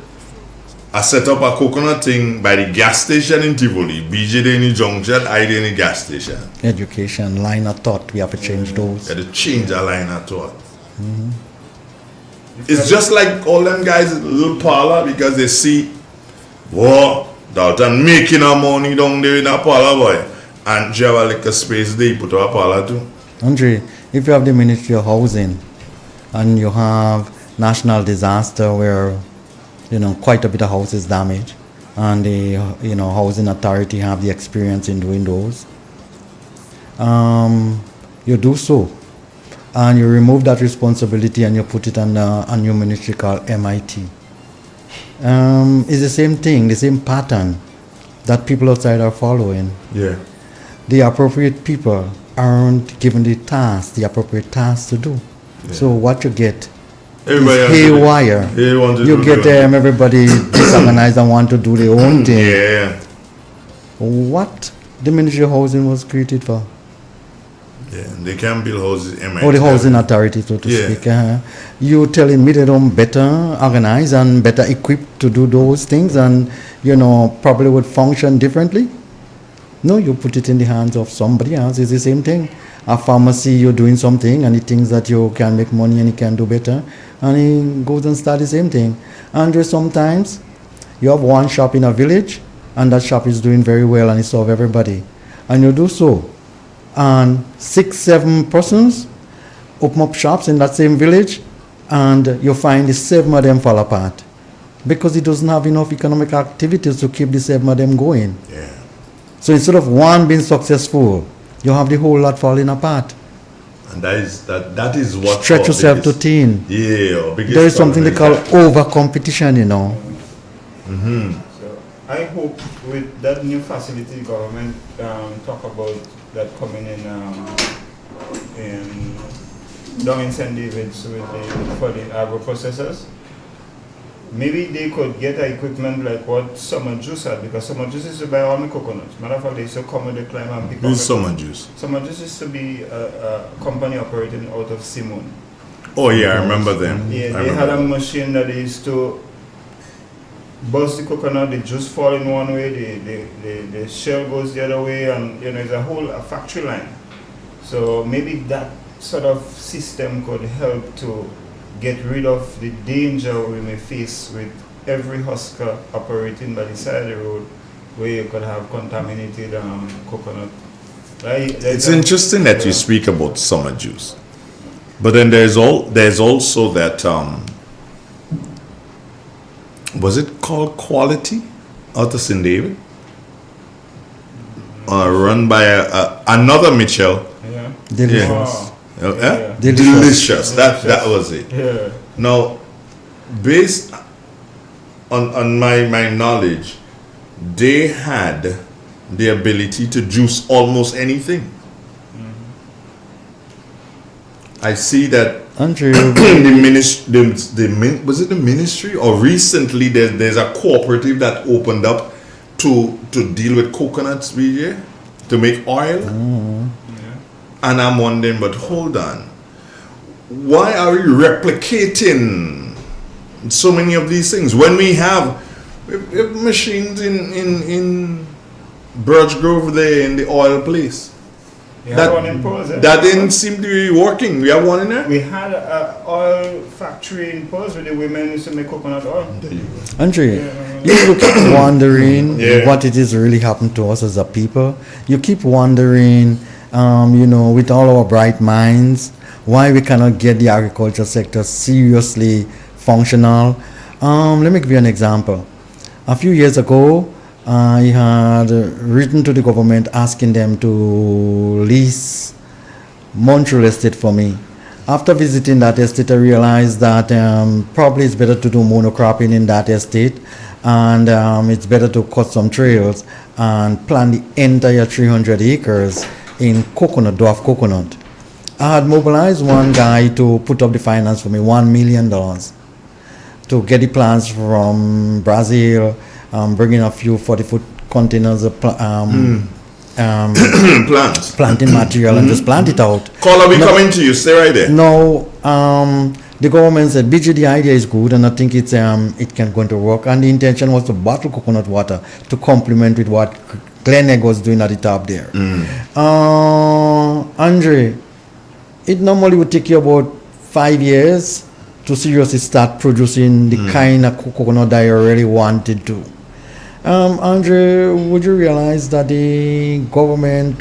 I set up a coconut thing by the gas station in Tivoli. BJ there in the junction, I there in the gas station. Education, line of thought, we have to change those. You have to change our line of thought. It's just like all them guys in little parlor because they see, whoa, that and making our money down there in a parlor, boy. And you have a little space there, put a parlor too. Andre, if you have the Ministry of Housing and you have national disaster where, quite a bit of houses damaged and the, housing authority have the experience in doing those, you do so. And you remove that responsibility and you put it on a new ministry called MIT. It's the same thing, the same pattern that people outside are following. Yeah. The appropriate people aren't given the appropriate tasks to do. Yeah. So what you get is haywire. You get everybody disorganized and want to do their own thing. Yeah. What the Ministry of Housing was created for? Yeah, they can build houses. The housing authority, so to speak. You telling me they don't better organize and better equipped to do those things and, probably would function differently? No, you put it in the hands of somebody else. It's the same thing. A farmer see you doing something and he thinks that you can make money and he can do better, and he goes and start the same thing. And sometimes you have one shop in a village and that shop is doing very well and it serves everybody. And you do so. And 6-7 persons open up shops in that same village, and you find the 7 of them fall apart because it doesn't have enough economic activities to keep the 7 of them going. Yeah. So instead of one being successful, you have the whole lot falling apart. And that is what stretch yourself to thin. Yeah. There is something they call over competition, you know. Mm-hmm. So I hope with that new facility government talk about that coming in down in St. David's for the agro processors. Maybe they could get equipment like what Summer Juice had, because Summer Juice used to buy all my coconuts. Matter of fact, they used to come with the climb and pick up. Who's Summer Juice? Summer Juice used to be a company operating out of Simon. Oh yeah, I remember them. Yeah, they had a machine that they used to bust the coconut, the juice fall in one way, the shell goes the other way, and it's a factory line. So maybe that sort of system could help to get rid of the danger we may face with every husker operating by the side of the road where you could have contaminated coconut. Right? It's interesting that you speak about Summer Juice, but then there's also that was it called Quality out of St. David, run by another Mitchell. Yeah. Delicious. Yeah. Delicious. That was it. Yeah. Now, based on my knowledge, they had the ability to juice almost anything. I see that Andrew, was it the ministry, or recently there's a cooperative that opened up to deal with coconuts, BJ, to make oil. And I'm wondering, but hold on, why are we replicating so many of these things when we have machines in Birch Grove there in the oil place? We had one in Pose. That didn't seem to be working. We have one in there? We had an oil factory in Pose where the women used to make coconut oil. Andre, you keep wondering what it is really happened to us as a people. You keep wondering, with all our bright minds, why we cannot get the agriculture sector seriously functional. Let me give you an example. A few years ago, I had written to the government asking them to lease Montreal Estate for me. After visiting that estate, I realized that probably it's better to do monocropping in that estate, and it's better to cut some trails and plant the entire 300 acres in dwarf coconut. I had mobilized one guy to put up the finance for me, $1 million, to get the plants from Brazil, bringing a few 40-foot containers of planting material and just plant it out. Caller, we coming to you. Stay right there. No, the government said, BG, the idea is good, and I think it can going to work. And the intention was to bottle coconut water to complement with what Glen Egg was doing at the top there. Andre, it normally would take you about 5 years to seriously start producing the kind of coconut that you really wanted to. Andre, would you realize that the government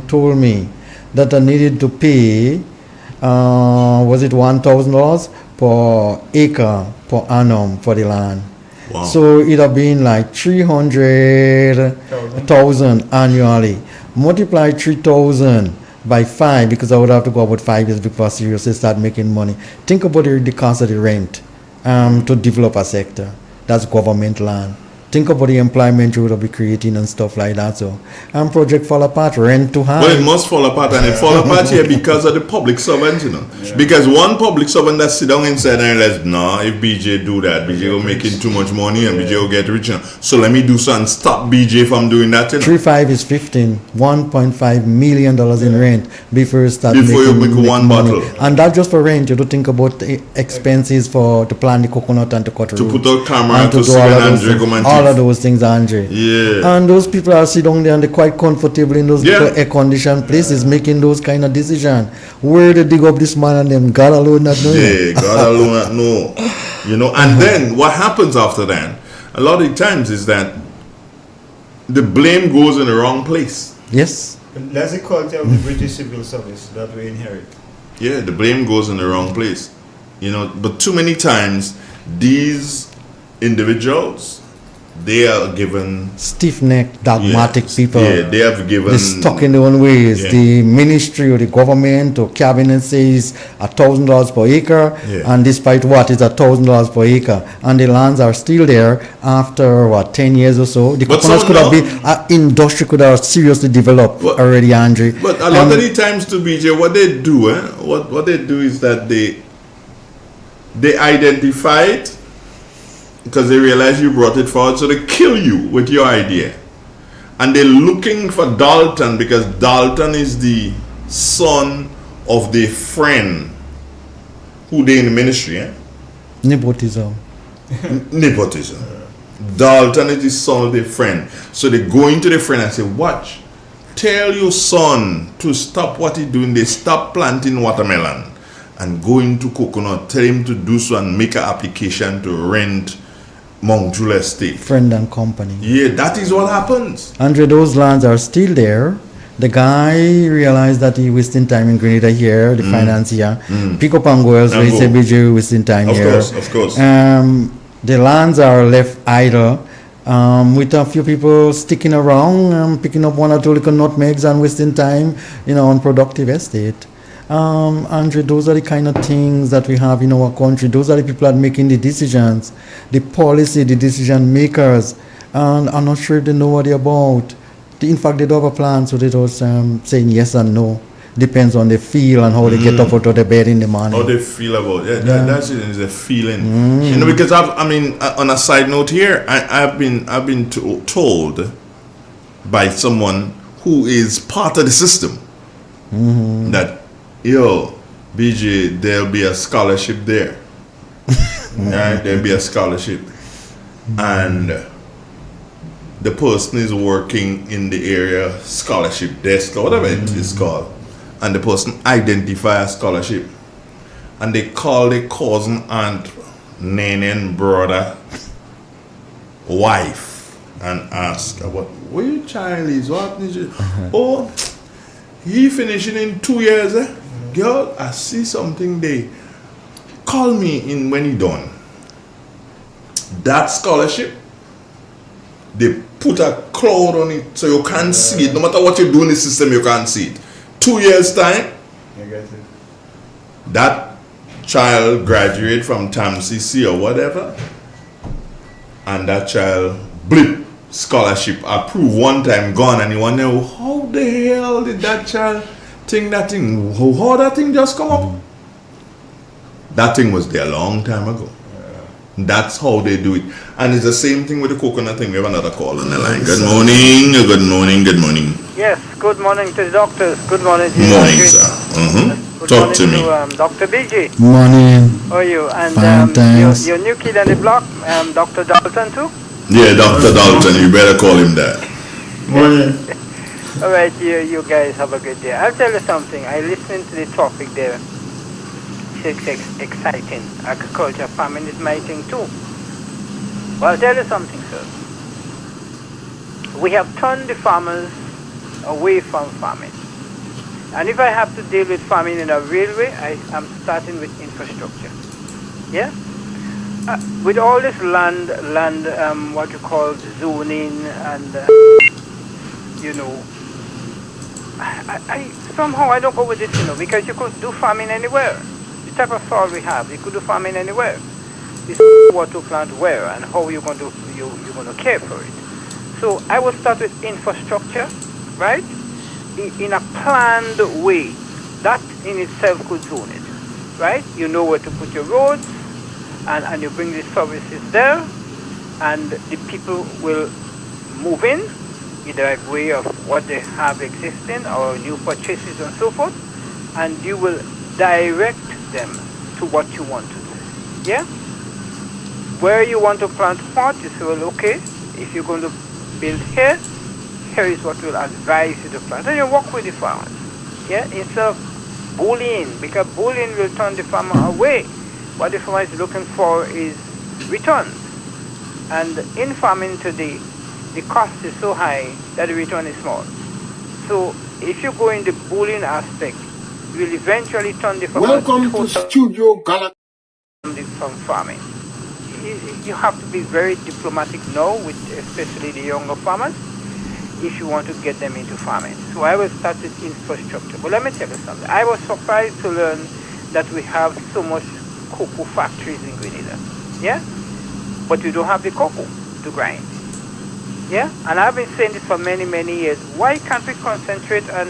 told me that I needed to pay, was it $1,000 per acre per annum for the land? Wow. So it have been like 300,000 annually. Multiply 3,000 by 5, because I would have to go about 5 years before I seriously start making money. Think about the cost of the rent to develop a sector. That's government land. Think about the employment you would be creating and stuff like that. So, project fall apart, rent too high. Well, it must fall apart, and it fall apart here because of the public servants, Because one public servant that sit down inside and realize, no, if BJ do that, BJ will making too much money and BJ will get rich. So let me do something, stop BJ from doing that. 3.5 is 15, $1.5 million in rent before you start you make one money. bottle. And that's just for rent. You don't think about the expenses to plant the coconut and to cut the to roots. put out camera and to see when Andre come and take all of those things, Andre. Yeah. And those people are sitting down there and they're quite comfortable in those little air-conditioned places, making those kind of decisions. Where they dig up this man and them, God alone not know. Yeah, God alone not know. You know, and then what happens after that, a lot of the times is that the blame goes in the wrong place. Yes. That's the culture of the British civil service that we inherit. Yeah, the blame goes in the wrong place. You know, but too many times these individuals, they are given stiff-necked, dogmatic people. Yeah, they have given. They're stuck in their own ways. Yeah. The ministry or the government or cabinet says $1,000 per acre, and despite what is $1,000 per acre, and the lands are still there after 10 years or so. The coconuts could have been industry could have seriously developed already, Andre. But a lot of the times, to BJ, what they do, what they do is that they identify it. Because they realize you brought it forward, so they kill you with your idea. And they're looking for Dalton because Dalton is the son of their friend who they in the ministry. Nepotism. Nepotism. Dalton is the son of their friend. So they go into the friend and say, watch, tell your son to stop what he's doing. They stop planting watermelon and go into coconut. Tell him to do so and make an application to rent Mount Juliet Estate. Friend and company. Yeah, that is what happens. Andre, those lands are still there. The guy realized that he wasting time in Grenada here, the financier. Pick up and go elsewhere. He said, BJ, wasting time here. Of course. The lands are left idle with a few people sticking around, picking up one or two little nutmegs and wasting time, on productive estate. Andre, those are the kind of things that we have in our country. Those are the people that are making the decisions, the policy, the decision makers. And I'm not sure if they know what they're about. In fact, they don't have a plan, so they're just saying yes and no. Depends on the feel and how they get up out of the bed in the morning. How they feel about it. That's it, is a feeling. Because on a side note here, I've been told by someone who is part of the system that, yo, BJ, there'll be a scholarship there. Right? There'll be a scholarship. And the person is working in the area scholarship desk or whatever it is called. And the person identify a scholarship. And they call their cousin, aunt, nene, brother, wife, and ask about where your child is, what is it? Oh, he finishing in 2 years, Girl, I see something there. Call me in when he done. That scholarship, they put a cloud on it so you can't see it. No matter what you do in the system, you can't see it. 2 years time, that child graduate from TAMCC or whatever, and that child, blip, scholarship approved one time, gone, and you wonder, how the hell did that child think that thing, how that thing just come up? That thing was there a long time ago. That's how they do it. And it's the same thing with the coconut thing. We have another call on the line. Good morning, good morning, good morning. Yes, good morning to the doctors. Good morning to you. Morning, sir. Good Talk morning to me. Dr. BJ. Morning. How are you? And Fine, thanks. your new kid on the block, Dr. Dalton too? Yeah, Dr. Dalton. You better call him that. Morning. All right, you guys have a good day. I'll tell you something. I listened to the topic there. It's exciting. Agriculture, farming is my thing too. Well, I'll tell you something, sir. We have turned the farmers away from farming. And if I have to deal with farming in a real way, I'm starting with infrastructure. Yeah? With all this land, what you call zoning and, I somehow I don't go with it, because you could do farming anywhere. The type of soil we have, you could do farming anywhere. It's what to plant where and how you're going to care for it. So I will start with infrastructure, right? In a planned way. That in itself could zone it, right? You know where to put your roads, and you bring the services there, and the people will move in, either by way of what they have existing or new purchases and so forth, and you will direct them to what you want to do. Yeah? Where you want to plant what, you say, well, okay, If you're going to build here, here is what we'll advise you to plant. And you work with the farmers. Yeah, instead of bullying, because bullying will turn the farmer away. What the farmer is looking for is returns. And in farming today, the cost is so high that the return is small. So if you go in the bullying aspect, you will eventually turn the farmer Welcome to Studio Gala. from farming. You have to be very diplomatic now, with especially the younger farmers, if you want to get them into farming. So I will start with infrastructure. But let me tell you something. I was surprised to learn that we have so much cocoa factories in Grenada. Yeah? But we don't have the cocoa to grind. Yeah? And I've been saying this for many, many years. Why can't we concentrate on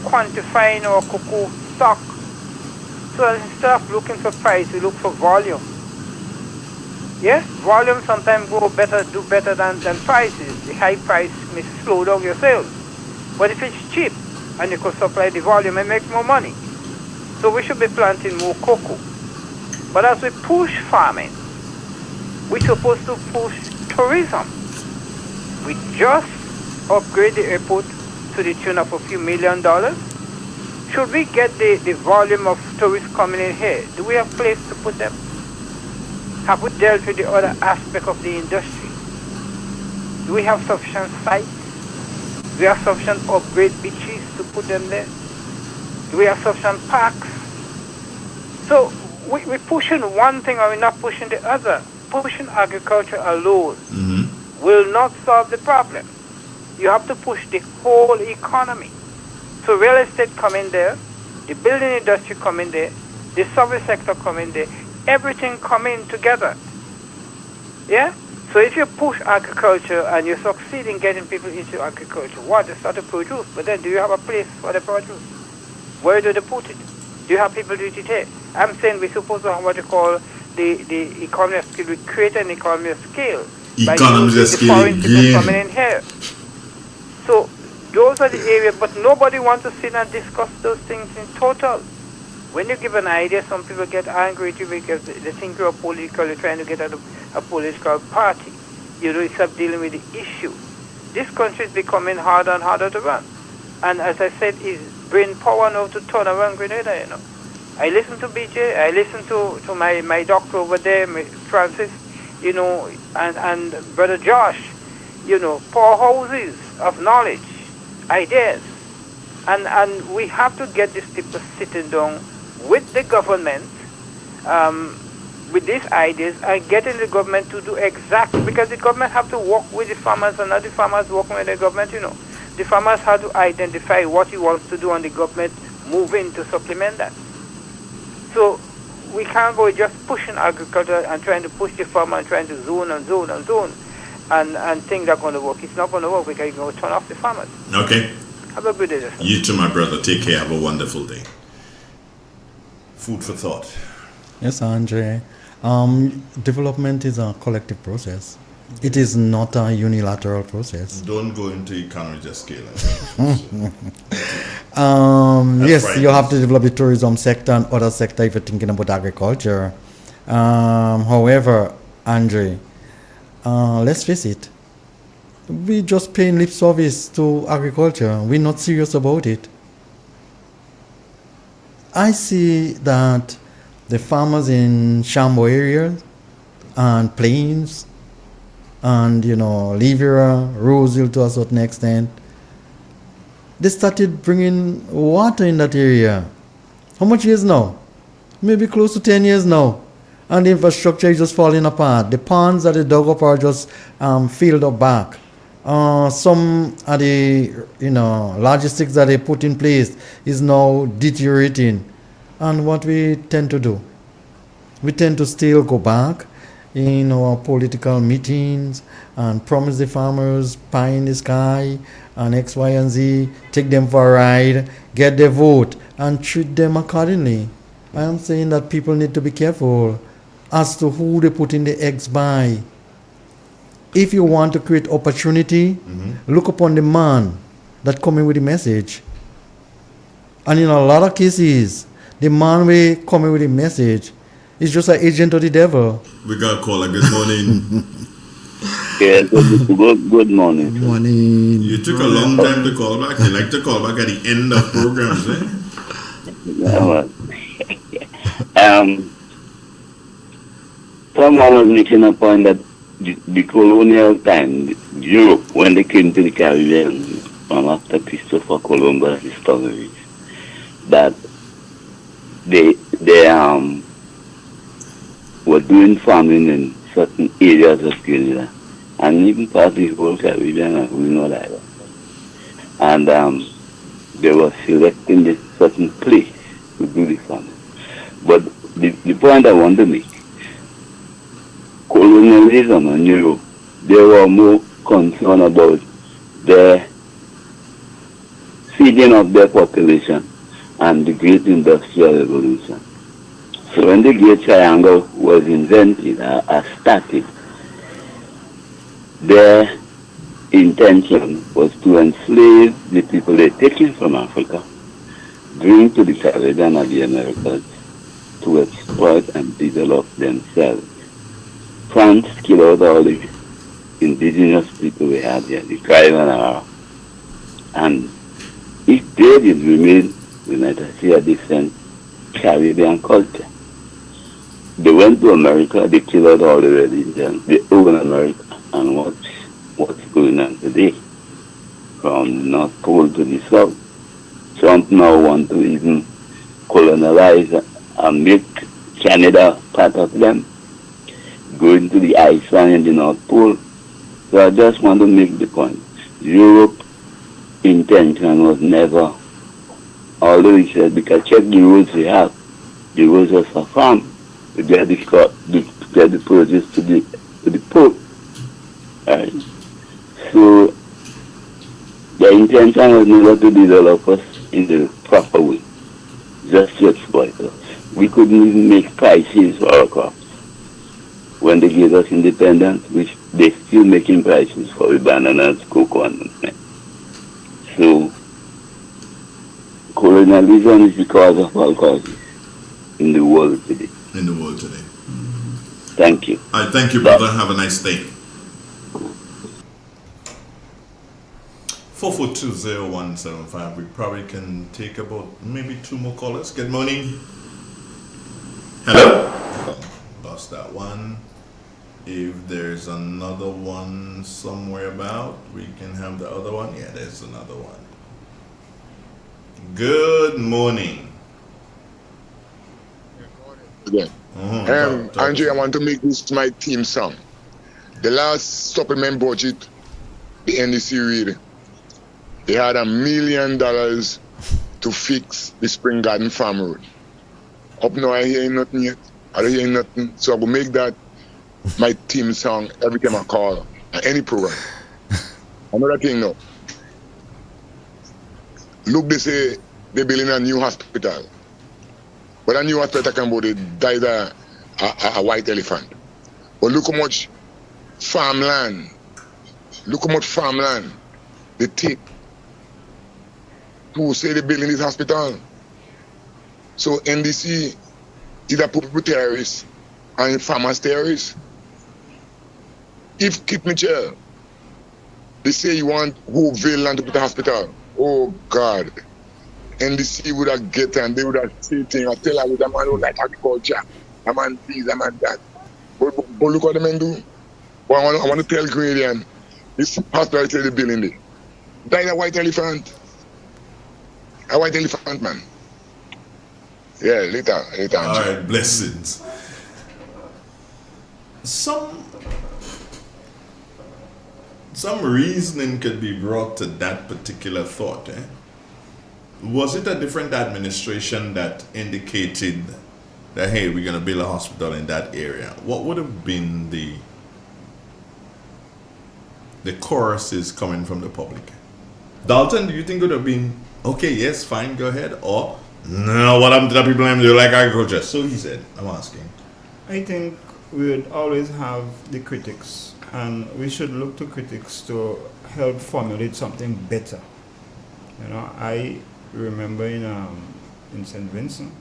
quantifying our cocoa stock? So instead of looking for price, we look for volume. Yeah? Volume sometimes do better than prices. The high price may slow down your sales. But if it's cheap and you could supply the volume and make more money. So we should be planting more cocoa. But as we push farming, we're supposed to push tourism. We just upgrade the airport to the tune of a few $1 million. Should we get the volume of tourists coming in here? Do we have place to put them? Have we dealt with the other aspect of the industry? Do we have sufficient sites? Do we have sufficient upgrade beaches to put them there? Do we have sufficient parks? So we're pushing one thing or we're not pushing the other. Pushing agriculture alone will not solve the problem. You have to push the whole economy. So real estate come in there, the building industry come in there, the service sector come in there, everything come in together. Yeah? So if you push agriculture and you succeed in getting people into agriculture, what? They start to produce. But then do you have a place for the produce? Where do they put it? Do you have people to do it here? I'm saying we're supposed to have what you call the economy of scale. We create an economy of scale. Economy of scale foreign people coming in here. So those are the areas, but nobody wants to sit and discuss those things in total. When you give an idea, some people get angry at you because they think you're political, you're trying to get out of a political party. You know, stop dealing with the issue. This country is becoming harder and harder to run. And as I said, it's brain power now to turn around Grenada, you know. I listen to BJ, I listen to my doctor over there, Francis, you know, and Brother Josh, you know, powerhouses of knowledge, ideas. And we have to get these people sitting down with the government, with these ideas, and getting the government to do exactly, because the government have to work with the farmers and not the farmers working with the government, you know. The farmers have to identify what he wants to do and the government move in to supplement that. So we can't go just pushing agriculture and trying to push the farmer and trying to zone and think that's going to work. It's not going to work because you're going to turn off the farmers. Okay. Have a good day. You too, my brother. Take care. Have a wonderful day. Food for thought. Yes, Andre. Development is a collective process. It is not a unilateral process. Don't go into economies of scale. Yes, right. you have to develop the tourism sector and other sector if you're thinking about agriculture. However, Andre, let's face it, we just paying lip service to agriculture. We're not serious about it. I see that the farmers in Shambo areas and Plains and, you know, Livera, Rosehill to a certain extent, they started bringing water in that area. How much years now? Maybe close to 10 years now. And the infrastructure is just falling apart. The ponds that they dug up are just filled up back. Some of the, you know, logistics that they put in place is now deteriorating. And what we tend to do, we tend to still go back in our political meetings and promise the farmers pie in the sky and X, Y, and Z, take them for a ride, get their vote, and treat them accordingly. I am saying that people need to be careful as to who they put in the eggs by. If you want to create opportunity, look upon the man that coming with the message. And in a lot of cases, the man we coming with the message is just an agent of the devil. We got a caller. Good morning. Yeah, good morning. Good morning. You took a long time to call back. You like to call back at the end of programs, eh? Someone was making a point that the colonial time, Europe, when they came to the Caribbean, after Christopher Columbus discoveries, that they were doing farming in certain areas of Grenada, and even part of the whole Caribbean, and we know that. And they were selecting a certain place to do the farming. But the point I want to make, colonialism in Europe, they were more concerned about the feeding of their population and the Great Industrial Revolution. So when the Great Triangle was invented or started, their intention was to enslave the people they taken from Africa, bring to the Caribbean and the Americas to exploit and develop themselves. France killed out all the indigenous people we had here, the Caribbean, and if they did remain, we might see a different Caribbean culture. They went to America, they killed all the red Indians, they owned America, and what's going on today, from the North Pole to the South. Trump now wants to even colonize and make Canada part of them, going to the Iceland in the North Pole. So I just want to make the point. Europe's intention was never, although he said, because check the roads we have, the roads are for farm, to get the produce to the port. Right? So the intention was never to develop us in the proper way, just to exploit us. We couldn't even make prices for our crops. When they gave us independence, which they still making prices for the bananas, cocoa, and so colonialism is the cause of all causes in the world today. Thank you. All right, thank you, brother. Have a nice day. 4420175. We probably can take about maybe 2 more callers. Good morning. Hello. Lost that one. If there's another one somewhere about, we can have the other one. Yeah, there's another one. Good morning. Again. Andre, I want to make this my theme song. The last supplement budget, the NDC read, they had $1 million to fix the Spring Garden Farm Road. Up now I hear nothing yet. I don't hear nothing. So I will make that my theme song every time I call any program. Another thing now. Look, they say they're building a new hospital. But a new hospital talking about it died a white elephant. But look how much farmland they take to say they're building this hospital. So NDC either put people terrorists and farmers terrorists. If Kit Mitchell, they say you want Hooville land to put a hospital, oh God, NDC would have get and they would have said things. I tell her that man would like agriculture, a man this, a man that. But look what the men do. But I want to tell Gradian, this hospital they're building there. Died a white elephant. A white elephant, man. Yeah, later. All right, blessings. Some reasoning could be brought to that particular thought. Was it a different administration that indicated that, hey, we're going to build a hospital in that area? What would have been the choruses coming from the public? Dalton, do you think it would have been, okay, yes, fine, go ahead, or no, what happened to the people who like agriculture? So he said, I'm asking. I think we would always have the critics, and we should look to critics to help formulate something better. You know, I remember in St. Vincent,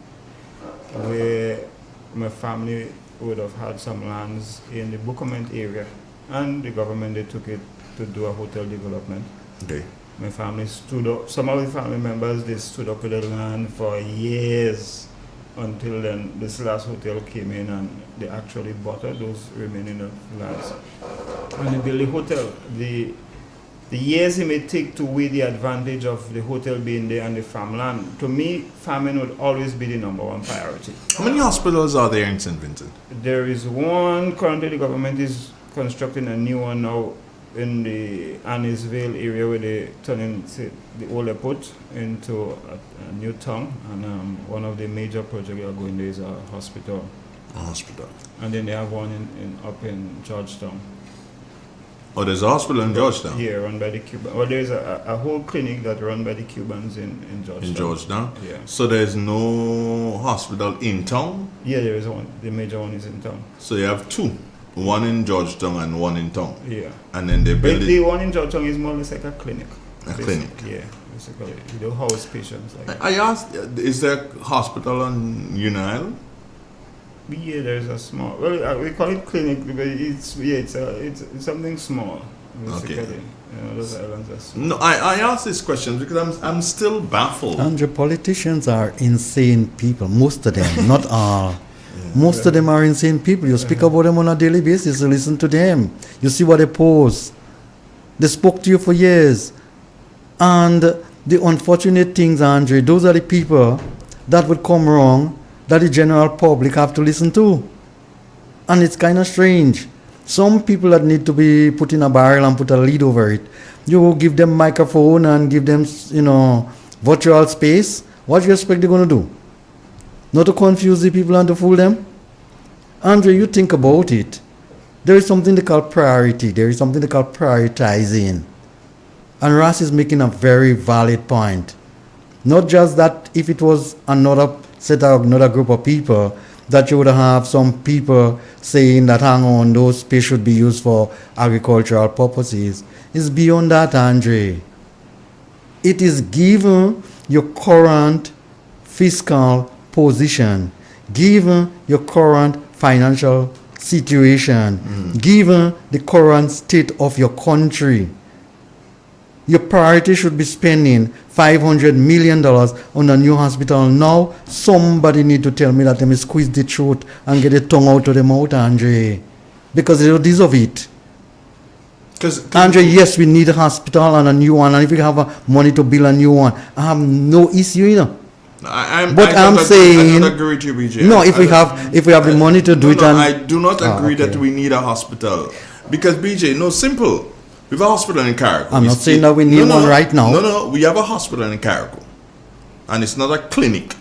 where my family would have had some lands in the Buckerment area, and the government, they took it to do a hotel development. Okay. My family stood up, some of the family members, they stood up with the land for years until then this last hotel came in and they actually bought those remaining lands. And they built the hotel. The years it may take to weigh the advantage of the hotel being there and the farmland, to me, farming would always be the number one priority. How many hospitals are there in St. Vincent? There is one, currently the government is constructing a new one now in the Annisville area where they turning the old airport into a new town, and one of the major projects are going there is a hospital. A hospital. And then they have one up in Georgetown. Oh, there's a hospital in Georgetown? Yeah, run by the Cubans. Well, there's a whole clinic that run by the Cubans in Georgetown. In Georgetown? Yeah. So there's no hospital in town? Yeah, there is one. The major one is in town. So you have two. One in Georgetown and one in town. Yeah. And then they build the one in Georgetown is more or less like a clinic. A clinic. Yeah, basically. You don't house patients. Like I asked, is there a hospital on Union Island? Yeah, there's a small. Well, we call it clinic, but it's something small. Basically. Okay. Those islands are small. No, I asked this question because I'm still baffled. Andrew, politicians are insane people. Most of them, not all. Most of them are insane people. You speak about them on a daily basis. You listen to them. You see what they post. They spoke to you for years. And the unfortunate things, Andre, those are the people that would come wrong that the general public have to listen to. And it's kind of strange. Some people that need to be put in a barrel and put a lid over it, you give them microphone and give them, virtual space. What do you expect they're going to do? Not to confuse the people and to fool them? Andre, you think about it. There is something they call priority. There is something they call prioritizing. And Ross is making a very valid point. Not just that if it was another set of another group of people, that you would have some people saying that, hang on, those space should be used for agricultural purposes. It's beyond that, Andre. It is given your current fiscal position, given your current financial situation, given the current state of your country, your priority should be spending $500 million on a new hospital. Now, somebody need to tell me that they may squeeze the throat and get the tongue out of the mouth, Andre, because they don't deserve it. Andre, yes, we need a hospital and a new one, and if we have money to build a new one, I have no issue, I saying, don't agree with you, BJ. No, if we have the money to do it, I do not agree that we need a hospital, because BJ, no, simple. We have a hospital in Carriacou. I'm not saying that we need one right now. No, we have a hospital in Carriacou, and it's not a clinic;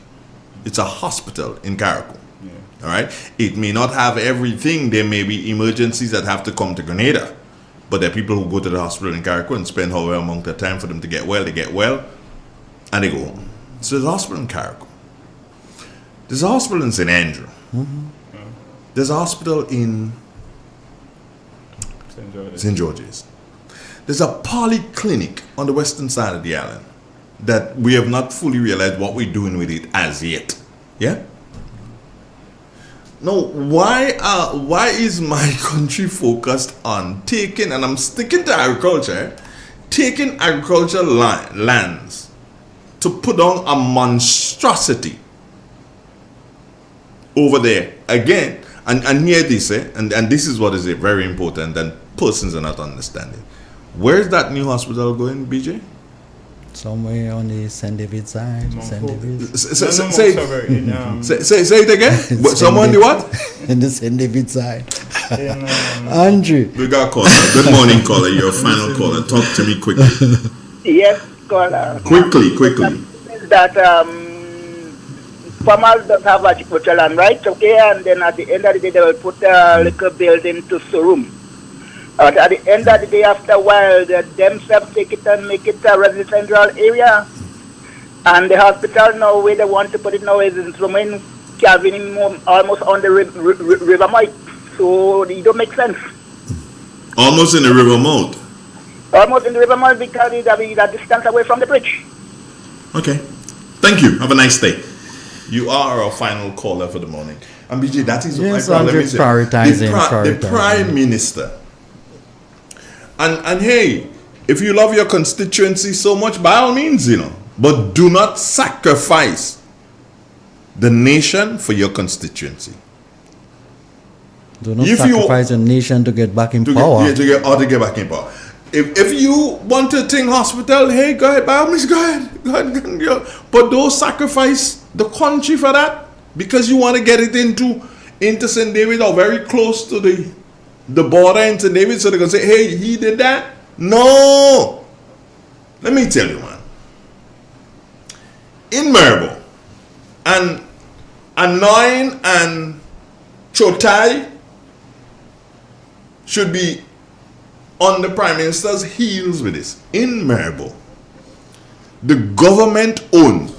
it's a hospital in Carriacou. Yeah. All right. It may not have everything. There may be emergencies that have to come to Grenada, but there are people who go to the hospital in Carriacou and spend however amount of time for them to get well. They get well, and they go home. So there's a hospital in Carriacou. There's a hospital in St. Andrew. Mm-hmm. There's a hospital in St. George's. There's a polyclinic on the western side of the island that we have not fully realized what we're doing with it as yet. Yeah? Now, why is my country focused on taking, and I'm sticking to agriculture, taking agricultural lands to put on a monstrosity over there again? And hear this, and this is what is very important, and persons are not understanding. Where's that new hospital going, BJ? Somewhere on the St. David side. St. David. Say it again. Somewhere on the what? In the St. David side. Andrew. We got caller. Good morning, caller. Your final caller. Talk to me quickly. Yes, caller. Quickly. That farmers don't have agricultural land, right? Okay, and then at the end of the day, they will put a little building to showroom. At the end of the day, after a while, they themselves take it and make it a residential area. And the hospital now, where they want to put it now, is in Slomain, Calvin, almost on the river mouth. So it don't make sense. Almost in the river mouth? Almost in the river mouth because it's a distance away from the bridge. Okay. Thank you. Have a nice day. You are our final caller for the morning. And BJ, that is yes, what my problem is. Prioritizing. The Prime Minister And hey, if you love your constituency so much, by all means, but do not sacrifice the nation for your constituency. Do not sacrifice a nation to get back in power. To get back in power. If you want to think hospital, hey, go ahead, by all means, go ahead. But don't sacrifice the country for that because you want to get it into St. David or very close to the border in St. David, so they're going to say, hey, he did that. No. Let me tell you, man. In Maribor, and Anoin and Chotai should be on the Prime Minister's heels with this. In Maribor, the government owns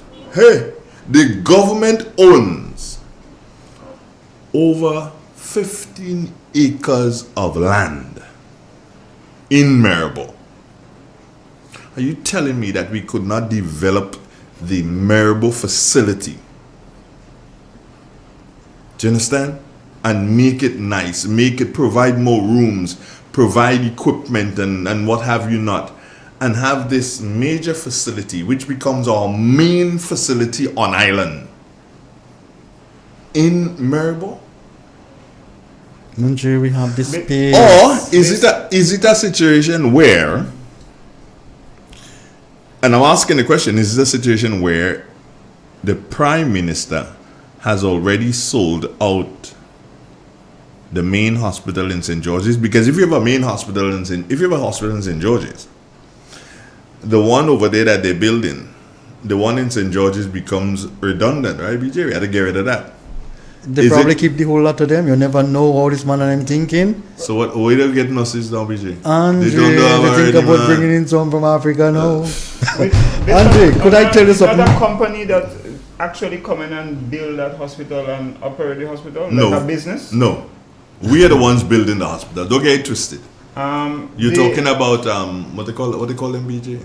over 15 acres of land in Maribor. Are you telling me that we could not develop the Maribor facility? Do you understand? And make it nice, provide more rooms, provide equipment and what have you not, and have this major facility which becomes our main facility on island in Maribor? Munji, we have this space. Or is it a situation where, and I'm asking the question, is it a situation where the Prime Minister has already sold out the main hospital in St. George's? Because if you have a main hospital in St. George's, the one over there that they're building, the one in St. George's becomes redundant, right, BJ? We had to get rid of that. They probably keep the whole lot of them. You never know how this man and I'm thinking. So what way to get nurses now, BJ? Andre, they think about bringing in some from Africa now. Andre, could I tell you something? Another company that actually come in and build that hospital and operate the hospital? No. Like a business? No. We are the ones building the hospital. Don't get it twisted. You're talking about what they call them, BJ?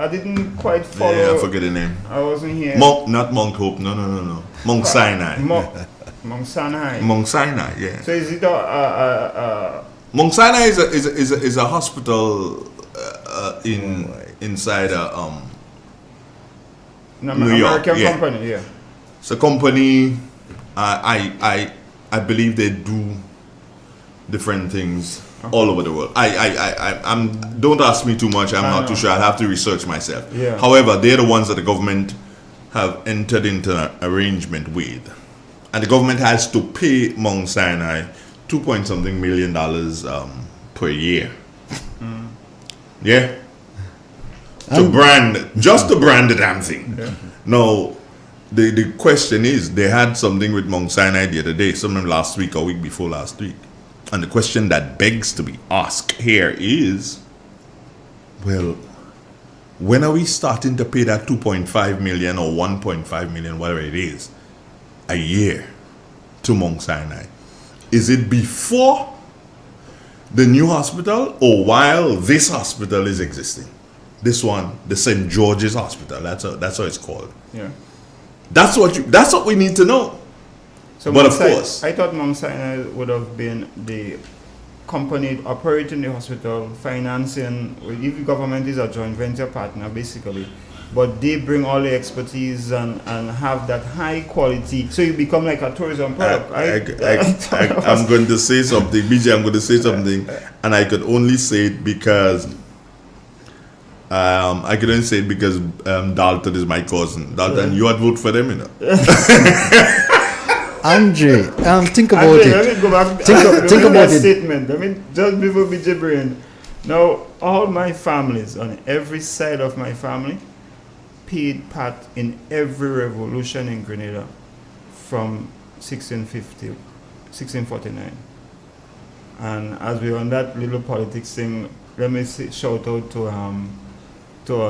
I didn't quite follow. Yeah, I forget the name. I wasn't here. Not Mount Hope. No. Mount Sinai. Mount Sinai. Mount Sinai. Yeah. So is it Mount Sinai is a hospital inside New York. American company. Yeah. It's a company. I believe they do different things all over the world. I'm don't ask me too much. I'm not too sure. I'll have to research myself. Yeah. However, they're the ones that the government have entered into an arrangement with, and the government has to pay Mount Sinai $2.something million per year. Yeah. To brand the damn thing. Yeah. Now, the question is, they had something with Mount Sinai the other day, sometime last week or week before last week. And the question that begs to be asked here is, well, when are we starting to pay that 2.5 million or 1.5 million, whatever it is, a year to Mount Sinai? Is it before the new hospital or while this hospital is existing? This one, the St. George's Hospital, that's how it's called. Yeah. That's what we need to know. So but of course, I thought Mount Sinai would have been the company operating the hospital, financing. If the government is a joint venture partner, basically, but they bring all the expertise and have that high quality. So you become like a tourism product. I'm going to say something, BJ. I'm going to say something, and I could only say it because. I couldn't say it because Dalton is my cousin. Dalton, you had vote for them, Andre, think about it. Let me go back. Think about it. Statement. Just before BJ Brain. Now, all my families on every side of my family paid part in every revolution in Grenada from 1649. And as we're on that little politics thing, let me shout out to our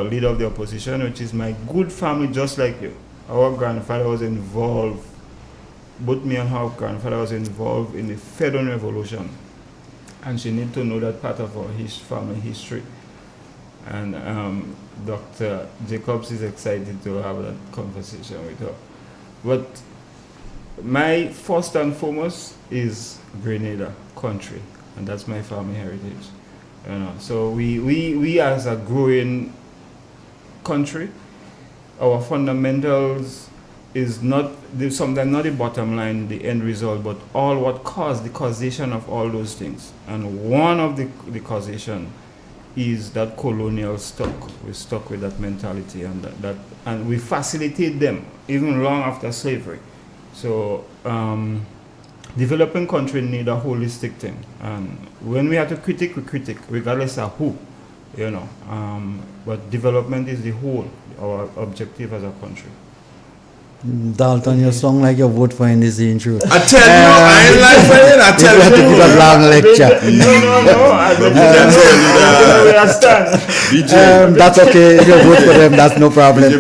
leader of the opposition, which is my good family, just like you. Our grandfather was involved, both me and her grandfather was involved in the Federal Revolution. And she need to know that part of our family history. And Dr. Jacobs is excited to have that conversation with her. But my first and foremost is Grenada country, and that's my family heritage. So we as a growing country, our fundamentals is not sometimes not the bottom line, the end result, but all what caused the causation of all those things. And one of the causation is that colonial stock. We're stuck with that mentality, and that and we facilitate them even long after slavery. So developing country need a holistic thing, and when we have to critique, we critique regardless of who, but development is the whole, our objective as a country. Dalton, you sound like you vote for NDC in truth. I tell you, I ain't like for it. I tell you. You have to give a long lecture. No. I don't understand. That's okay. You vote for them. That's no problem. Andrew,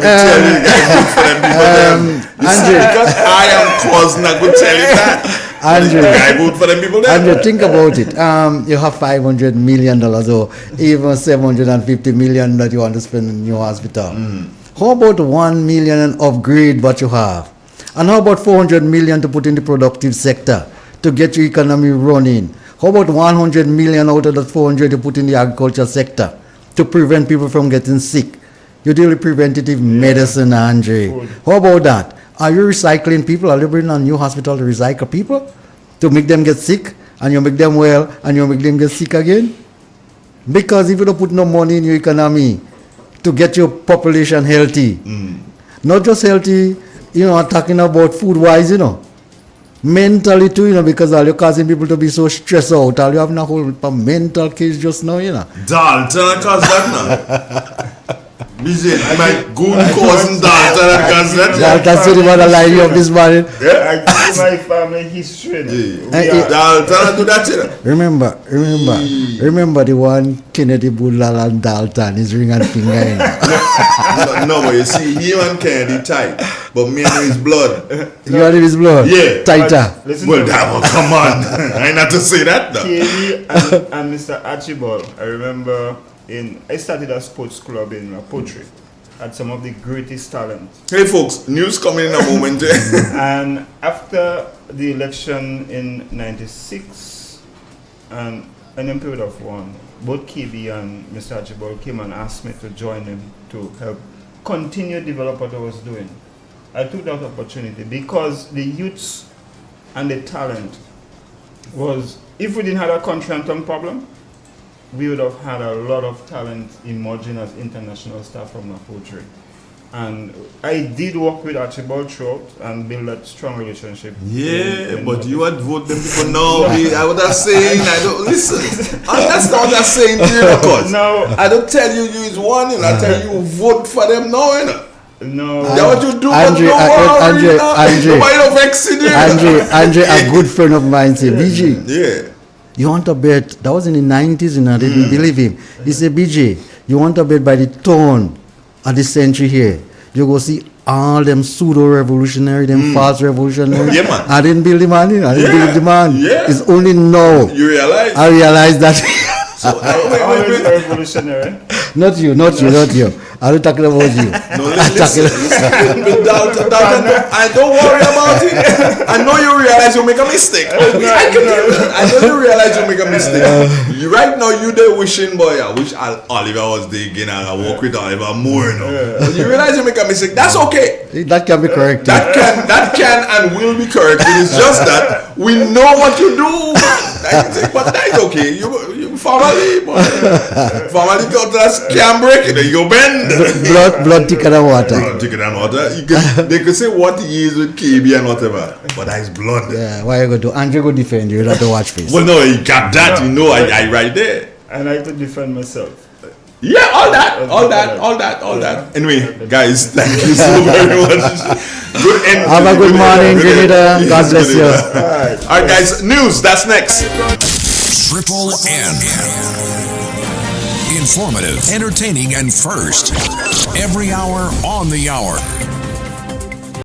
because I am causing a good tell you that. Andrew, I vote for them people there. Andrew, think about it. You have $500 million or even $750 million that you want to spend in your hospital. How about $1 million and upgrade what you have? And how about $400 million to put in the productive sector to get your economy running? How about $100 million out of that 400 to put in the agriculture sector to prevent people from getting sick? You deal with preventative medicine, Andre. How about that? Are you recycling people? Are you bringing a new hospital to recycle people? To make them get sick? And you make them well and you make them get sick again? Because if you don't put no money in your economy to get your population healthy, not just healthy, talking about food-wise, mentally too, because all you're causing people to be so stressed out. All you have a whole mental case just now, Dalton cause that now. BJ, my good cousin Dalton cause that. That's what you want to line you up this morning. I give my family history. Dalton do that, Remember the one Kennedy Budlal and Dalton is ring and finger. No, but you see, him and Kennedy tight, but me and his blood. You and his blood? Yeah. Tighter. Well, come on. I ain't not to say that though. Kennedy and Mr. Archibald, I remember I started a sports club in Poetry. Had some of the greatest talent. Hey folks, news coming in a moment. And after the election in '96 and in period of one, both KB and Mr. Archibald came and asked me to join them to help continue develop what I was doing. I took that opportunity because the youths and the talent was, if we didn't have a country and tongue problem, we would have had a lot of talent emerging as international staff from our poetry. And I did work with Archibald throughout and build that strong relationship. Yeah, but you would vote them people now. I would have saying, I don't listen. That's not what I'm saying to you, because no. I don't tell you is one, I tell you vote for them now, No. That's what you do, Andre, a good friend of mine said, BG. Yeah. You want to bet, that was in the 90s, I didn't believe him. He said, BJ, you want to bet by the turn of the century here, you go see all them pseudo-revolutionary, them false revolutionary. Yeah, man. I didn't build the man, I didn't build the man. Yeah. It's only now. You realize? I realized that. So, always revolutionary. Not you. I'm not talking about you. No, listen. I don't worry about it. I know you realize you make a mistake. I know you realize you make a mistake. Right now, you there wishing, boy. I wish Oliver was there again and I walk with Oliver more. But you realize you make a mistake. That's okay. That can be corrected. That can and will be corrected. It's just that we know what you do. But that's okay. You family can't break it. You bend. Blood thicker than water. They could say what he is with KB and whatever, but that's blood. Yeah, why you go to Andre go defend you? You have to watch face. Well, no, he got that. I right there. And I could defend myself. Yeah, all that. Anyway, guys, thank you so very much. Good end. Have a good morning, Grenada. God bless you. All right, guys. News. That's next. Triple N. Informative, entertaining, and first. Every hour on the hour.